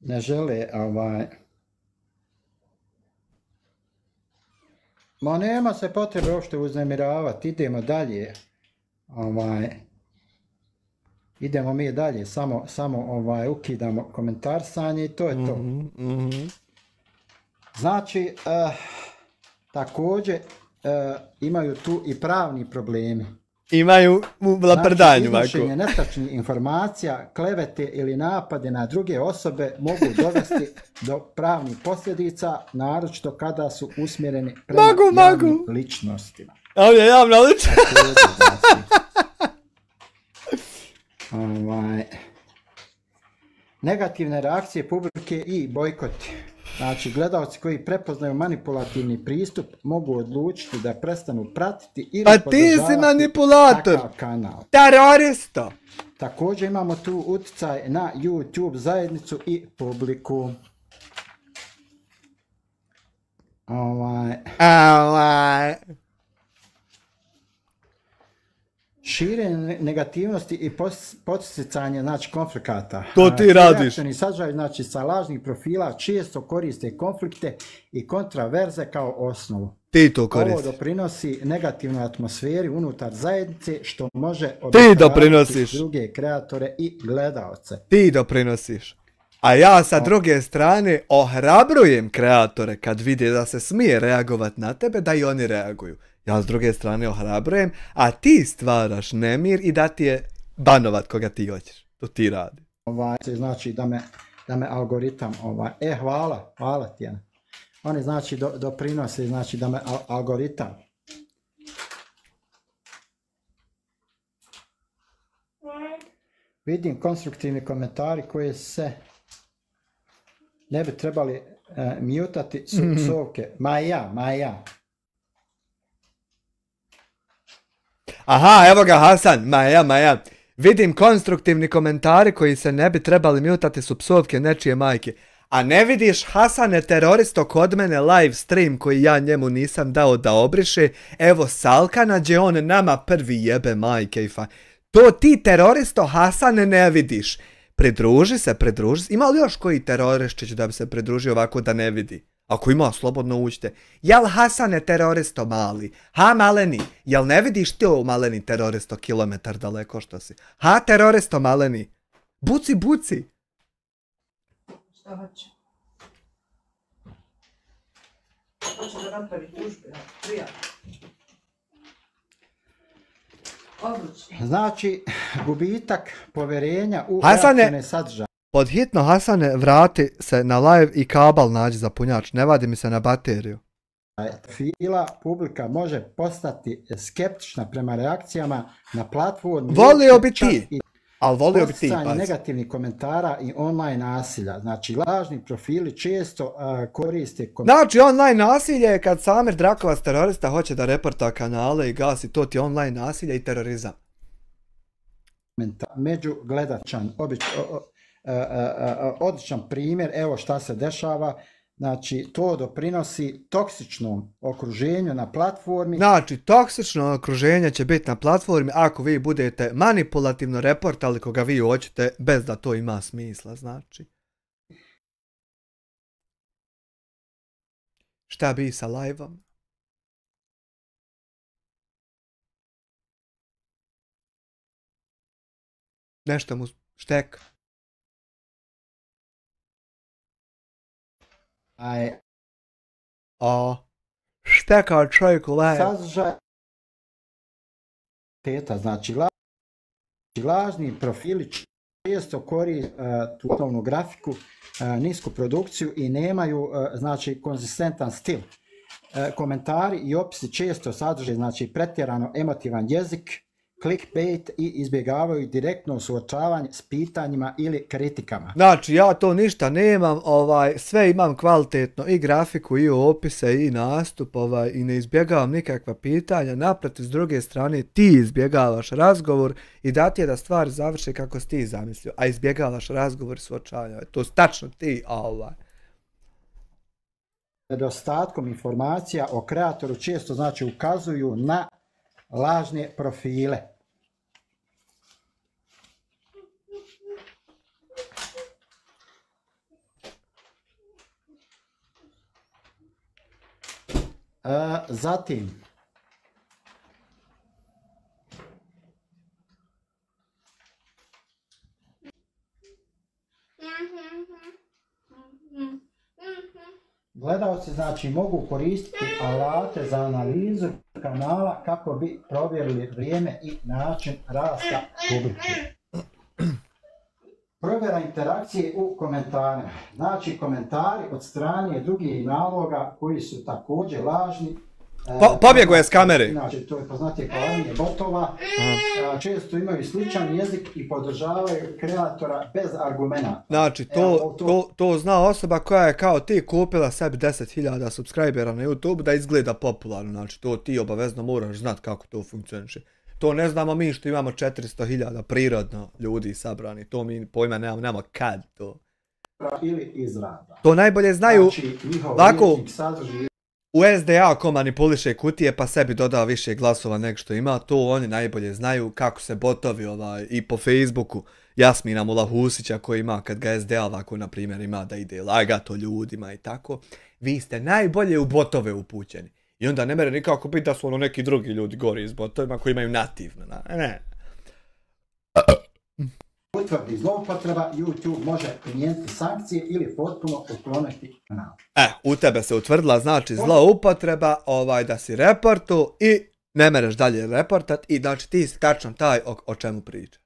Ne žele, Ma nema se potrebe uopšte uznemiravati, idemo dalje. idemo mi dalje, samo ukidamo komentarsanje i to je to. Znači, također imaju tu i pravni problemi. Imaju u laprdanju. Znači, iznošenje netačnih informacija, klevete ili napade na druge osobe mogu dovesti do pravnih posljedica, naročito kada su usmjereni prema javnim ličnostima. Ovdje je javna ličnost. Negativne reakcije publike i bojkoti. Znači, gledalci koji prepoznaju manipulativni pristup mogu odlučiti da prestanu pratiti ili podržavati takav kanal. Teroristo! Također imamo tu utjecaj na YouTube zajednicu i publiku. Širenje negativnosti i podsticanje, znači, konflikata. To ti radiš. Reakcioni sadržaj, znači, sa lažnih profila često koriste konflikte i kontraverze kao osnovu. Ti to koristiš. Ovo doprinosi negativnoj atmosferi unutar zajednice, što može ti doprinosiš druge kreatore i gledalce. Ti doprinosiš. A ja sa druge strane ohrabrujem kreatore kad vide da se smije reagovati na tebe, da i oni reaguju. Ja s druge strane ohrabrujem, a ti stvaraš nemir i da ti je banovat koga ti hoćeš. To ti radi. Znači da me algoritam hvala ti. Oni znači doprinose, znači da me algoritam. Vidim konstruktivni komentari koji se ne bi trebali mutati su psovke. Ma ja. Aha, evo ga Hasan, Maja. Vidim konstruktivni komentari koji se ne bi trebali mutati su psovke nečije majke. A ne vidiš, Hasane, teroristo, kod mene live stream koji ja njemu nisam dao da obriše. Evo Salkana gdje on nama prvi jebe majke i To ti, teroristo, Hasane, ne vidiš. Pridruži se. Ima li još koji teroristić da bi se pridružio ovako da ne vidi? Ako ima, slobodno uđite. Jel Hasane teroristo mali? Ha, maleni, jel ne vidiš ti ovo maleni teroristo kilometar daleko što si? Ha, teroristo maleni. Buci. Šta hoće? Hoće da napravi tužbe, prijatno. Znači, gubitak povjerenja u reakcijne sadržaje. Podhitno, Hasane, vrati se na live i kabel nađi za punjač, ne vadi mi se na bateriju. Profila publika može postati skeptična prema reakcijama na platformi. Volio bi ti, ali volio bi ti. Posticanje negativnih komentara i online nasilja. Znači, lažni profili često koriste... Znači, online nasilje je kad Samir Drakovac, terorista, hoće da reporta kanale i gasi, to ti online nasilje i terorizam. Među gledačan, odličan primjer, evo šta se dešava, znači to doprinosi toksičnom okruženju na platformi. Znači, toksično okruženje će biti na platformi ako vi budete manipulativno reportali koga vi hoćete, bez da to ima smisla, znači. Šta bi sa live-om? Nešto mu šteka. Šteka čovjek u live. Sadržaj znači lažni profili često koriste tu osnovnu grafiku, nisku produkciju i nemaju znači konzistentan stil. Komentari i opisi često sadrže znači pretjerano emotivan jezik, clickbait i izbjegavaju direktno suočavanje s pitanjima ili kritikama. Znači, ja to ništa nemam, sve imam kvalitetno, i grafiku, i opise, i nastup, i ne izbjegavam nikakva pitanja. Naprotiv, s druge strane, ti izbjegavaš razgovor i da ti je da stvari završe kako si ti zamislio, a izbjegavaš razgovor i suočavanje. To tačno ti, Nedostatkom informacija o kreatoru često znači ukazuju na lažne profile. Zatim gledalci znači mogu koristiti alate za analizu kanala kako bi provjerili vrijeme i način rasta publike. Provjera interakcije u komentarima. Znači komentari od strane drugih naloga koji su također lažni. Pobjegao je s kamere. Inače, to je poznatije kao armije botova. Često imaju sličan jezik i podržavaju kreatora bez argumenta. Znači, to zna osoba koja je kao ti kupila sebi 10.000 subscribera na YouTube da izgleda popularno. Znači, to ti obavezno moraš znat kako to funkcioniše. To ne znamo mi što imamo 400.000 prirodno ljudi sabrani. To mi pojma nemamo kad to. Ili izrada. To najbolje znaju Znači, lako u SDA ko manipuliše kutije pa sebi doda više glasova nego što ima. To oni najbolje znaju kako se botovi i po Facebooku. Jasmina Mulahusića koji ima kad ga SDA ovako na primjer ima da ide lagato ljudima i tako. Vi ste najbolje u botove upućeni. I onda ne mere nikako biti da su ono neki drugi ljudi gori iz botovima koji imaju nativno. Ne. Utvrdi zloupotreba, YouTube može primijeniti sankcije ili potpuno ukloniti kanal. U tebe se utvrdila znači zloupotreba da si reportu i ne mereš dalje reportat i znači ti si tačno taj o čemu pričaš.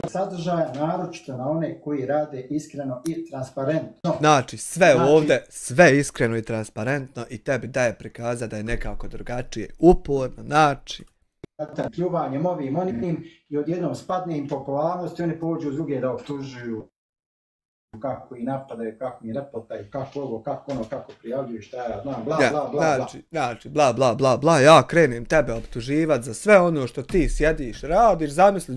Sadržaja naročito na one koji rade iskreno i transparentno. Znači sve ovdje, sve iskreno i transparentno i tebi daje prikaza da je nekako drugačije, uporno, znači. Pljuvanjem ovim onim i odjednom spadne im popularnost i oni pođu uz druge da optužuju kako i napadaju, kako mi repotaju, kako ovo, kako ono, kako prijavljuju, šta ja znam, bla bla bla. Znači, bla bla bla bla, ja krenem tebe optuživat za sve ono što ti sjediš, radiš, zamisli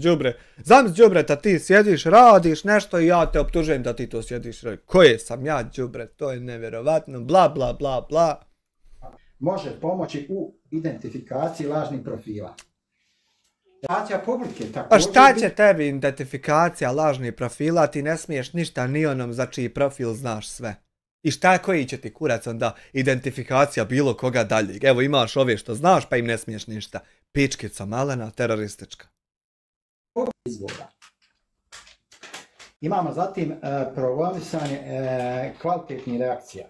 đubre da ti sjediš, radiš nešto i ja te optužujem da ti to sjediš, koje sam ja đubre, to je nevjerovatno, bla bla bla bla. Može pomoći u identifikaciji lažnih profila. Publike, pa šta će tebi identifikacija lažnih profila, ti ne smiješ ništa ni onom za čiji profil znaš sve. I šta koji će ti kurac onda identifikacija bilo koga daljeg? Evo imaš ove što znaš pa im ne smiješ ništa. Pičkica malena, teroristička. Imamo zatim promovisanje kvalitetnih reakcija.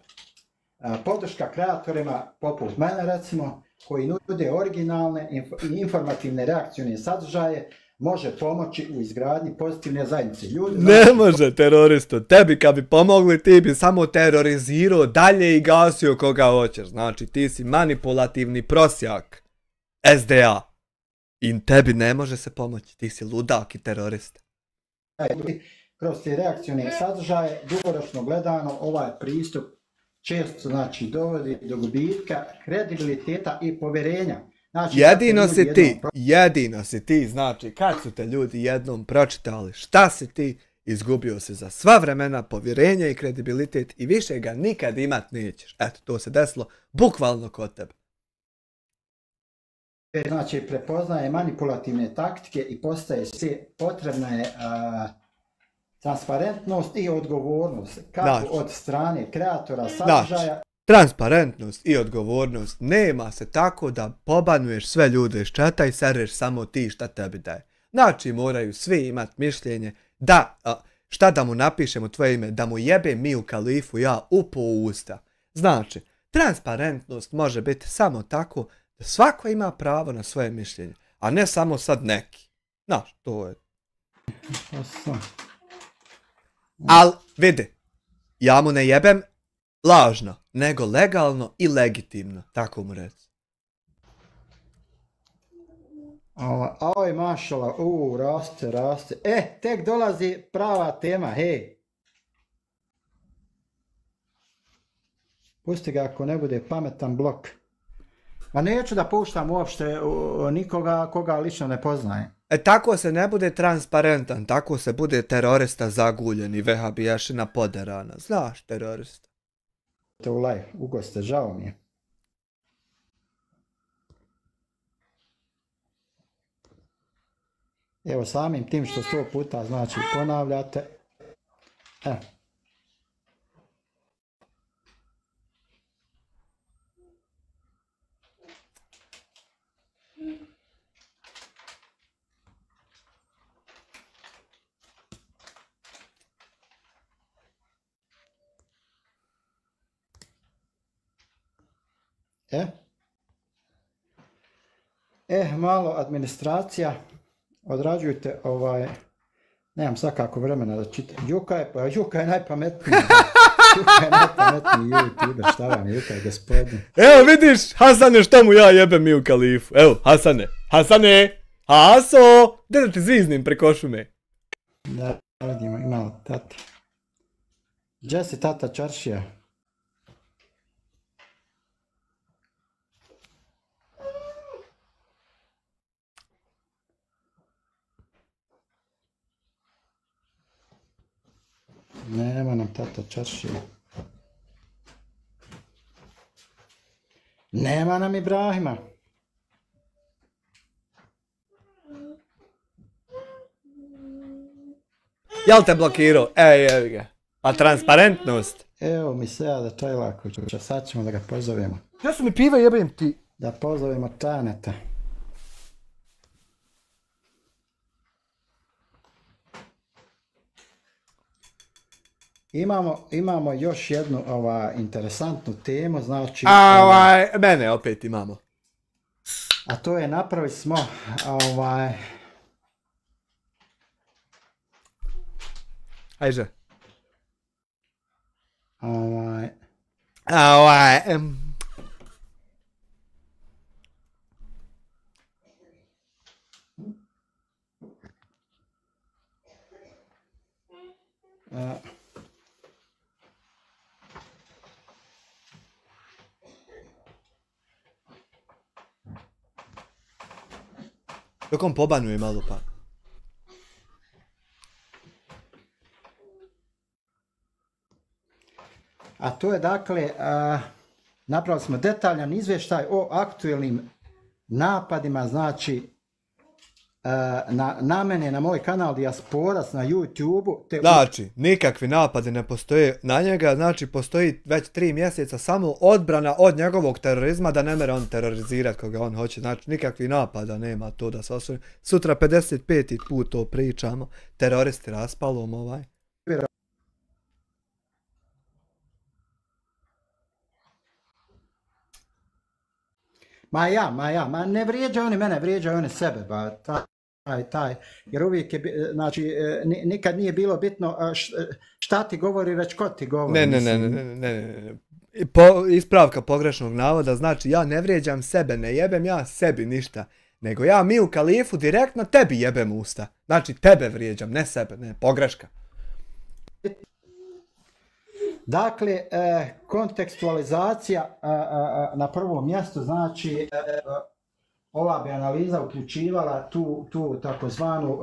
Podrška kreatorima poput mene recimo, koji nude originalne i informativne reakcijone sadržaje, može pomoći u izgradnji pozitivne zajednice. Ne može teroristu, tebi kad bi pomogli ti bi samo terorizirao dalje i gasio koga hoćeš. Znači ti si manipulativni prosjak SDA i tebi ne može se pomoći, ti si ludak i terorista. Kroz te reakcijone sadržaje, dugoročno gledano, ovaj pristup često znači dovodi do gubitka kredibiliteta i povjerenja. Znači, jedino si ti, znači kad su te ljudi jednom pročitali šta si ti, izgubio si za sva vremena povjerenje i kredibilitet i više ga nikad imat nećeš. Eto, to se desilo bukvalno kod tebe. Znači, prepoznaje manipulativne taktike i postaje sve potrebna je transparentnost i odgovornost, kako od strane kreatora sadržaja. Transparentnost i odgovornost nema se tako da pobanuješ sve ljude iz čata i sereš samo ti šta tebi daje. Znači moraju svi imat mišljenje da, šta da mu napišemo tvoje ime, da mu jebe mi u kalifu ja upo u usta. Znači, transparentnost može biti samo tako da svako ima pravo na svoje mišljenje, a ne samo sad neki. Znaš, to je... Al, vidi, ja mu ne jebem lažno, nego legalno i legitimno, tako mu reći. Oj, mašala, raste. Tek dolazi prava tema, hej. Pusti ga ako ne bude pametan blok. Ma neću da puštam uopšte nikoga koga lično ne poznaje. Tako se ne bude transparentan, tako se bude terorista zaguljen i vehabiješina poderana. Znaš, terorista. U live, ugoste, žao mi je. Evo samim tim što 100 puta znači ponavljate. Malo administracija, odrađujte nemam svakako vremena da čitam. Juka je najpametniji. Juka je najpametniji YouTuber, šta vam je Juka je gospodin. Evo vidiš, Hasane, šta mu ja jebem Miju Kalifu. Evo, Hasane, Haso, gdje da ti zviznim preko šume? Da, vidimo, imamo tata. Gdje si tata Čaršija? Nema nam tata Čaršija. Nema nam Ibrahima. Jel te blokirao? Evi ga. A transparentnost? Evo mi se da Čajlakovića, sad ćemo da ga pozovemo. Ja su mi piva jebem ti. Da pozovemo Taneta. Imamo još jednu interesantnu temu, znači... Mene opet imamo. A to je napravili smo Ajde. Dok on pobanuje malo pa. A to je dakle, napravili smo detaljan izvještaj o aktuelnim napadima, znači na mene, na moj kanal Dijasporac na YouTube-u. Znači, nikakvi napadi ne postoje na njega, znači postoji već 3 mjeseca samo odbrana od njegovog terorizma da ne mere on terorizirati koga on hoće, znači nikakvi napada nema to da se osvoji. Sutra 55. put to pričamo, teroristi raspalom Ma ne vrijeđaju oni mene, vrijeđaju oni sebe, jer uvijek je, znači, nikad nije bilo bitno šta ti govori, već ko ti govori. Ne. Ispravka pogrešnog navoda, znači ja ne vrijeđam sebe, ne jebem ja sebi ništa, nego ja Miju Kalifu direktno tebi jebem usta. Znači tebe vrijeđam, ne sebe, ne, pogreška. Dakle, kontekstualizacija na prvom mjestu, znači ova bi analiza uključivala tu takozvanu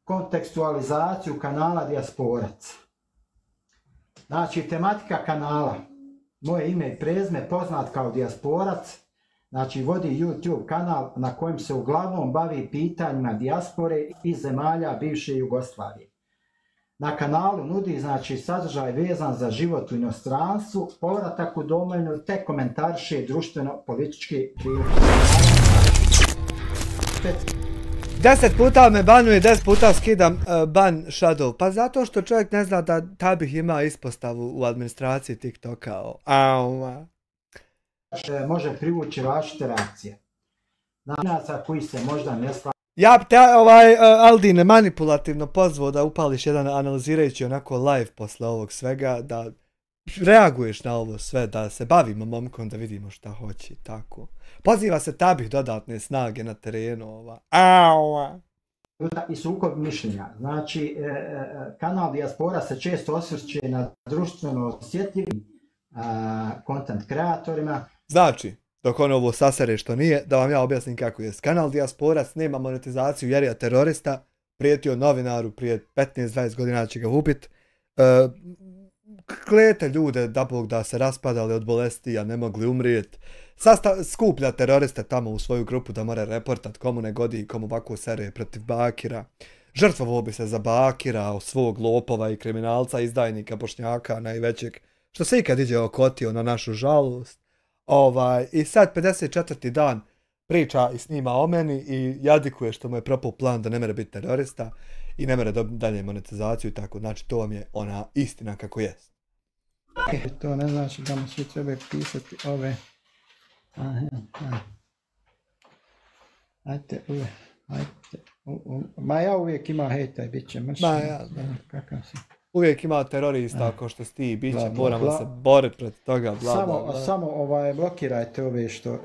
kontekstualizaciju kanala Dijasporac. Znači, tematika kanala, moje ime i prezime, poznat kao Dijasporac, znači vodi YouTube kanal na kojem se uglavnom bavi pitanjima dijaspore iz zemalja bivše Jugoslavije. Na kanalu nudi, znači, sadržaj vezan za život u inostranstvu, povratak u domovinu te komentariše društveno-politički prilike. 10 puta me banuje, 10 puta skidam ban shadow. Pa zato što čovjek ne zna da Tabih ima ispostavu u administraciji TikToka. Može privući različite reakcije. Načinaca koji se možda ne slažu. Ja bi te Aldine manipulativno pozvao da upališ jedan analizirajući onako live posle ovog svega, da reaguješ na ovo sve, da se bavimo momkom, da vidimo šta hoće, tako. Poziva se Tabih dodatne snage na terenu, I sukob mišljenja. Znači, kanal Dijaspora se često osvrće na društveno osjetljivim content kreatorima. Znači, dok on ovo sasere što nije, da vam ja objasnim kako je. Kanal Dijasporac nema monetizaciju jer je terorista, prijetio novinaru prije 15-20 godina će ga ubit. Klete ljude da Bog da se raspadali od bolesti, a ne mogli umrijet. Skuplja teroriste tamo u svoju grupu da mora reportat komu ne godi i komu ovako sere protiv Bakira. Žrtvovao bi se za Bakira, svog lopova i kriminalca, izdajnika, bošnjaka najvećeg, što se ikad iđe okotio na našu žalost. I sad 54. dan priča i snima o meni i jadikuje što mu je propao plan da ne mere biti terorista i ne mere dalje monetizaciju i tako. Znači to vam je ona istina kako jest. To ne znači da mu svi trebaju pisati ove Ajde, ma ja uvijek ima hejta, bit će mršćina. Ma ja, Kakav si? uvijek ima terorista ako što si ti, bit će, moramo se boriti protiv toga, bla, bla, bla. Samo blokirajte ove što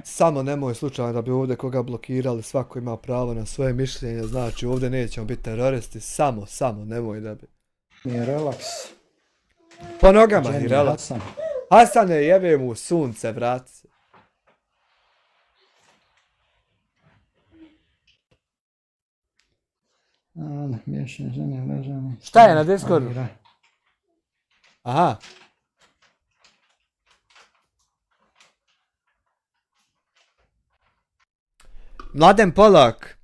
Samo nemoj slučajno da bi ovdje koga blokirali, svako ima pravo na svoje mišljenje, znači ovdje nećemo biti teroristi, samo, nemoj da bi. Mi relaks. Po nogama i relaks. Hasane, jebe mu sunce, vrati se. Miješanje žene, ležane. Šta je na Discordu? Aha. Mladen Polak,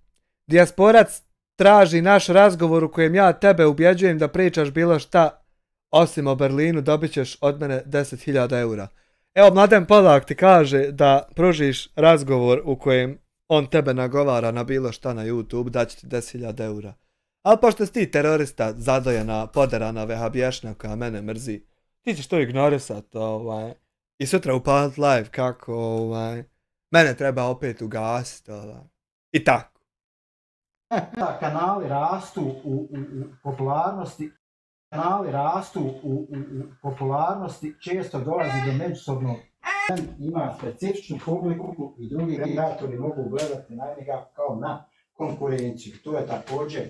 dijasporac traži naš razgovor u kojem ja tebe ubjeđujem da pričaš bilo šta osim o Berlinu, dobit ćeš od mene 10.000 eura. Evo, Mladen Polak ti kaže da pružiš razgovor u kojem on tebe nagovara na bilo šta na YouTube, daći ti 10.000 eura. Ali pošto si ti terorista, zadojena, poderana vehabješna koja mene mrzi, ti ćeš to ignorisat, i sutra upalit live kako, mene treba opet ugasiti, i tako. Kanali rastu u popularnosti. Često dolazi do međusobnog. Ima specifičnu publiku i drugi kreatori mogu gledati na njega kao na konkurenciju. To je također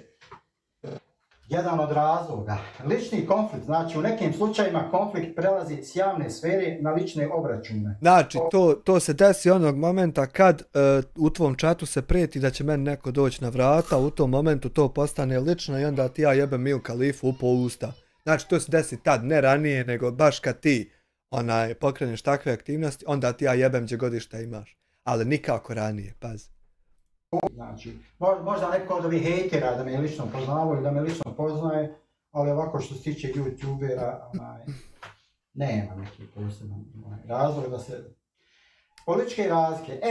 jedan od razloga. Lični konflikt, znači u nekim slučajima konflikt prelazi s javne sfere na lične obračune. Znači, to se desi onog momenta kad u tvom čatu se prijeti da će meni neko doći na vrata, u tom momentu to postane lično i onda ti ja jebem Miju Khalifu po usta. Znači, to se desi tad, ne ranije, nego baš kad ti pokreneš takve aktivnosti, onda ti ja jebem gdje god šta imaš. Ali nikako ranije, pazi. Znači, možda neko od ovih hejtera da me lično poznavao ili da me lično poznaje, ali ovako što se tiče youtubera, nema neki poseban razlog da se... Političke razlike,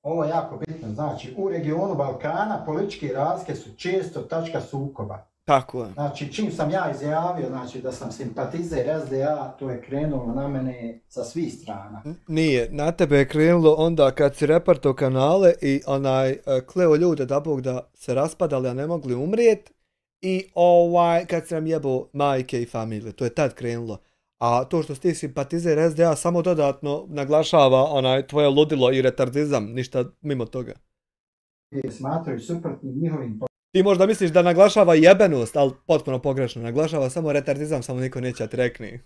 ovo je jako bitno, znači u regionu Balkana političke razlike su često tačka sukoba. Tako je. Znači, čim sam ja izjavio, znači da sam simpatizer SDA, to je krenulo na mene sa svih strana. Nije, na tebe je krenulo onda kad si reportao kanale i kleo ljude da Bog da se raspadali, a ne mogli umrijet, i kad si nam jebao majke i familije, to je tad krenulo. A to što si ti simpatizer SDA samo dodatno naglašava tvoje ludilo i retardizam, ništa mimo toga. Smatraju suprotnim njihovim... Ti možda misliš da naglašava jebenost, ali potpuno pogrešno. Naglašava samo retardizam, samo niko neće ti rekni.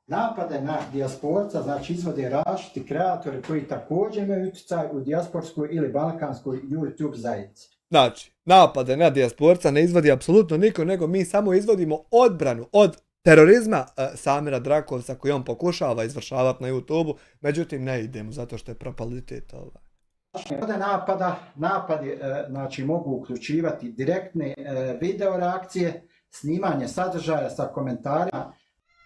Napade na dijasporca, znači izvode različiti kreatori koji također imaju utjecaj u dijasporskoj ili balkanskoj YouTube zajednici. Znači, napade na dijasporca ne izvodi apsolutno niko, nego mi samo izvodimo odbranu od terorizma Samira Drakovca koji on pokušava izvršavati na YouTube-u, međutim ne idemo zato što je propalitet Napadi znači, mogu uključivati direktne video reakcije, snimanje sadržaja sa komentarima.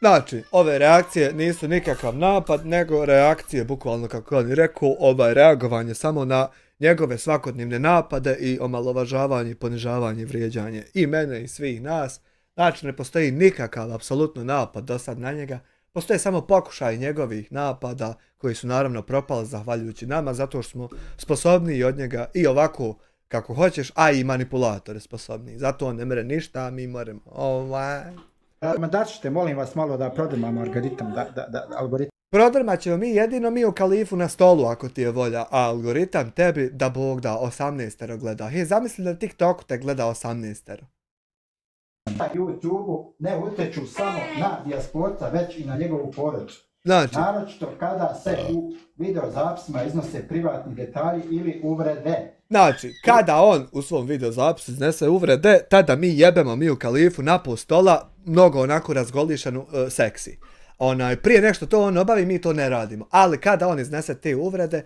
Znači, ove reakcije nisu nikakav napad, nego reakcije, bukvalno kako on je rekao, reagovanje samo na njegove svakodnevne napade i omalovažavanje, ponižavanje, vrijeđanje i mene i svih nas. Znači, ne postoji nikakav apsolutno napad do sad na njega. Postoje samo pokušaj njegovih napada koji su naravno propali zahvaljujući nama zato što smo sposobniji od njega i ovako kako hoćeš, a i manipulatori sposobniji. Zato on ne mere ništa, a mi moramo Dat ćete, molim vas malo da prodrmamo algoritam. Prodrmat ćemo mi jedino Miju Khalifu na stolu ako ti je volja, a algoritam tebi da Bog da 18 gleda. Zamisli da TikToku te gleda 18. Na YouTube-u ne utječu samo na dijasporca, već i na njegovu porodicu. Znači, naročito kada se u videozapisima iznose privatni detalji ili uvrede. Znači, kada on u svom videozapisu iznese uvrede, tada mi jebemo Miju Khalifu na pol stola, mnogo onako razgolišanu seksi. Prije nešto to on obavi, mi to ne radimo. Ali kada on iznese te uvrede,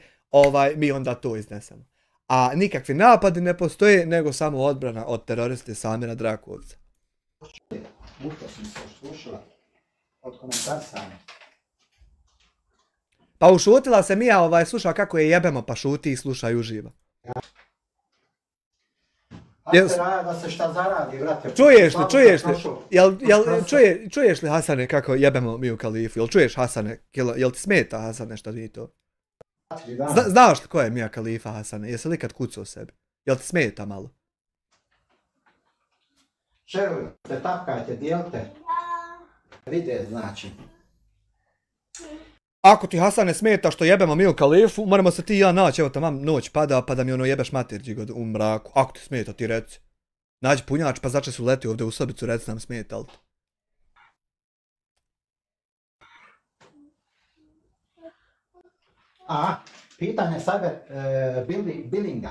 mi onda to iznesemo. A nikakvi napadi ne postoje, nego samo odbrana od teroristi Samira Drakovca. Ušto sam se slušala od komentarsanja. Pa ušutila se Mija, sluša kako je jebemo, pa šuti i sluša i uživa. Hajde Raja da se šta zaradi, vrate. Čuješ li, čuješ li Hasane kako jebemo mi u Kalifu? Jel čuješ Hasane? Jel ti smeta Hasane šta nije to? Znaš li ko je Mija Kalifa Hasane? Jesi li ikad kucao sebi? Jel ti smeta malo? Šerujte, tapkajte, dijelite. Vide znači. Ako ti Hasane smeta što jebemo mi u Kalifu, moramo se ti i ja naći, evo tamam noć pada pa da mi ono jebeš materđi god u mraku. Ako ti smeta ti reci. Nađi punjač pa začas uleti ovdje u sobicu, reci nam smeta li ti. Pitanje cyber billinga.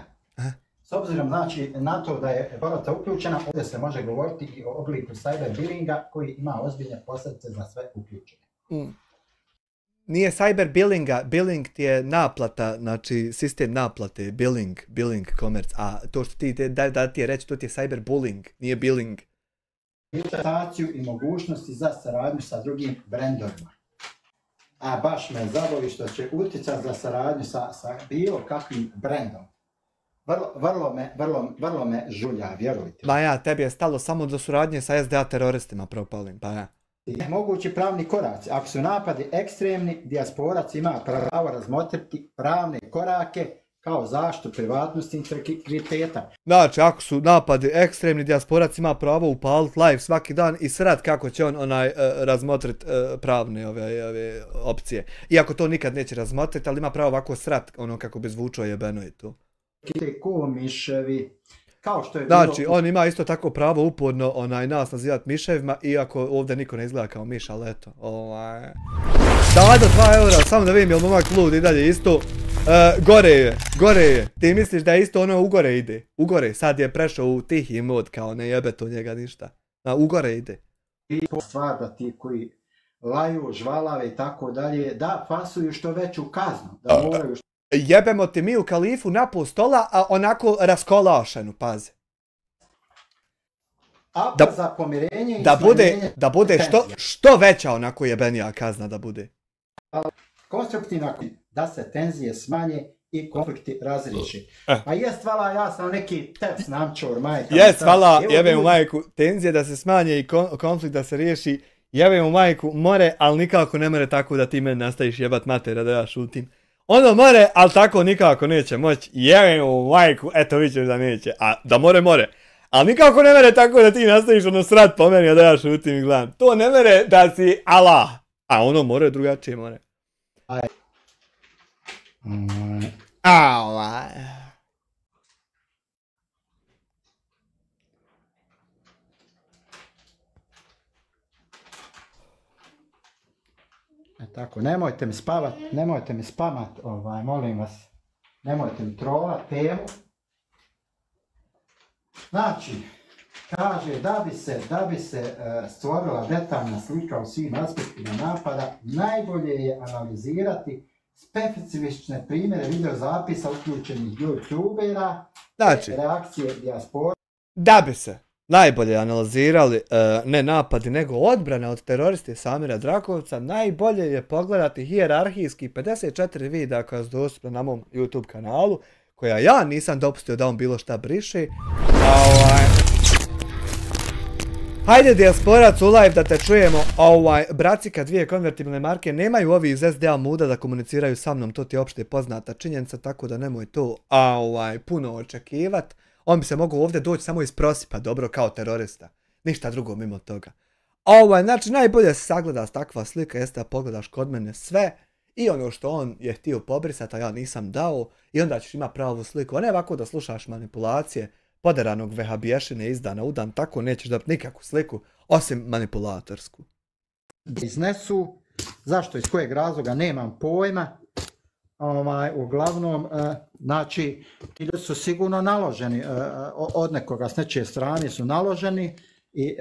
S obzirom znači na to da je porota uključena, ovdje se može govoriti i o obliku cyber billinga koji ima ozbiljne posljedice za sve uključene. Nije cyber billinga, billing ti je naplata, znači sistem naplate, billing commerce, a to što ti da ti je reći, to ti je cyber bullying, nije billing. Utjecaciju i mogućnosti za saradnju sa drugim brendovima. A baš me zaboli što će utjecati za saradnju sa bilo kakvim brendom. Vrlo me žulja, vjerujte. Ma ja, tebi je stalo samo do suradnje sa SDA teroristima propalim, pa ja. Mogući pravni koraci. Ako su napadi ekstremni, dijasporac ima pravo razmotriti pravne korake kao zaštitu privatnosti i integriteta. Znači, ako su napadi ekstremni, dijasporac ima pravo upaliti live svaki dan i srat kako će on razmotriti pravne ove opcije. Iako to nikad neće razmotriti, ali ima pravo ovako srat, ono kako bi zvučao jebeno i to. Ko miševi, kao što je znači, on ima isto tako pravo uporno nas nazivati miševima, iako ovdje niko ne izgleda kao miš, ali eto. Daj do 2 eura, samo da vidim jel momak lud i dalje isto. Gore je. Ti misliš da je isto ono ugore ide? Ugore, sad je prešao u tihi mod, kao ne jebe to njega ništa. Ugore ide. I stvar da ti koji laju, žvalave i tako dalje, da fasuju što veću kaznu, da moraju jebemo ti mi u Kalifu napol stola, a onako raskolašenu, pazi. Za pomirenje i da bude što veća onako jebenija kazna da bude. Konstruktivna da se tenzije smanje i konflikti razriješi. A jest vala, ja sam neki teps namčor, majka. Jest vala, jebem u majku, tenzije da se smanje i konflikt da se riješi, jebem u majku, more, ali nikako ne more tako da ti meni nastaviš jebat matera da ja šutim. Ono more, ali tako nikako neće moći, jebem u majku, eto vidiš da neće, a da more. Ali nikako ne mere tako da ti nastaviš ono srat po meni, a da ja šutim i gledam. To ne mere da si Allah, a ono more drugačije more. Tako, nemojte mi spamat, molim vas, nemojte mi trovat temu. Znači, kaže da bi se stvorila detaljna slika u svim aspektima napada, najbolje je analizirati specifične primjere videozapisa uključenih youtubera, reakcije dijaspora. Da bi se najbolje analizirali ne napadi nego odbrana od teroriste Samira Drakovca, najbolje je pogledati hijerarhijski 54 videa koja su dostupna na mom YouTube kanalu, koja ja nisam dopustio da on bilo šta briše. Hajde dijasporac u live da te čujemo. Bracika, 2 konvertibilne marke, nemaju ovi iz SDA muda da komuniciraju sa mnom, to ti je opšte poznata činjenica, tako da nemoj to puno očekivat. On bi se mogao ovdje doći samo iz prosipa, dobro, kao terorista. Ništa drugo mimo toga. Znači, najbolje se sagleda takva slika, jeste da pogledaš kod mene sve i ono što on je htio pobrisati, a ja nisam dao, i onda ćeš imati pravu sliku, a ne ovako da slušaš manipulacije poderanog vehabiješine iz dana u dan, tako nećeš dobiti nikakvu sliku, osim manipulatorsku. Iznesu, zašto, iz kojeg razloga, nemam pojma. Uglavnom, znači, ti ljudi su sigurno naloženi, od nekoga s nečije strane su naloženi i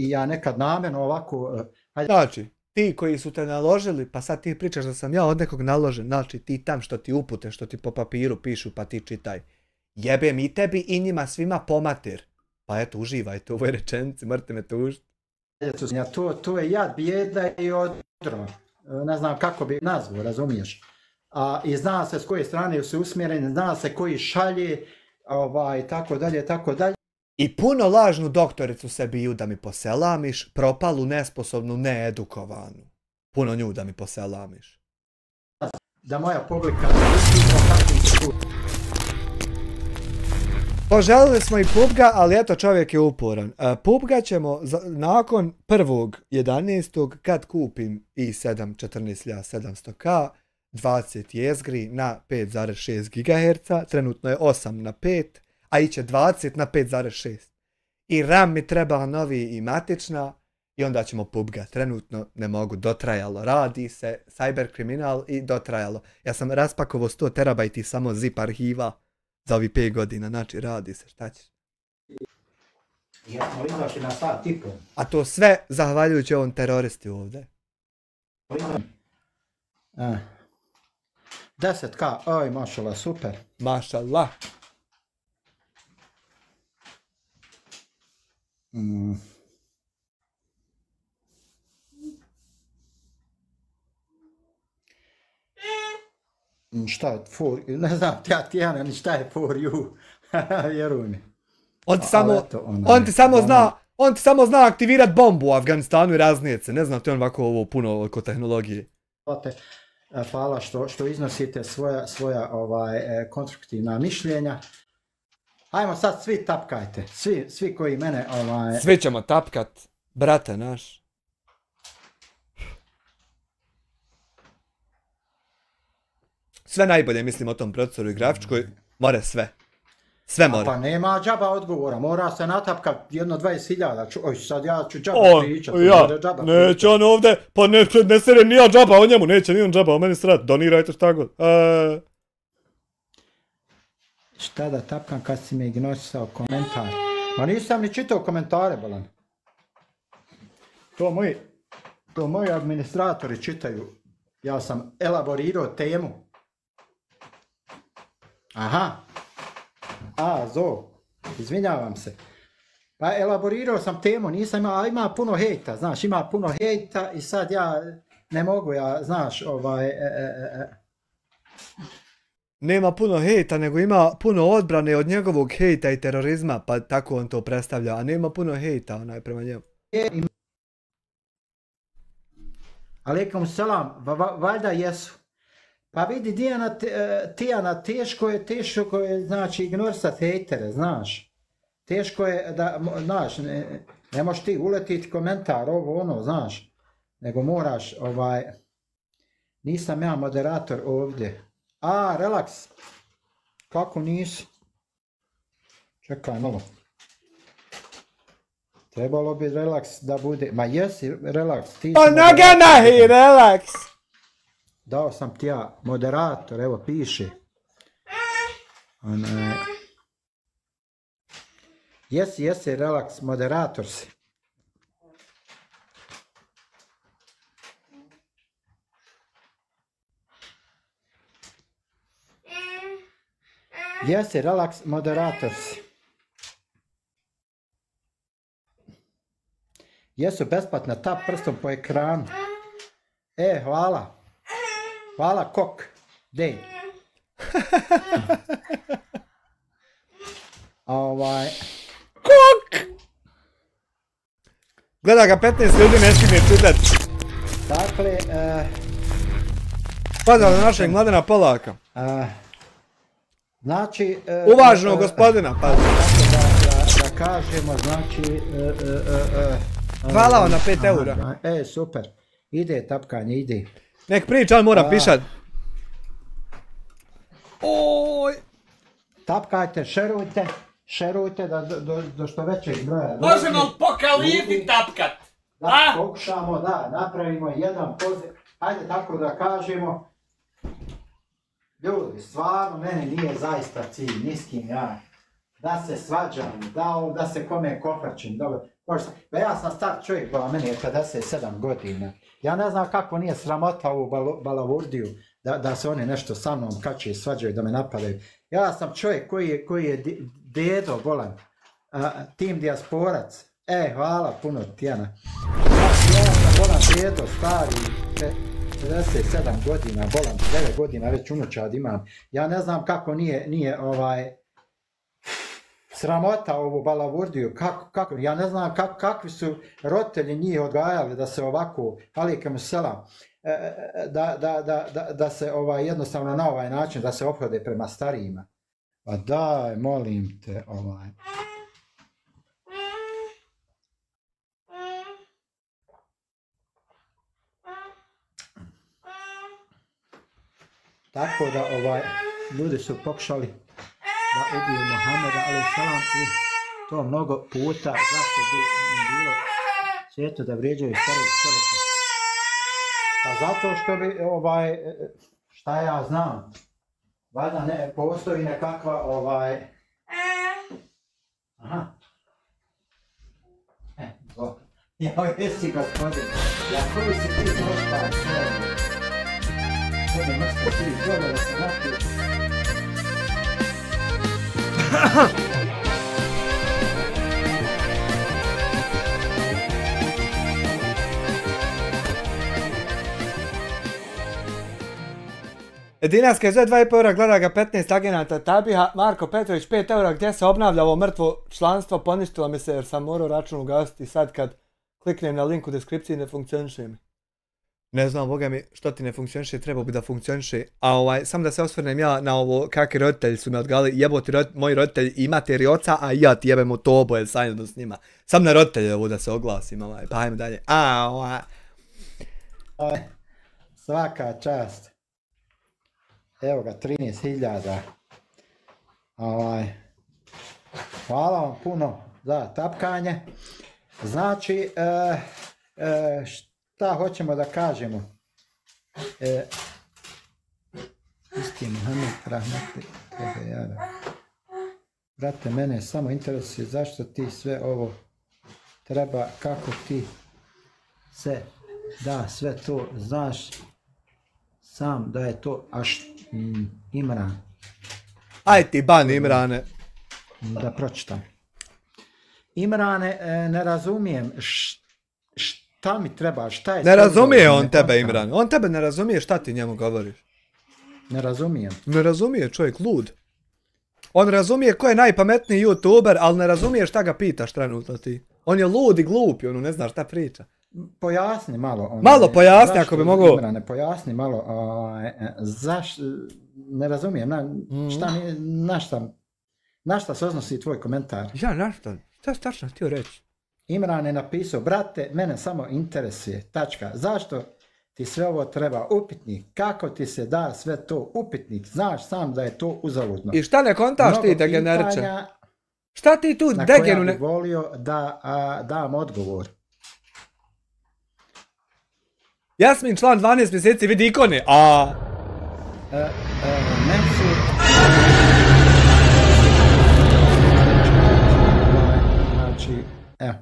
ja nekad namjerno ovako... Znači, ti koji su te naložili, pa sad ti pričaš da sam ja od nekog naložen, znači ti tam što ti upute, što ti po papiru pišu pa ti čitaj. Jebem i tebi i njima svima pomatir. Pa eto, uživajte u ovoj rečenici, morate me tužiti. To je jad, bijeda i odro. Ne znam kako bi nazvao, razumiješ? I zna se s koje strane su usmjereni, zna se koji šalje tako dalje, tako dalje. I puno lažnu doktoricu se biju da mi poselamiš, propalu, nesposobnu, needukovanu. Puno nju da mi poselamiš. Da moja publika vidimo kakvim se tu. Poželili smo i PUBG-a, ali eto čovjek je uporan. PUBG-a ćemo nakon 1.11. kad kupim i7 14700K 20 jezgri na 5,6 GHz, trenutno je 8 na 5, a iće 20 na 5,6. I RAM mi treba novi i matična i onda ćemo PUBG-a. Trenutno ne mogu, dotrajalo, radi se, cyberkriminal i dotrajalo. Ja sam raspakovao 100 terabajti samo zip arhiva za ovih 5 godina, znači radi se, šta ćeš? Jesmo izašli na sat i pol. A to sve zahvaljujući ovom teroristi ovdje. 10K, oj mašala, super. Mašallah. Šta je for, ne znam, Tijana, ni šta je for you, vjeruj mi. On ti samo zna aktivirat bombu u Afganistanu i raznijece, ne znam ti on ovako ovo puno oko tehnologije. Hvala što iznosite svoja konstruktivna mišljenja. Ajmo sad svi tapkajte, svi koji mene Svi ćemo tapkat, brate naš. Sve najbolje mislim o tom procesoru i grafičkoj, more sve. Sve more. Pa nema džaba odgovora, mora se natapkat jedno 20.000, oj sad ja ću džaba pričat. Neće on ovdje, pa ne sere ni ja džaba o njemu, neće ni on džaba o meni srat, donirajte šta god. Šta da tapkam kad si me ignorisao komentar? Ma nisam ni čitao komentare, bolan. To moji administratori čitaju. Ja sam elaborirao temu. Aha. Izvinjavam se. Pa elaborirao sam temu, nisam imao, ali ima puno hejta, znaš, ima puno hejta i sad ja ne mogu, znaš, Nema puno hejta, nego ima puno odbrane od njegovog hejta i terorizma, pa tako on to predstavlja, a nema puno hejta prema njemu. Aleikum selam, valjda jesu. Pa vidi, Tijana, teško je, znači, ignorisati hejtere, znaš. Teško je da, znaš, ne možeš ti uletiti komentar, znaš. Nego moraš, nisam ja moderator ovdje. Relaks. Kako nisi? Čekaj malo. Trebalo bi relaks da bude, ma jesi relaks, ti si moderator. Relaks! Dao sam ti ja moderator, evo piše. Jesi relaks, moderator si. Jesi relaks, moderator si. Jesu besplatna, tap prstom po ekranu. Hvala. Hvala, kok. Dej. Kok! Gleda ga 15 ljudi, ne stigne čitat. Dakle, Pozdrav za našeg Mladena Polaka. Znači... Uvaženog gospodina, pa. Da kažemo, znači... Hvala vam na 5 eura. Super. Ide tapkanje, ide. Nek priča, ali moram pišat. Oj. Tapkajte, šerujte do što većeg broja. Možemo po kalifi tapkat. Da, pokušamo, da, napravimo jedan poziv. Hajde tako da kažemo. Ljudi, stvarno mene nije zaista cilj, niskim ja. Da se svađam, da se kome koprčim, dobro. Pa ja sam star čovjek, meni je 57 godina. Ja ne znam kako nije sramota ovu balavurdiju, da se oni nešto sa mnom kače i svađaju, da me napadaju. Ja sam čovjek koji je dedo, bolan, tim dijasporac. Hvala puno, Tijana. Ja sam bolan dedo, stari, 47 godina, bolan, 9 godina već unučad imam. Ja ne znam kako nije Sramota ovu balavurdiju, kako, ja ne znam kakvi su roditelji njih odgajali da se ovako, alikem selam, da se jednostavno na ovaj način, da se ophode prema starijima. Pa daj, molim te, Tako da ljudi su pokušali da ubiju Muhameda a.s. i to mnogo puta, zašto bi bilo svijetu da vrijeđaju starijeg čovjeka. Pa zato što bi, šta ja znam, valjda ne postoji nekakva, aha. Ja, jesi gospodin, ja koji si ti došta, Sada mrsko ti dole da se napiju. Dinarska je 2,5 eura, gleda ga 15 agenata Tabiha, Marko Petrović 5 eura, gdje se obnavlja ovo mrtvo članstvo, poništilo mi se jer sam morao račun ugasiti sad kad kliknem na link u deskripciji ne funkcioniše mi. Ne znam, boga mi, što ti ne funkcioniše, trebao bi da funkcioniše, a sam da se osvrnem ja na ovo kakvi roditelji su me odgali, jeboti moji roditelji i materi oca, a ja ti jebem u to oboje zajedno s njima. Sam na roditelje ovo da se oglasim, pa ajmo dalje. Svaka čast. Evo ga, 13.000. Hvala vam puno za tapkanje. Znači, šta hoćemo da kažemo? Isti Muhammed Rahmeti tebe jara. Brate, mene samo interesuje zašto ti sve ovo treba, kako ti se da sve to, znaš sam da je to Imran. Aj ti ban Imrane. Da pročitam. Imrane, ne razumijem šta mi treba, šta je... Ne razumije on tebe, Imran. On tebe ne razumije šta ti njemu govoriš. Ne razumijem. Ne razumije, čovjek lud. On razumije ko je najpametniji youtuber, ali ne razumije šta ga pitaš trenutno ti. On je lud i glup i on ne zna šta priča. Pojasni malo. Malo pojasni ako bi mogao. Imrane, pojasni malo. Ne razumijem. Na šta se odnosi tvoj komentar? Ja, na šta? Šta si tačno htio reći? Imran je napisao, brate, mene samo interesuje, tačka, zašto ti sve ovo treba, upitnik, kako ti se da sve to, upitnik, znaš sam da je to uzaludno. I šta ne kontaš ti degeneriče? Šta ti tu degenu ne... Na koja bih volio da dam odgovor. Jasmin, član 12 mjeseci, vidi ikone, Mensur... Znači, evo,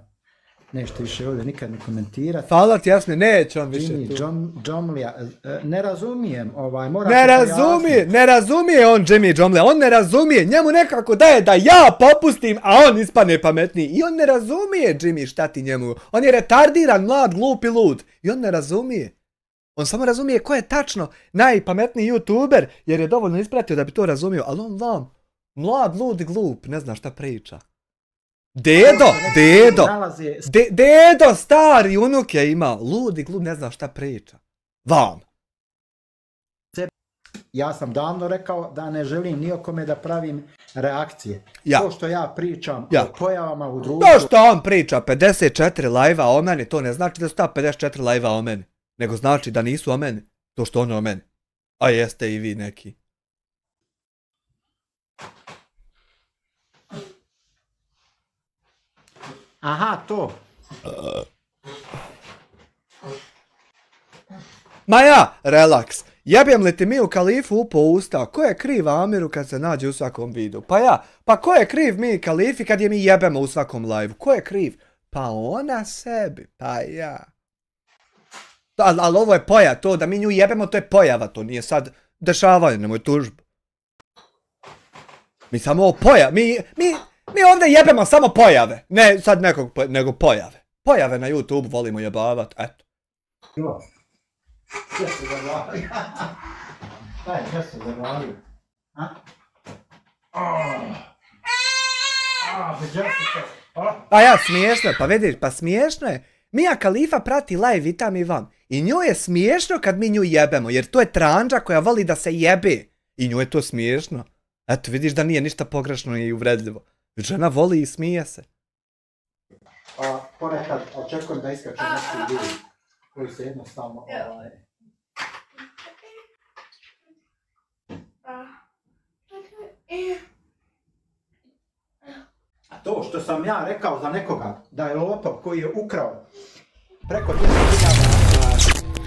nešto više ovdje nikad ne komentirati. Hvala ti, Jasmin, neće on više tu. Džomlija, ne razumijem, ne razumije on Jimmy Džomlija, on ne razumije, njemu nekako daje da ja popustim, a on ispane pametniji. I on ne razumije, Jimmy, šta ti njemu, on je retardiran, mlad, glup i lud. I on ne razumije. On samo razumije ko je tačno najpametniji youtuber, jer je dovoljno ispratio da bi to razumio, ali on vam, mlad, lud i glup, ne zna šta priča. Dedo, stari unuk je imao, lud i glup, ne zna šta priča. Vam. Ja sam davno rekao da ne želim nijokome da pravim reakcije. To što ja pričam o pojavama u društvu... To što on priča 54 live-a o meni, to ne znači da su ta 54 live-a o meni. Nego znači da nisu o meni, to što on o meni. A jeste i vi neki. Aha, to. Ma ja, relaks. Jebem li ti mi u kalifu upo usta? Ko je kriv Amiru kad se nađe u svakom videu? Pa ja. Pa ko je kriv mi kalifi kad je mi jebemo u svakom live? Ko je kriv? Pa ona sebi. Pa ja. Ali ovo je pojava, to da mi nju jebemo, to je pojava, to nije sad dešavanje, nemoj tužbu. Mi samo ovo pojave, mi ovdje jebemo samo pojave, ne sad nekog, nego pojave. Pojave na YouTube volimo jebavat, eto. Gdje se zavalio? Gdje se zavalio? A ja, smiješno, pa vidiš, pa smiješno je. Mia Khalifa prati live Vitam i vam. I njoj je smiješno kad mi nju jebemo, jer to je tranđa koja voli da se jebe. I njoj je to smiješno. Eto, vidiš da nije ništa pogrešno i uvredljivo. Žena voli i smije se. Ponekad očekujem da iskače neki ljudi koji se jednostavno... A to što sam ja rekao za nekoga da je lopov koji je ukrao preko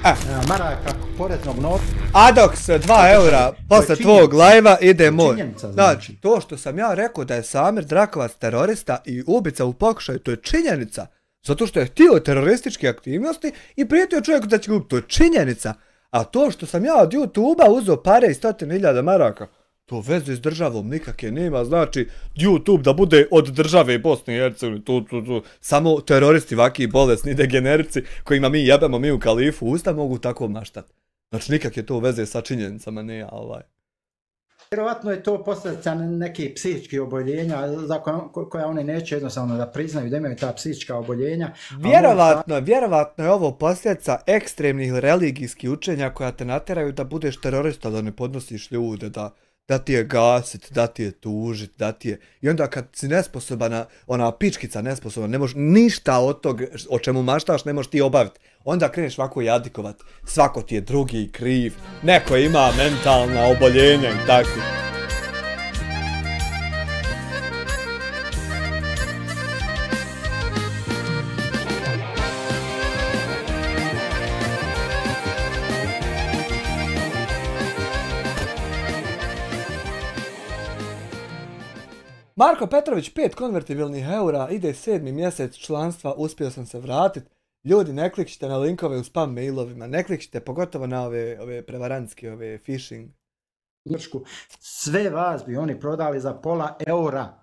10.000 maraka poreznog novca. Adox, 2 eura posle tvojeg live-a ide moj. Znači, to što sam ja rekao da je Samir Drakovac terorista i ubica u pokušaju, to je činjenica. Zato što je htio terorističke aktivnosti i prijetio čovjeku da će ga ubiti, to je činjenica. A to što sam ja od YouTube-a uzeo pare i 100.000 maraka, to veze s državom nikakve nema, znači YouTube da bude od države Bosne i Hercegovine, samo teroristi, vaki bolesni degenerici kojima mi jebemo Miju Khalifu usta mogu tako maštat. Znači nikakve to veze sa činjenicama, ne ovaj. Vjerovatno je to posljedica nekih psihičkih oboljenja za koja oni neće jednostavno da priznaju da imaju ta psihička oboljenja. Vjerovatno je ovo posljedica ekstremnih religijskih učenja koja te nateraju da budeš terorista, da ne podnosiš ljude, da ti je gasit, da ti je tužit, da ti je... I onda kad si nesposoban, ona pičkica nesposoban, ne možeš ništa od tog o čemu maštaš, ne možeš ti obaviti. Onda kreneš ovako jadikovat, svako ti je drugi kriv, neko ima mentalna oboljenja i tako. Marko Petrović 5 konvertibilnih eura, ide 7. mjesec članstva, uspio sam se vratiti. Ljudi, ne klikćite na linkove u spam mailovima, ne klikćite pogotovo na ove prevarantske, ove phishing. Sve vas bi oni prodali za pola eura.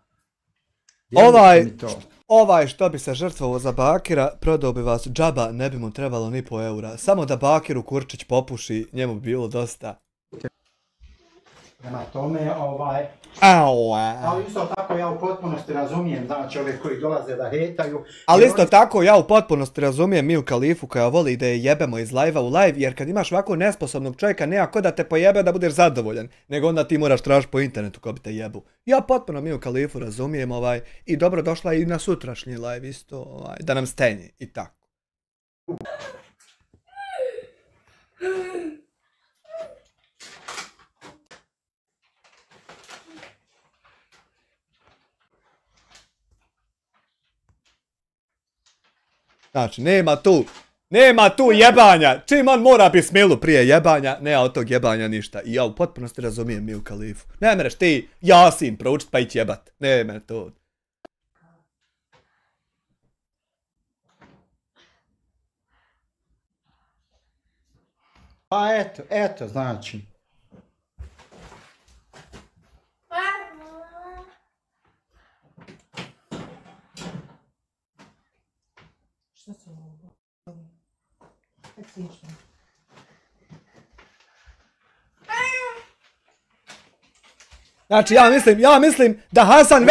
Ovaj što bi se žrtvovao za Bakira, prodao bi vas džaba, ne bi mu trebalo ni po eura. Samo da Bakiru Kurčić popuši, njemu bi bilo dosta. Prema tome, ali isto tako ja u potpunosti razumijem, znači ove koji dolaze da hejtaju. Ali isto tako ja u potpunosti razumijem Miju Khalifu koja voli da je jebemo iz live-a u live, jer kad imaš ovako nesposobnog čovjeka, nema ko da te pojebe da budeš zadovoljan, nego onda ti moraš tražiti po internetu ko bi te jebu. Ja potpuno Miju Khalifu razumijem i dobro došla i na sutrašnji live isto, da nam stenji i tako. Znači, nema tu jebanja. Čim on mora bismilu prije jebanja, nema od tog jebanja ništa. I ja u potpunosti razumijem Miju Khalifu. Ne mereš ti Jasin proučit pa ići jebat. Ne mere to. Pa eto, znači. Šta se ovo? Znači, ja mislim da Hasan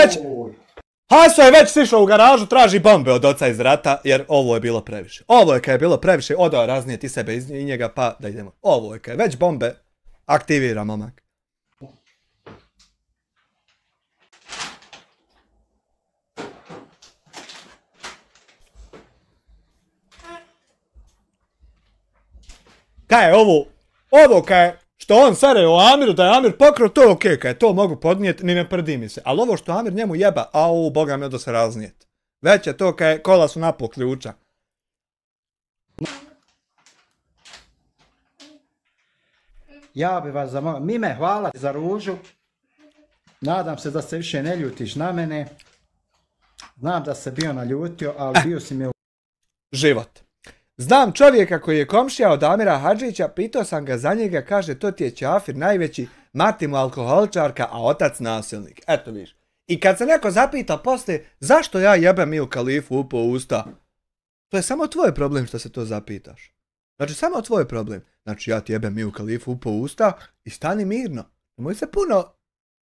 je već sišao u garažu, traži bombe od oca iz rata, jer ovo je bilo previše. Ovo je kad je bilo previše, odao raznijeti sebe i njega, pa da idemo. Ovo je kad je već bombe, aktivira momak. Kaj je ovo kaj je, što on sere o Amiru, da je Amir pokrao, to je okej, kaj to mogu podnijeti, ni ne prdi mi se. Ali ovo što Amir njemu jeba, boga mi odo se raznijeti. Već je to kaj kola su napol ključa. Ja bi vas zamolio, Mime, hvala za ružu. Nadam se da se više ne ljutiš na mene. Znam da se bio naljutio, ali bio si mi u... Život. Znam čovjeka koji je komšija od Amira Hadžića, pitao sam ga za njega, kaže to ti je ćafir najveći, mati mu alkoholičarka, a otac nasilnik. Eto viš. I kad se neko zapita poslije zašto ja jebem Miju Khalifu u usta, to je samo tvoj problem što se to zapitaš. Znači samo tvoj problem. Znači ja ti jebem Miju Khalifu u usta i stani mirno. Nemoj se puno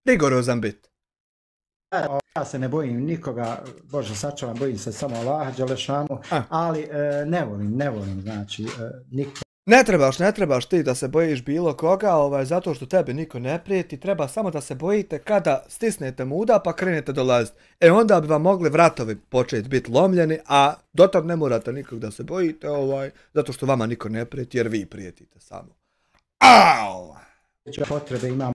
rigorozan bit. Ja se ne bojim nikoga, Bože sačuvam, bojim se samo Allaha Đelešanu, ali ne volim, znači, niko. Ne trebaš ti da se bojiš bilo koga, zato što tebe niko ne prijeti, treba samo da se bojite kada stisnete muda pa krenete dolaziti. Onda bi vam mogli vratovi početi biti lomljeni, a dotad ne morate nikog da se bojite, zato što vama niko ne prijeti jer vi prijetite samo. Au! Potrebe imam.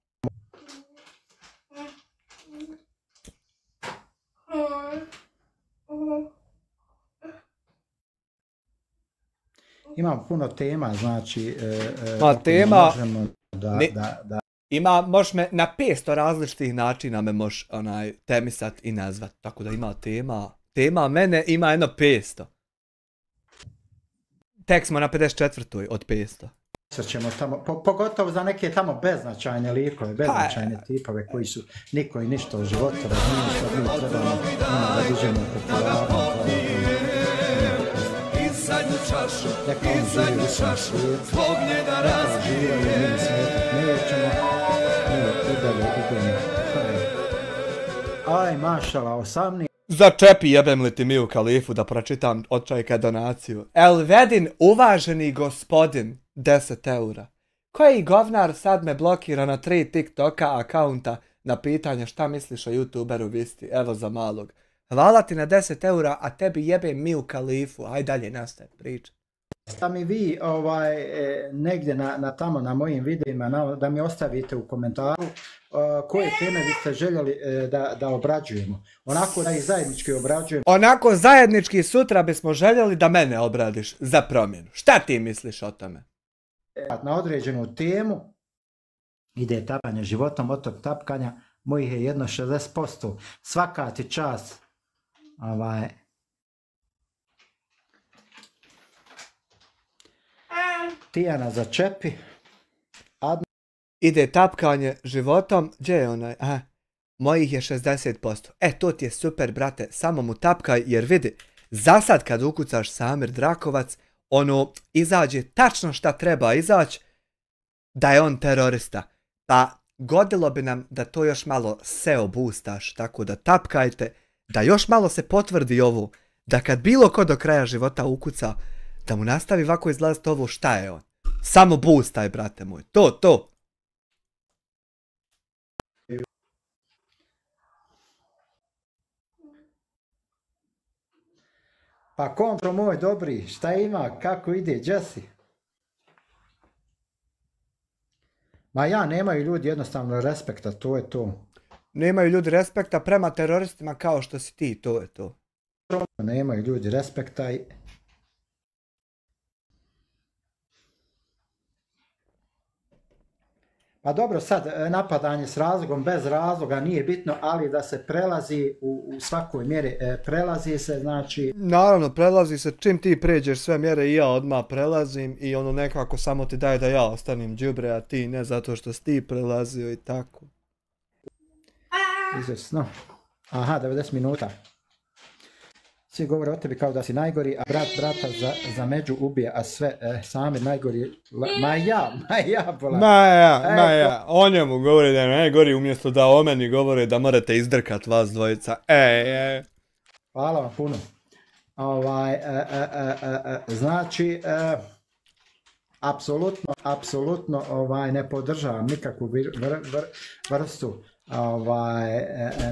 Imam puno tema, znači tema možemo možeš me na 500 različitih načina me možeš temisat i nazvat, tako da ima tema mene ima jedno 500. Tek smo na 54. od 500. Ćemo tamo, pogotovo za neke tamo beznačajne likove, beznačajne tipove koji su niko i ništa u životu razumiju, što mi trebamo da dižemo popularno. Neka on živi u svom svijetu, neka živaju, mi svijetu nećemo, mi idemo. Aj, mašala, 18. Začepi jebem li ti Miju Kalifu da pročitam od čovjeka donaciju. Elvedin, uvaženi gospodin, 10 eura. Koji govnar sad me blokira na 3 TikToka akaunta na pitanje šta misliš o YouTuberu Visti, evo za malog. Hvala ti na 10 eura, a tebi jebem Miju Kalifu, aj dalje nastaje priča. Da mi vi negdje tamo na mojim videima da mi ostavite u komentaru koje teme vi ste željeli da obrađujemo. Onako da ih zajednički obrađujemo. Onako zajednički sutra bismo željeli da mene obradiš za promjenu. Šta ti misliš o tome? Na određenu temu ide tapkanje životom, od tog tapkanja mojih je jedno 60%. Svaka ti čast. Tijana začepi. Ide tapkanje životom, gdje je onaj? Aha, mojih je 60%. To ti je super, brate, samo mu tapkaj, jer vidi, za sad kad ukucaš Samir Drakovac, izađe tačno šta treba izaći, da je on terorista. Pa godilo bi nam da to još malo SEO boostaš, tako da tapkajte, da još malo se potvrdi ovo, da kad bilo ko do kraja života ukuca, da mu nastavi ovako izlaziti ovo šta je on. Samo boostaj, brate moj. To. Pa kontro moj dobri, šta ima, kako ide, Jesse? Ma nemaju ljudi jednostavno respekta, to je to. Nemaju ljudi respekta prema teroristima kao što si ti, to je to. Nemaju ljudi respekta i... Pa dobro, sad napadanje s razlogom, bez razloga, nije bitno, ali da se prelazi u svakoj mjeri, prelazi se, znači... Naravno, prelazi se, čim ti pređeš sve mjere i ja odmah prelazim i nekako samo ti daje da ja ostanem đubre, a ti ne zato što si ti prelazio i tako. Izvrsno. Aha, 90 minuta. Svi govore o tebi kao da si najgori, a brat brata za među ubije, a sve sami najgori... Ma ja, bola. Ma ja. O njemu govore da je najgori, umjesto da o meni govore da morate izdrkat vas dvojica. Hvala vam puno. Znači, apsolutno ne podržavam nikakvu vrstu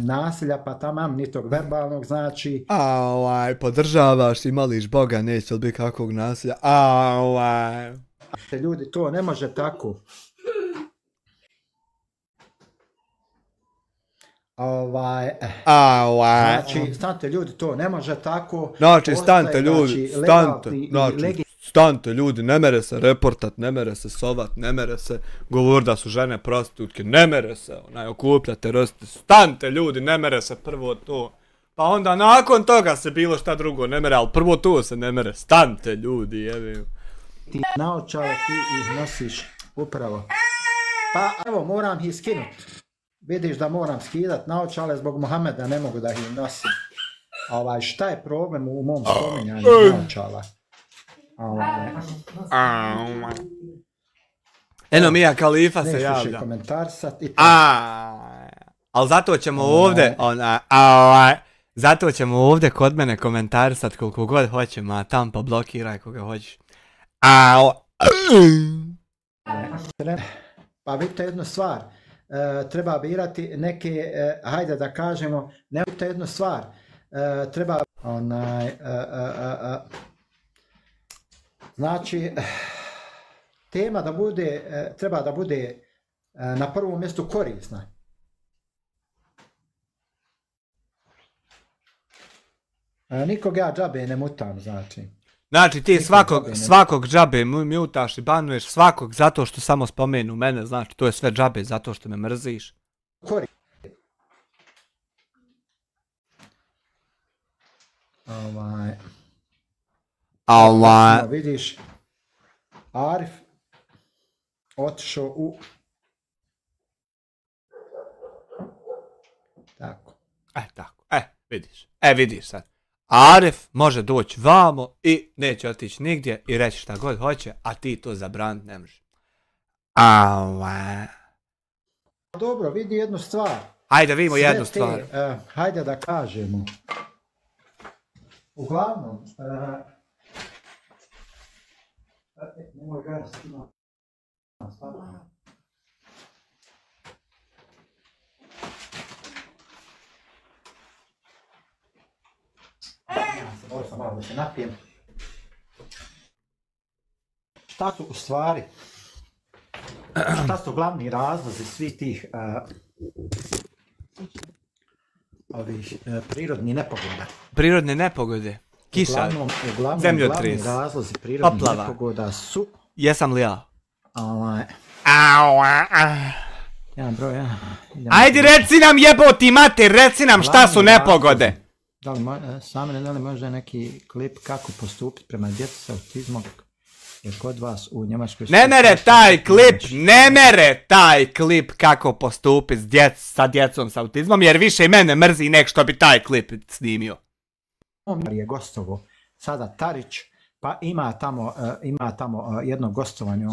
nasilja, pa tamam, ni tog verbalnog, znači... Podržavaš i moliš Boga, neće li biti kakvog nasilja? Ljudi, to ne može tako. Znači, stante ljudi, to ne može tako. Znači, stante ljudi, ne mere se reportat, ne mere se sovat, ne mere se govor da su žene prostitutke, ne mere se okupljati, stante ljudi, ne mere se prvo to. Pa onda nakon toga se bilo šta drugo ne mere, ali prvo to se ne mere, stante ljudi, jebim. Ti naočale, ti ih nosiš upravo. Pa evo, moram ih skinut. Vidiš da moram skidat naočale zbog Mohameda, ne mogu da ih nosim. Šta je problem u mom spominjanju naočala? Eno Mija Kalifa se javlja. Komentar sad i Ali zato ćemo ovdje, zato ćemo ovdje kod mene komentarisati koliko god hoćemo, a tam pa blokiraj koga hoćeš. Pa vidite jednu stvar, treba birati neke, hajde da kažemo, ne vidite jednu stvar, treba znači, tema da bude, treba da bude na prvom mjestu korisna. Nikog ja džabe ne mutam, znači. Znači ti svakog džabe mutaš i banuješ svakog zato što samo spomenu mene, znači to je sve džabe zato što me mrziš. Vidiš, Arif otišao u... Tako. Tako, vidiš sad. Arif može doći vamo i neće otići nigdje i reći šta god hoće, a ti to zabraniti ne možeš. Dobro, vidi jednu stvar. Hajde vidimo jednu stvar. Hajde da kažemo. Uglavnom, nemoj gasti. Malo da se napijem. Šta su u stvari, šta su glavni razlozi svih tih ovih prirodnih nepogoda? Prirodne nepogode? Kiša, zemljotres, glavni razlozi prirodnih poplava. Nepogoda su... Jesam li ja? Jedan broj, ja. Ajde reci nam jeboti mater, reci nam šta su nepogode. Same da li možda neki klip kako postupiti prema djeci sa autizmom, jer kod vas u Njemačkoj... Ne mere taj klip kako postupiti sa djecom sa autizmom, jer više mene mrzi nek što bi taj klip snimio. Je gostovo sada Tarić, pa ima tamo jedno gostovanje,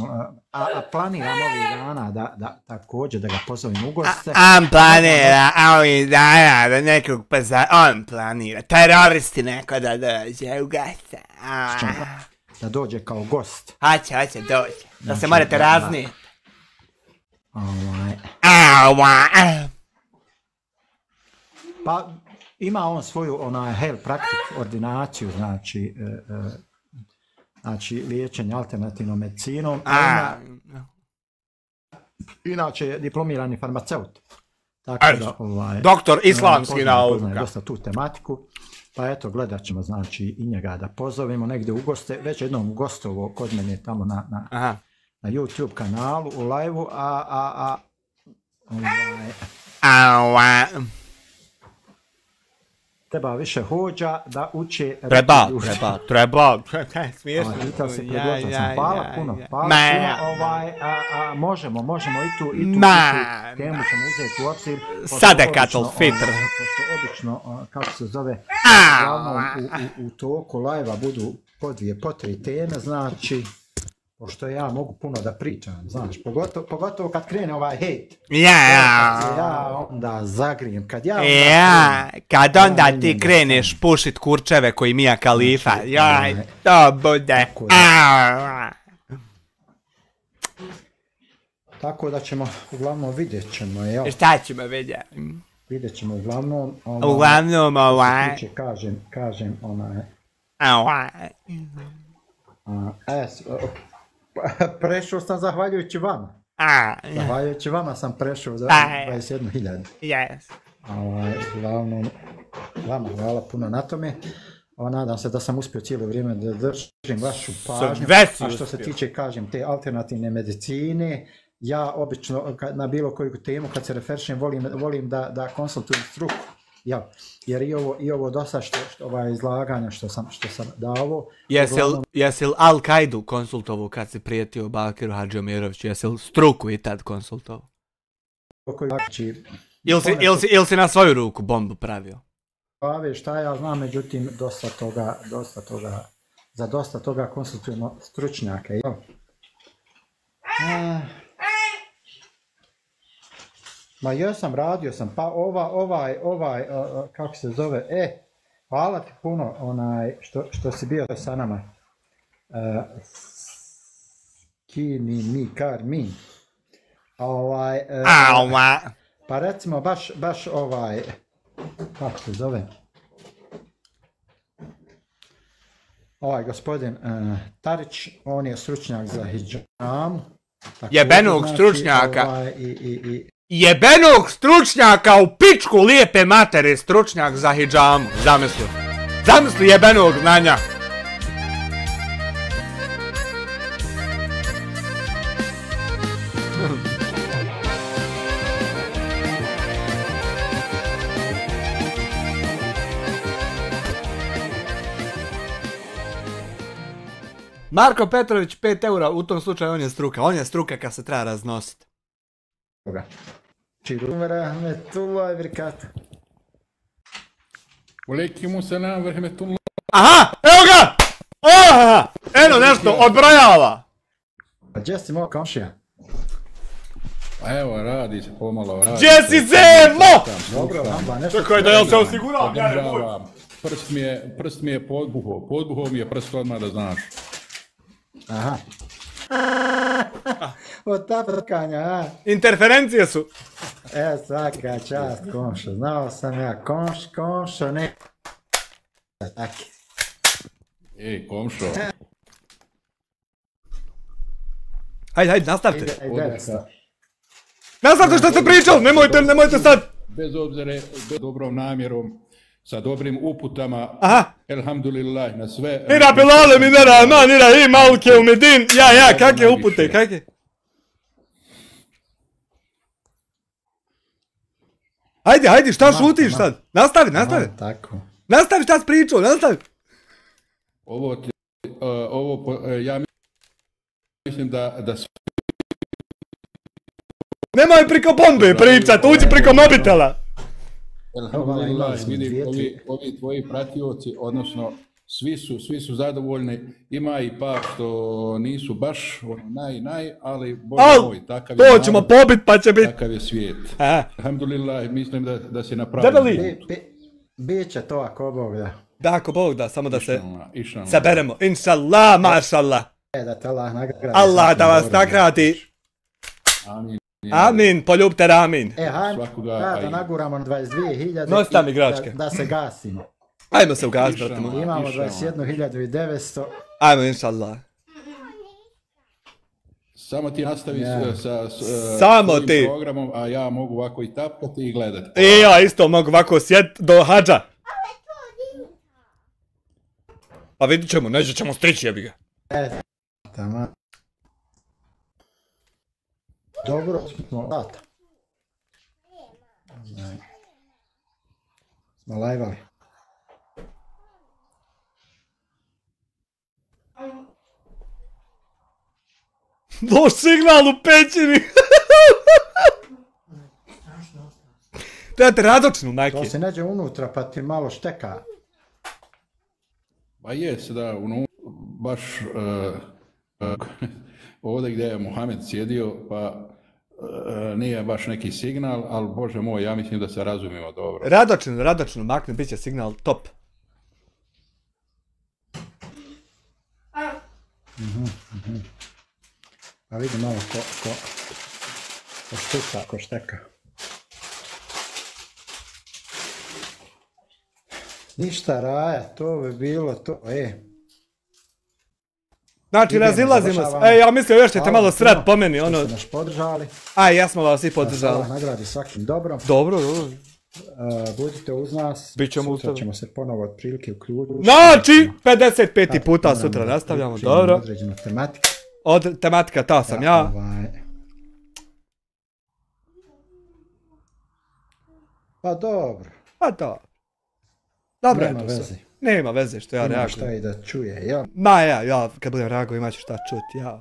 a planiram ovih dana da također da ga pozovem u goste. On planira ovih dana da nekog on planira, teroristi neko da dođe u goste. Da dođe kao gost. Hoće dođe, da se morate raznijeti. Pa ima on svoju health practice ordinaciju, znači liječenje alternativnom medicinom. Inače je diplomirani farmaceut. Doktor islamski nauka. Dosta tu tematiku. Pa eto, gledat ćemo znači i njega da pozovemo negdje u goste. Već jednom gostovo kod mene tamo na YouTube kanalu u live-u, treba više hođa da uče... Treba. Smiješno. Hvala puno. Možemo i tu temu ćemo uzeti u obzir. Sadekatul fitr. Pošto obično, kako se zove, u toku live-a budu po 2-3 teme, znači... Pošto ja mogu puno da pričam, znaš, pogotovo kad krene ovaj hejt. Ja onda zagrijem, kad onda ti kreneš pušit kurčeve koji Mija Khalifa, jaj, to bude. Tako da ćemo, uglavnom vidjet ćemo, jel? Šta ćemo vidjeti? Vidjet ćemo uglavnom, kažem, prešao sam zahvaljujući vama. Zahvaljujući vama sam prešao za 21.000. Yes. Uglavnom, vama hvala puno na tome. Nadam se da sam uspio cijelo vrijeme da držim vašu pažnju. A što se tiče, kažem, te alternativne medicine, ja obično na bilo koju temu kad se referišem volim da konsultujem struku. Jer i ovo dosta izlaganja što sam dao... Jesi li Al-Kaidu konsultovao kad si prijetio Bakiru Hadžiomiroviću? Jesi li struku i tad konsultovao? Ili si na svoju ruku bombu pravio? Šta ja znam, međutim, za dosta toga konsultujemo stručnjake. Ma jesam, radio sam, pa kako se zove, hvala ti puno, što si bio sa nama. Karmin. Pa recimo, baš kako se zove, ovaj gospodin Tarić, on je stručnjak za hidžam. Jebenog stručnjaka. Jebenog stručnjaka u pičku lijepe matere, stručnjak za hidžamu. Zamisli jebenog znanja. Marko Petrović 5 eura, u tom slučaju on je struka kad se treba raznositi. Aha, evo ga! Eno nešto, odbrojava! A gdje si moj komšija? Evo, radi se pomalo, radi. Gdje si Zemo? Dobro, čekaj da ja se osiguram. Prst mi je podbuho mi je prst odmah da znaš. Aha. Od ta prkanja, a? Interferencije su. Svaka čast, komšo. Znao sam ja, komšo, ne. Taki. Komšo. Hajde, nastavite. Nastavite što ste pričali, nemojte sad. Bez obzira, dobrom namjerom, sa dobrim uputama, elhamdulillah, na sve... Ira Bilale, minera, manira, i malke u Medin, kakve upute, kakve? Hajde, šta šutiš sad? Nastavi. Tako. Nastavi šta si pričao, nastavi. Ja mislim da... Nemoj priko bombe pričat, uđi priko mobitela. Ovi tvoji pratioci, odnosno svi su zadovoljni, ima i pa što nisu baš ali bože moj, takav je to ćemo pobit pa će biti. Takav je svijet. Alhamdulillah, mislim da si napravio. Biće to ako Bog da. Da, ako Bog da, samo da se saberemo. Inšallah, mašallah. Da te Allah nagradi. Allah da vas nagradi. Amin, poljubite Ramin. Hajmo da naguramo na 22.000 Nosite mi igračke. Da se gasimo. Ajmo se ugasiti, brate moj. Imamo 21.900. Ajmo, inšallah. Samo ti nastavi sa svojim programom, a ja mogu ovako i tapkati i gledati. I ja isto mogu ovako sjediti do hađa. Pa vidit ćemo, neće ćemo stići, jebi ga. Tamo. Dobro smo data. Smo lajvali. Loš signal u pećini. Trebate radočnu, majke. To se neđe unutra pa ti malo šteka. Pa jes, da, baš ovdje gdje je Muhamed sjedio, pa nije baš neki signal, ali bože moj, ja mislim da se razumijemo dobro. Radočnu, makne, bit će signal top. Pa vidi malo ko šteka. Ništa Raja, to bi bilo to, Znači, razilazimo se. Ja mislio još ćete malo srat po meni, ono... Ste nas podržali. Ja smo vas i podržali. Allah nagradi svakim dobrom. Dobro. Budite uz nas. Bićemo uz sutra ćemo se ponovo otprilike uključiti. Znači, 55. puta sutra nastavljamo, dobro. Određena tematika. Tematika, ta sam ja. Pa dobro. Dobro je to sve. Nema veze što ja reagujem. Ima šta i da čuje, jel? Ma ja kad budem reaguo imat ću šta čuti, ja.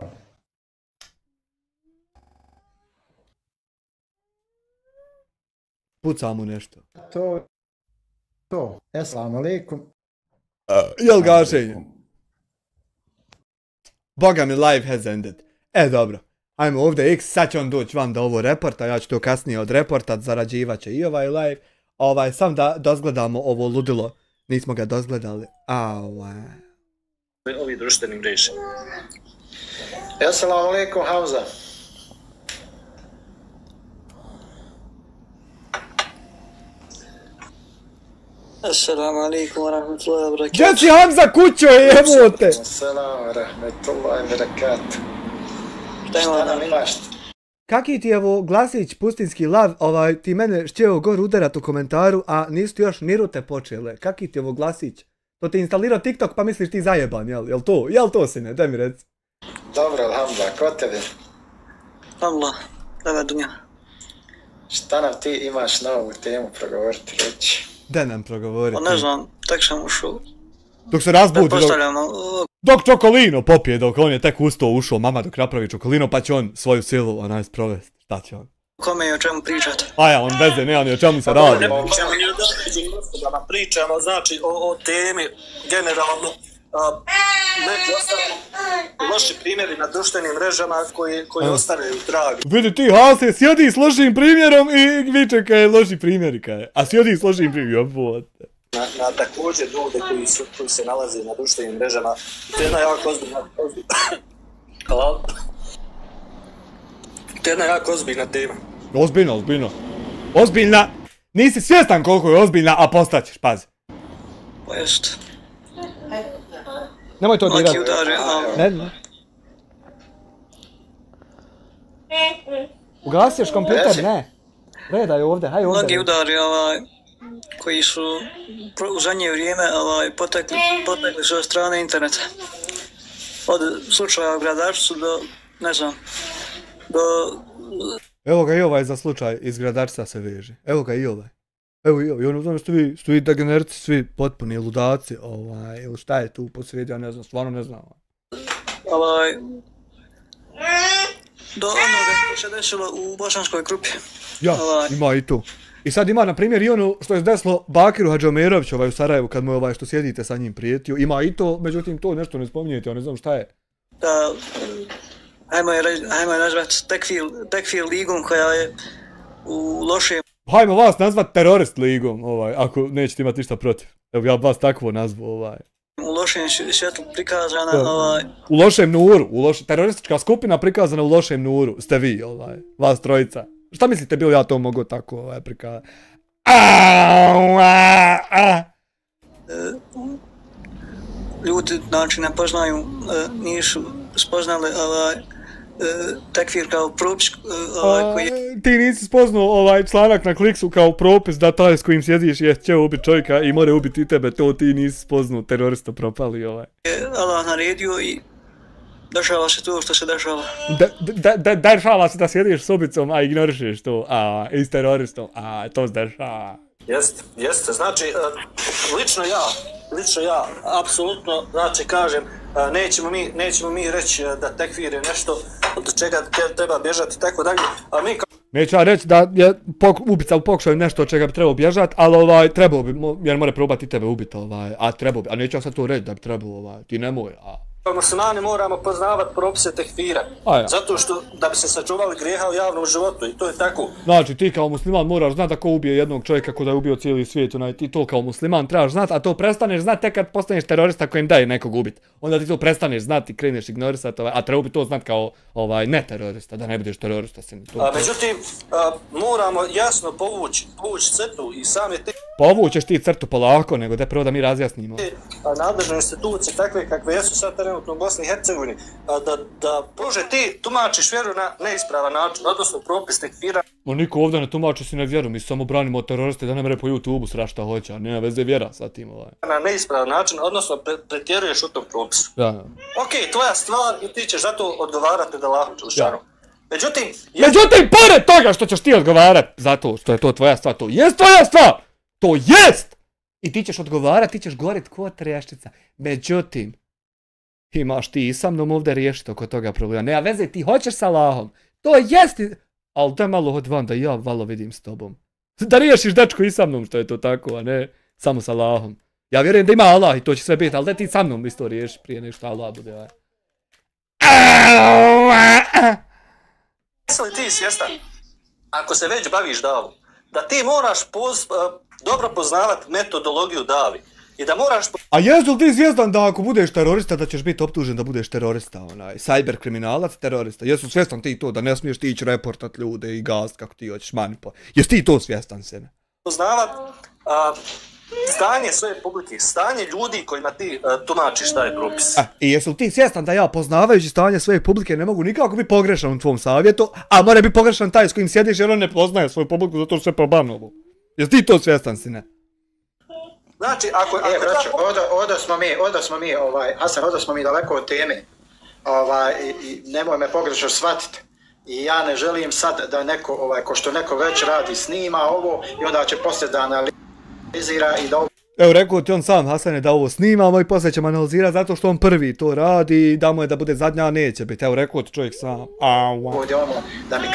Puca mu nešto. To. Assalamu alaikum. Jel gašenje? Boga mi life has ended. Dobro. Ajmo ovdje X, sad će on doći vam da ovo reporta, ja ću to kasnije odreportat, zarađivat će i ovaj live. Sam da dozgledamo ovo ludilo. Nismo ga dozgledali. Ovi društveni mreže. Assalamu alaikum, Hamza. Assalamu alaikum wa rahmatullahi wa barakatuh. Gdje si Hamza kućo, jebote? Assalamu wa rahmatullahi wa barakatuh. Šta nam imaš? Kaki ti je ovo glasić pustinski lav, ti mene šćeo gor udarat u komentaru, a nisu ti još ni rute počele. Kaki ti je ovo glasić? To ti instalirao TikTok pa misliš ti zajeban, jel to sine, daj mi reci. Dobro, alhamdulillah, ko tebe? Allah, dava dunja. Šta nam ti imaš na ovu temu progovoriti, reći? Da nam progovoriti. Ne znam, tak sam ušao. Dok se razbudi, Postavljamo... dok čokolino popije, dok on je tek usto ušao, mama dok napravi čokolino, pa će on svoju silu sprovesti. Šta će on? Kome je o čemu pričati? On veze, nema ni o čemu se radi. Ne pričamo ni o događaju gospodama, pričamo znači o temi generalno. Među ostalim, loši primjeri na društvenim mrežama koji ostavljaju trag. Vidi ti, Hase, sjedi s lošim primjerom i viče kaj je loši primjeri kaj je. A sjedi s lošim primjerom, jebote. Na također ljude koji se nalaze na društvenim mrežama, to je jedna jako ozbiljna... Hvala. To je jedna jako ozbiljna tema. Ozbiljna. Nisi svjestan koliko je ozbiljna, a postaćeš, pazi. Pa jest. Nemoj to dirati. Ne. Ugasiješ kompjuter? Ne. Gledaj ovdje, haj ovdje. Mnogi udari koji su u zadnje vrijeme potekli su od strane interneta. Od slučaja u Gradarcu do, ne znam, do... Evo ga i ovaj za slučaj iz Gradarca se veže. Evo ga i ovaj. Evo i ono znam što vi degenerci svi potpuni ludaci, ili šta je tu posrijedi, ja ne znam, stvarno ne znam. Do onoga što se desilo u Bosanskoj grupi. Ja, ima i tu. I sad ima, na primjer, i ono što je desilo Bakiru Hadžomeroviću u Sarajevu, kad mu je što sjedite sa njim prijetio. Ima i to, međutim, to nešto ne spominjete, ja ne znam šta je. Da, hajmo je nazvat Tekfir ligom koja je u lošem... Hajmo vas nazvat terorist ligom, ako nećete imati ništa protiv. Evo, ja vas takvo nazvu, U lošem svjetlu prikazana, U lošem nuru, teroristička skupina prikazana u lošem nuru, ste vi, vas trojica. Šta mislite, bilo ja to mogu tako prikazati? Ljudi, znači, ne poznaju, nisu spoznali Tekfir kao propis koji... Ti nisi spoznao članak na Kliksu kao propis da taj s kojim sjediš je htio ubiti čovjeka i more ubiti i tebe, to ti nisi spoznao, terorista propali Allah naredio i dešava se to što se dešava. Dešava se da sjediš s ubicom, a ignorišeš to, i s teroristom, to se dešava. Jeste, znači, lično ja, apsolutno, znači, kažem, nećemo mi reći da Tekfir je nešto od čega treba bježati i tako dalje, a mi kao... Neću ja reći da je ubica u pokušaju nešto od čega bi trebao bježati, ali trebao bi, jer mora probati i tebe ubiti, a trebao bi, a neću ja sad to reći da bi trebao, ti nemoj, Muslimani moramo poznavati propise Tekfira, zato što da bi se sačuvali grijeha u javnom životu i to je tako. Znači ti kao musliman moraš znati da ko ubije jednog čovjeka ko da je ubio cijeli svijet, ti to kao musliman trebaš znati, a to prestaneš znati tek kad postaneš terorista kojem daje nekog ubiti. Onda ti to prestaneš znati i kreneš ignorisati, a treba bi to znati kao ne terorista, da ne budeš terorista. Međutim, moramo jasno povući crtu i same te... Povućeš ti crtu polako, nego da prvo da mi razjasnimo. Nadležne institucije takve kakve jesu sad trenutno u Bosni i Hercegovini, da Bože ti tumačiš vjeru na neispravan način, odnosno propis Tekfira. Niko ovdje ne tumači si na vjeru, mi samo branimo teroriste da ne mere po YouTube-u sra šta hoće, a nema veze vjera sa tim. Na neispravan način, odnosno pretjeruješ u tom propisu. Ok, tvoja stvar i ti ćeš zato odgovarati da Allahu Đelešanu. Međutim, pored toga što ćeš ti odgovarati zato što je to tvoja stvar, to jest tvoja stvar! To jest! I ti ćeš odgovarati, ti ćeš govorit ko treščica. Međutim, imaš ti i sa mnom ovdje riješiti oko toga problema. Nema veze, ti hoćeš sa Allahom. To jest! Ali da malo od van da ja malo vidim s tobom. Da riješiš dečko i sa mnom što je to tako, a ne samo sa Allahom. Ja vjerujem da ima Allah i to će sve biti, ali da ti sa mnom isto riješiš prije nešto Allah bude. Jesi li ti svjestan, ako se već baviš davom, da ti moraš dobro poznavati metodologiju davi i da moraš... A jesi li ti svjestan da ako budeš terorista da ćeš biti optužen da budeš terorista, cyber kriminalac, terorista? Jesi svjestan ti to da ne smiješ ti ići reportat ljude i gast kako ti hoćeš manipulat? Jesi ti to svjestan sene? Poznavat stanje svoje publike, stanje ljudi kojima ti tumačiš taj propis. I jesi li ti svjestan da ja poznavajući stanje svoje publike ne mogu nikako biti pogrešan u tvom savjetu, a mora biti pogrešan taj s kojim sjediš jer on ne poznaje svoju publiku zato što sve probanovo. Jesi ti to svjestan sine? Znači, ako braćo, odo smo mi, Hasan, odo smo mi daleko od teme. I nemoj me pogrešno shvatiti. I ja ne želim sad da neko, ko što neko već radi, snima ovo i onda će poslije da analizira i da ovo... Evo, rekao ti on sam, Hasane, da ovo snimamo i poslije ćemo analizirati zato što on prvi to radi i da mu je da bude zadnja, a neće biti. Evo, rekao ti čovjek sam. Ovdje da mi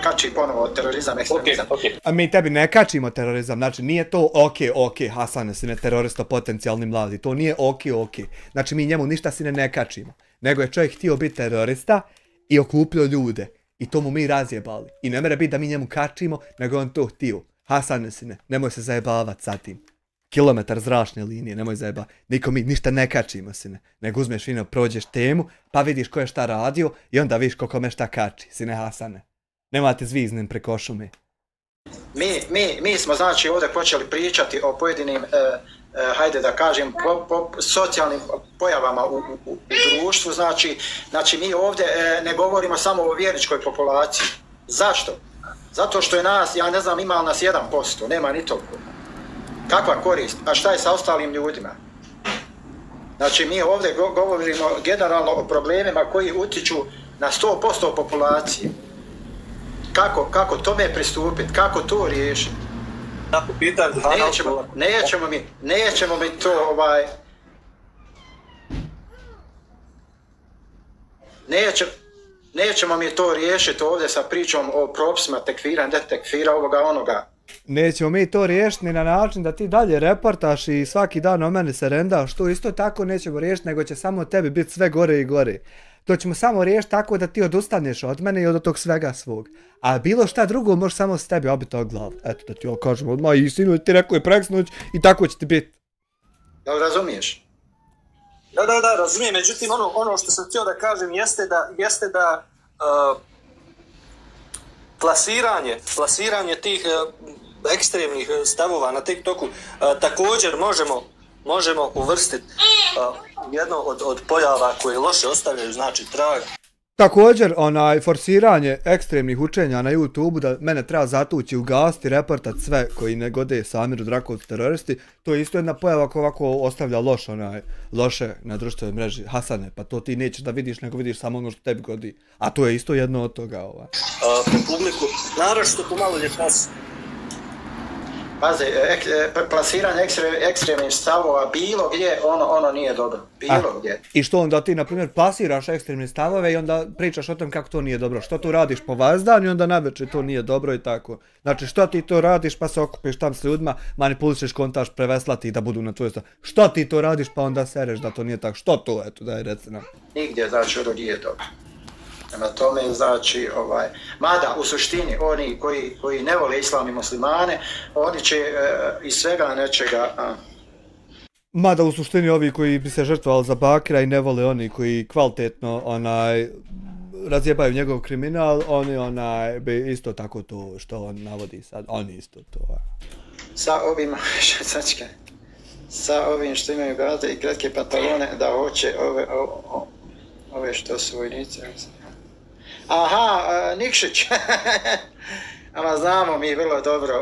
kači ponovo terorizam, ekstremizam. A mi tebi ne kačimo terorizam, znači nije to ok, Hasane, sine terorista, potencijalni mladi, to nije ok. Znači mi njemu ništa sine ne kačimo, nego je čovjek htio biti terorista i okupljio ljude i to mu mi razjebali. I ne mora biti da mi njemu kačimo, nego on to htio. Hasane, sine, nemoj se zajebavat sa tim. Kilometar zračne linije, nemoj zajeba. Niko mi ništa ne kačimo, sine. Nego uzmeš fino, prođeš temu, pa vidiš ko je šta radio i onda vidiš ko kome šta kači, sine Hasane. Nemate zviznem preko šume. Mi smo znači ovdje počeli pričati o pojedinim, hajde da kažem, socijalnim pojavama u društvu. Znači mi ovdje ne govorimo samo o vjerničkoj populaciji. Zašto? Zato što je nas, ja ne znam, ima nas 1%, nema ni toliko. Kakva korist? A šta je sa ostalim ljudima? Znači mi ovdje govorimo generalno o problemima koji utiču na 100% populacije. Kako tome pristupiti? Kako to riješiti? Nećemo mi to Nećemo mi to riješiti ovdje sa pričom o propisima tekfira, detekfira, ovoga, onoga. Nećemo mi to riješiti ni na način da ti dalje reportaš i svaki dan o mene se rendaš, to isto tako nećemo riješiti, nego će samo tebi biti sve gore i gore. To ćemo samo riješiti tako da ti odustaneš od mene i od tog svega svog. A bilo šta drugo može samo s tebi obiti o glavu. Eto da ti ovo kažem odmah i sinu ti rekao je preksnuć i tako će ti biti. Da li razumiješ? Da, razumijem. Međutim, ono što sam htio da kažem jeste da plasiranje tih ekstremnih stavova na TikToku također možemo uvrstiti jedno od pojava koje loše ostavljaju, znači trag. Također, forsiranje ekstremnih učenja na YouTube-u da mene treba zatući, ugasiti, reportat sve koji ne gode Samiru Drakovcu teroristi, to je isto jedna pojava koja ovako ostavlja loše na društvenoj mreži. Hasane, pa to ti nećeš da vidiš, nego vidiš samo ono što tebi godi. A to je isto jedno od toga. Publiku, naravno što tu malo je pas. Pazi, plasiranje ekstremnih stavova bilo gdje, ono nije dobro. Bilo gdje. I što onda ti, na primjer, plasiraš ekstremne stavove i onda pričaš o tom kako to nije dobro. Što tu radiš po vazdan i onda navečer to nije dobro i tako. Znači, što ti to radiš pa se okupiš tam s ljudima, manipulišeš kontaš, preveslati da budu na tvojoj strani. Što ti to radiš pa onda sereš da to nije tako. Što to, eto, daj reci nam. Nigdje, znači, ono nije dobro. Na tome, znači, mada u suštini oni koji ne vole islam i muslimane, oni će iz svega nečega... Mada u suštini ovi koji bi se žrtvovali za Bakira i ne vole oni koji kvalitetno razjebaju njegov kriminal, oni bi isto tako to što on navodi sad, oni isto to. Sa ovim što imaju gazde i kratke pantalone da hoće ove što su vojnice. Aha, Nikšić. Ama znamo mi vrlo dobro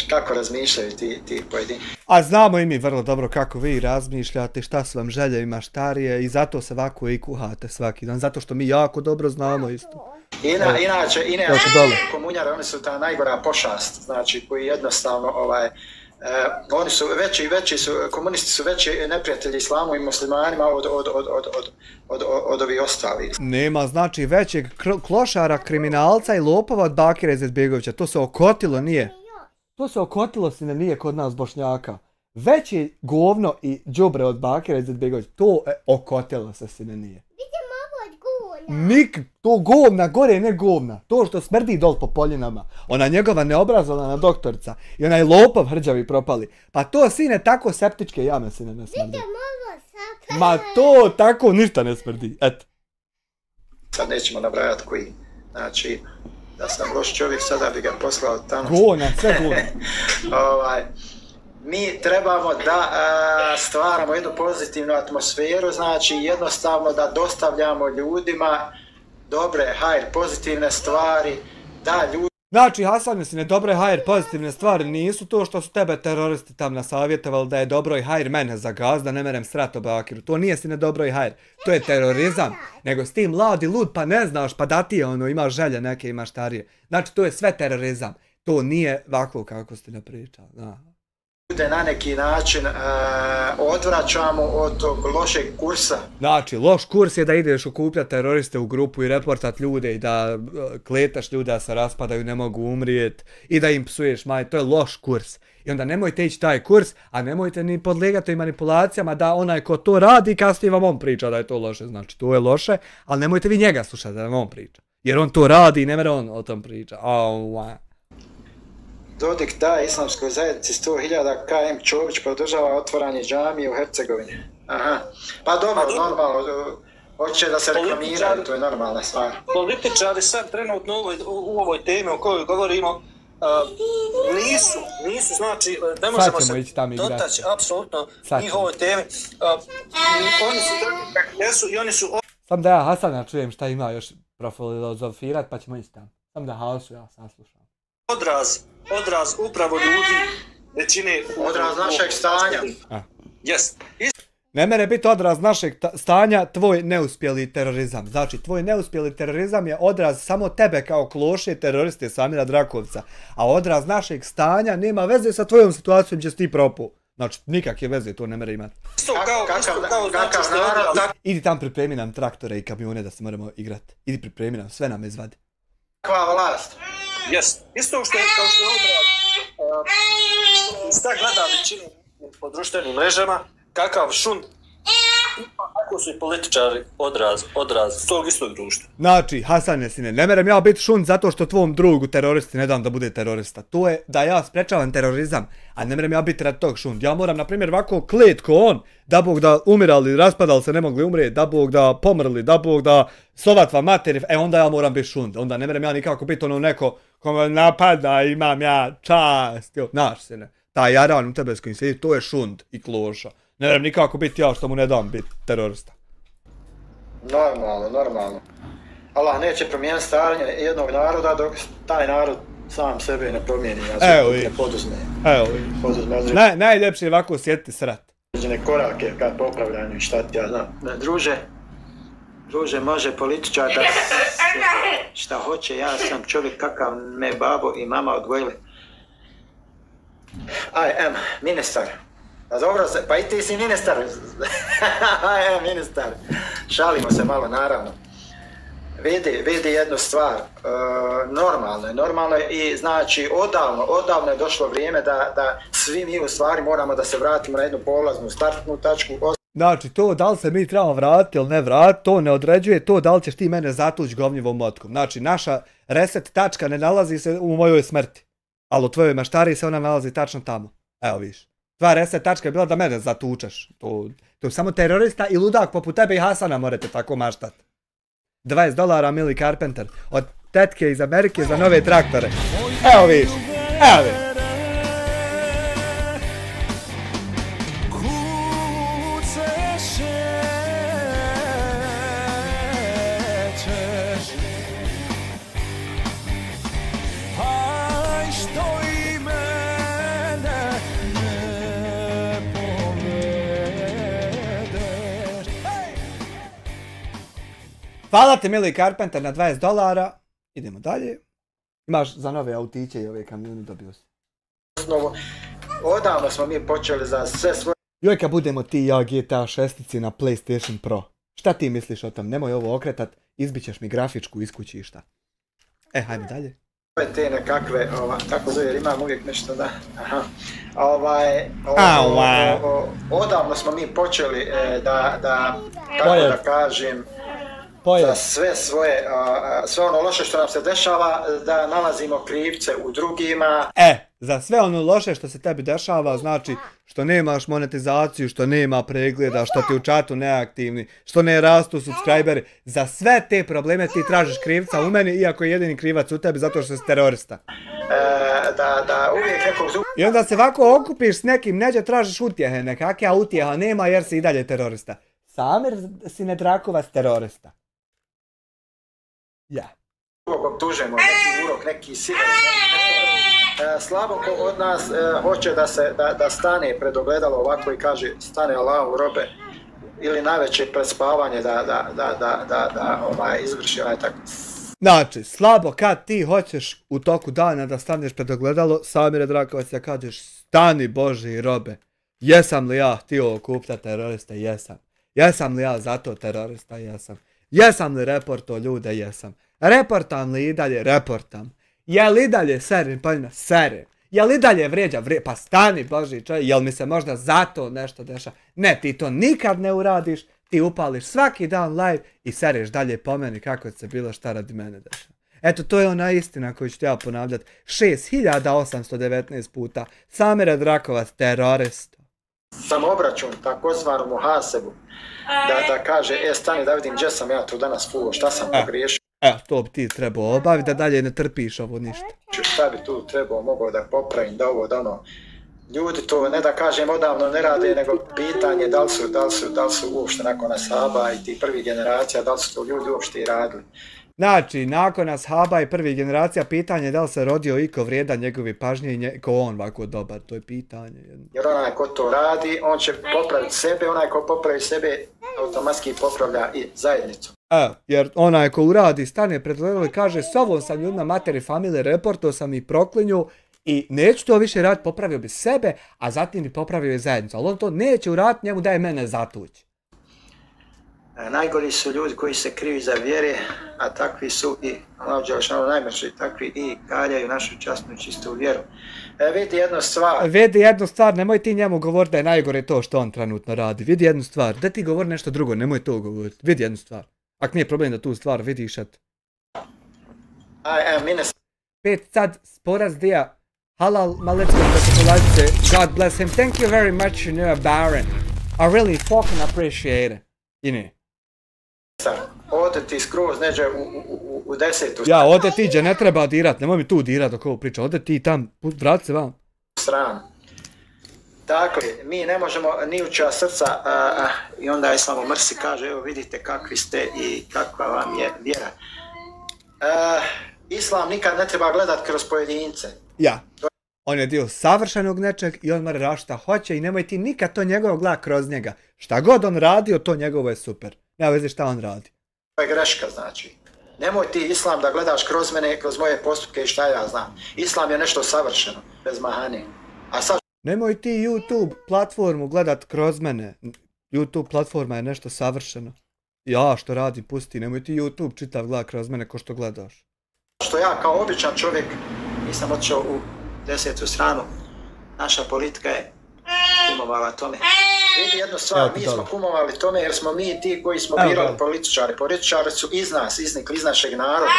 kako razmišljaju ti pojedini. A znamo i mi vrlo dobro kako vi razmišljate, šta su vam želje i maštarije i zato se ovako i kuhate svaki dan, zato što mi jako dobro znamo isto. Inače, komunjari, oni su ta najgora pošast, znači koji jednostavno oni su komunisti su veći neprijatelji islamu i muslimanima od ovih ostalih. Nema znači većeg klošara, kriminalca i lopova od Bakira Izetbegovića. To se okotilo, nije. To se okotilo sine nije kod nas Bošnjaka. Veći govno i đubre od Bakira Izetbegovića. To okotilo se sine nije. To govna, gore ne govna. To što smrdi dol po poljenama. Ona njegova neobrazovana doktorica. I onaj lopov hrđavi propali. Pa to, sine, tako septičke jame, sine, ne smrdi. Ma to tako ništa ne smrdi. Eto. Sad nećemo nabrajati koji. Znači, da sam loš čovjek, sada bi ga poslao tamo. Govna, sve govna. Mi trebamo da stvaramo jednu pozitivnu atmosferu, znači jednostavno da dostavljamo ljudima dobre, pozitivne stvari, da ljudi... Znači, Hasane, sine, dobre pozitivne stvari nisu to što su tebe teroristi tam nasavjetovali da je dobro i mene za gaz, da ne merem srat o Bakiru. To nije, sine, dobro i to je terorizam. Nego s tim mladi lud pa ne znaš, pa da ti je imaš želje neke, imaš starije. Znači, to je sve terorizam. To nije ovako kako ste napričali. Ljude na neki način odvraćamo od tog lošeg kursa. Znači, loš kurs je da ideš okupljati teroriste u grupu i reportat ljude i da kletaš ljude da se raspadaju, ne mogu umrijet i da im psuješ maj. To je loš kurs. I onda nemojte ići taj kurs, a nemojte ni podlegati manipulacijama da onaj ko to radi kasnije vam on priča da je to loše. Znači, to je loše, ali nemojte vi njega slušati da vam on priča. Jer on to radi i ne mere on o tom priča. Dodik daje islamskoj zajednici 100.000, KM Čović podržava otvaranje džamije u Hercegovini. Aha. Pa dobro, normalno, hoće da se reklamiraju, to je normalna stvar. Političari sad trenutno u ovoj temi o kojoj govorimo nisu, znači, ne možemo se dotaći apsolutno njihovoj temi. Oni su trenutno kako jesu i oni su... Sam da ja Hasana čujem šta ima još profilozofirat, pa ćemo ići tamo. Sam da Hasu ja saslušam. Odraz upravo ljudi većine... Odraz našeg stanja. Jest. Ne mere biti odraz našeg stanja tvoj neuspjeli terorizam. Znači, tvoj neuspjeli terorizam je odraz samo tebe kao kloše teroriste Samira Drakovca. A odraz našeg stanja nema veze sa tvojom situacijom gdje si ti propao. Znači, nikakve veze to ne mere imati. Idi tam pripremi nam traktore i kamione da se moramo igrati. Idi pripremi nam, sve nam izvadi. Kakva vlast? Jest. Isto što je kao što je odraz. Sta gleda većinu po društvenim mrežama, kakav šund. Ako su i političari odraz tog istog društva. Znači, Hasane, sine, ne merem ja biti šund zato što tvom drugu teroristi ne dam da bude terorista. To je da ja sprečavam terorizam, a ne merem ja biti rad tog šund. Ja moram, na primjer, ovako klet ko on, da Bog da umirali, raspadali se, ne mogli umrijeti, da Bog da pomrli, da Bog da sovatva materi, onda ja moram biti šund. Onda ne merem ja nikako biti ono neko ko me napada, imam ja čast. Znaš, sine, taj jaran u tebe s kojim sedi, to je šund i kloša. Ne vrem nikako biti ja što mu ne dam biti terorista. Normalno. Allah neće promijeniti stanje jednog naroda dok taj narod sam sebe ne promijeni. Ne poduzme. Najljepše je ovako osjetiti srat. Određene korake ka popravljanju i šta ti ja znam. Druže, može političar da šta hoće, ja sam čovjek kakav me babo i mama odgojili. Ministar. Dobro, pa i ti si ministar. Ministar. Šalimo se malo, naravno. Vidi jednu stvar. Normalno je i znači odavno je došlo vrijeme da svi mi u stvari moramo da se vratimo na jednu polaznu startnu tačku. Znači, to da li se mi trebamo vratiti ili ne vratiti, to ne određuje to da li ćeš ti mene zatući govnjivom motkom. Znači, naša reset tačka ne nalazi se u mojoj smrti, ali u tvojoj maštari se ona nalazi tačno tamo. Evo viš. Tvoja reset tačka je bila da mene zatučeš. To je samo terorista i ludak poput tebe i Hasana morate tako maštat. $20 Millie Carpenter od tetke iz Amerike za nove traktore. Evo viš. Hvala ti Millie Carpenter na $20. Idemo dalje. Imaš za nove autiće i ove kamione dobio si. Odavno smo mi počeli za sve svoje... Joj, kad budemo ti i ja GTA 6 na PlayStation Pro. Šta ti misliš o tom? Nemoj ovo okretat, izbićeš mi grafičku iz kući i šta. Hajde dalje. Te nekakve, tako zove, jer imam uvijek nešto da... Odavno smo mi počeli da kažem, za sve ono loše što nam se dešava, da nalazimo krivce u drugima. Za sve ono loše što se tebi dešava, znači što nemaš monetizaciju, što nema pregleda, što ti u čatu neaktivni, što ne rastu subscriberi, za sve te probleme ti tražiš krivca u meni, iako je jedini krivac u tebi zato što si terorista. Da uvijek nekog drugog... I onda se ovako okupiš s nekim, neđe tražiš utjehe nekak, a utjeha nema jer si i dalje terorista. Samir Sinedrakovac terorista. Ja. Optužujemo neki urok, neki sigar. Slabo ko od nas hoće da stane pred ogledalo ovako i kaže stane Allahu robe, ili najveće prespavanje da izvrši onaj tako. Znači, slabo kad ti hoćeš u toku dana da staneš pred ogledalo, Samire Drakovac da kažeš stani Boži robe, jesam li ja htio okupljati teroriste, jesam. Jesam li ja zato terorista, jesam. Jesam li reporto ljude, jesam. Reportam li i dalje, reportam. Je li dalje serim, pa serim. Je li dalje vrijeđa, pa stani Boži čovjek, jel mi se možda zato nešto dešava? Ne, ti to nikad ne uradiš, ti upališ svaki dan live i seriš dalje po meni kako se bilo šta radi mene dešava. Eto, to je ona istina koju ću ja ponavljati 6819 puta. Samir Drakovac, terorista. Sam obračun, takozvanu muhasebu, da kaže, stani da vidim gdje sam ja tu danas fulo, šta sam pogriješio. To bi ti trebao obaviti da dalje ne trpiš ovo ništa. Šta bi tu trebao, mogao da popravim, da ovo, da ono. Ljudi to, ne da kažem, odavno ne rade, nego pitanje da li su uopšte nakon ashaba i tih prvih generacija, da li su to ljudi uopšte i radili. Znači, nakon ashaba i prvih generacija, pitanje da li se rodio iko vrijedan njegovi pažnje i ko on ovako dobar, to je pitanje. Jer onaj ko to radi, on će popraviti sebe, onaj ko popravi sebe, automatski popravlja i zajednicu. Jer onaj ko uradi, stane pred gledalo i kaže s ovom sam ljudna materi familije, reportao sam i proklinju i neću to više raditi, popravio bi sebe, a zatim bi popravio i zajednicu. Ali on to neće uraditi, njemu daje mene zatući. Najgori su ljudi koji se krivi za vjere, a takvi su i najmrži, takvi i kaljaju našu časnu čistu vjeru. Vidi jednu stvar, nemoj ti njemu govoriti da je najgore to što on trenutno radi. Vidi jednu stvar, da ti govori nešto drugo, nemoj to govoriti. Vidi jednu stvar. Ako nije problem da tu stvar vidiš, eto. 5 sad, sporaz dija, halal malecko protokolajice, God bless him, thank you very much, you know, Baron. I really fucking appreciate it. I ne. Ode ti skroz neđe u 10. Ja, ode ti gdje ne treba dirat, nemoj mi tu dirat dok ovo priča, ode ti tam, vrati se vam. Stranu. Dakle, mi ne možemo ni uča srca i onda Islam u mrsi kaže, evo vidite kakvi ste i kakva vam je vjera. Islam nikad ne treba gledat kroz pojedince. Ja, on je dio savršenog nečeg i on mora raditi šta hoće i nemoj ti nikad to njegovo gledat kroz njega. Šta god on radio, to njegovo je super. Nema veze šta on radi. To je greška, znači. Nemoj ti Islam da gledaš kroz mene, kroz moje postupke i šta ja znam. Islam je nešto savršeno, bez mahane. A sad... Nemoj ti YouTube platformu gledat kroz mene. YouTube platforma je nešto savršeno. Ja što radim, pusti, nemoj ti YouTube čitav gledat kroz mene ko što gledaš. Što ja kao običan čovjek nisam otišao u 10. stranu. Naša politika je kumovala tome. Vidi jednu stvar, mi smo kumovali tome jer smo mi ti koji smo birali političare. Političari su iz nas, iznikli iz našeg naroda.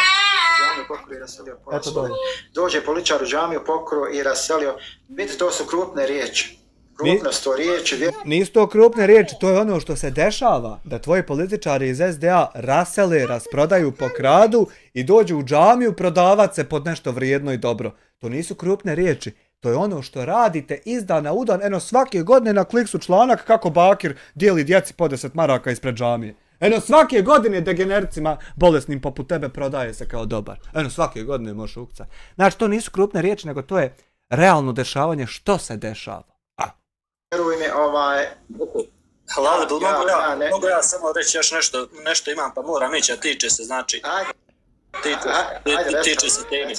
Džamiju pokoru i raselio pola svoj. Dođe političar u džamiju pokoru i raselio. Vidite, to su krupne riječi. Krupnost to riječi. Nisu to krupne riječi, to je ono što se dešava. Da tvoji političari iz SDA rasele, rasprodaju, pokradu i dođu u džamiju prodavat se pod nešto vrijedno i dobro. To nisu krupne riječi. To je ono što radite iz dana u dan, eno svake godine na Kliksu članak kako Bakir dijeli djeci po 10 maraka ispred džamije. Eno svake godine degenericima bolesnim poput tebe prodaje se kao dobar. Eno svake godine možeš ukcati. Znači to nisu krupne riječi, nego to je realno dešavanje što se dešava. Vjeruj mi, Halal, mogu ja samo reći još nešto imam pa moram ići, a tiče se, znači... Tiče se temi.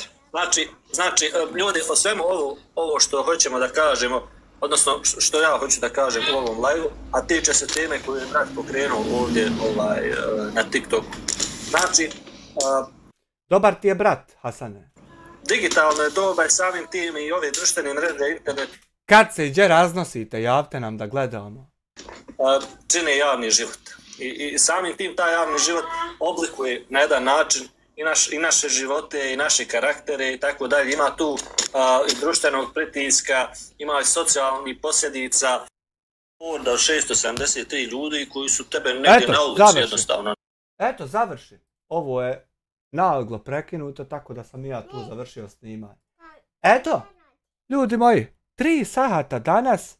Znači, ljudi, o svemu ovo što hoćemo da kažemo, odnosno što ja hoću da kažem u ovom live-u, a tiče se teme koju je brat pokrenuo ovdje na TikToku. Znači... Dobar ti je brat, Hasane. Digitalno je doba i samim tim i ove društvene mreže, internet. Kad se gdje raznosite, javte nam da gledamo. Čine javni život. I samim tim taj javni život oblikuje na jedan način i naše živote i naše karaktere i tako dalje. Ima tu i društvenog pritiska, ima i socijalnih posljedica. Od 673 ljudi koji su tebe negdje na ulici jednostavno. Eto, završi. Ovo je naglo prekinuto, tako da sam ja tu završio snimanje. Eto, ljudi moji, 3 sata danas,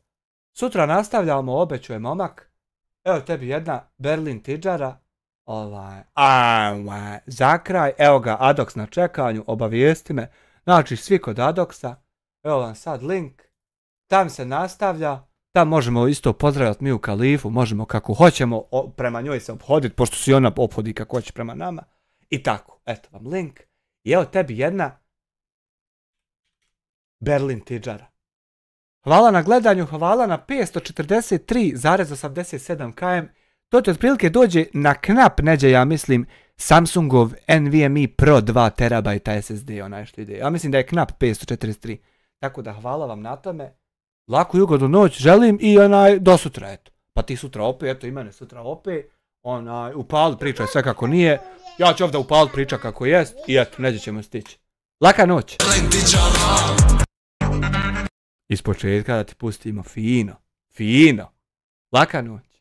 sutra nastavljamo, obećuje momak. Evo tebi jedna Berlin tidžara. Za kraj, evo ga Adox na čekanju, obavijesti me. Znači svi kod Adoxa, evo vam sad link, tam se nastavlja, tam možemo isto pozdravljati mi u Kalifu, možemo kako hoćemo prema njoj se obhoditi, pošto si ona ophodi kako hoće prema nama. I tako, eto vam link. I evo tebi jedna Berlin tidžara. Hvala na gledanju, hvala na 543,87 km. To ti otprilike dođe na knap neđe, ja mislim, Samsungov NVMe Pro 2 TB SSD, onaj što ide. Ja mislim da je knap 543. Tako da hvala vam na tome. Laku i ugodnu noć želim i do sutra, eto. Pa ti sutra opet, eto i mene sutra opet. Upali pričaj sve kako nije. Ja ću ovdje upali priča kako jest i eto, neđe ćemo stići. Laka noć. Iz početka da ti pustimo fino. Laka noć.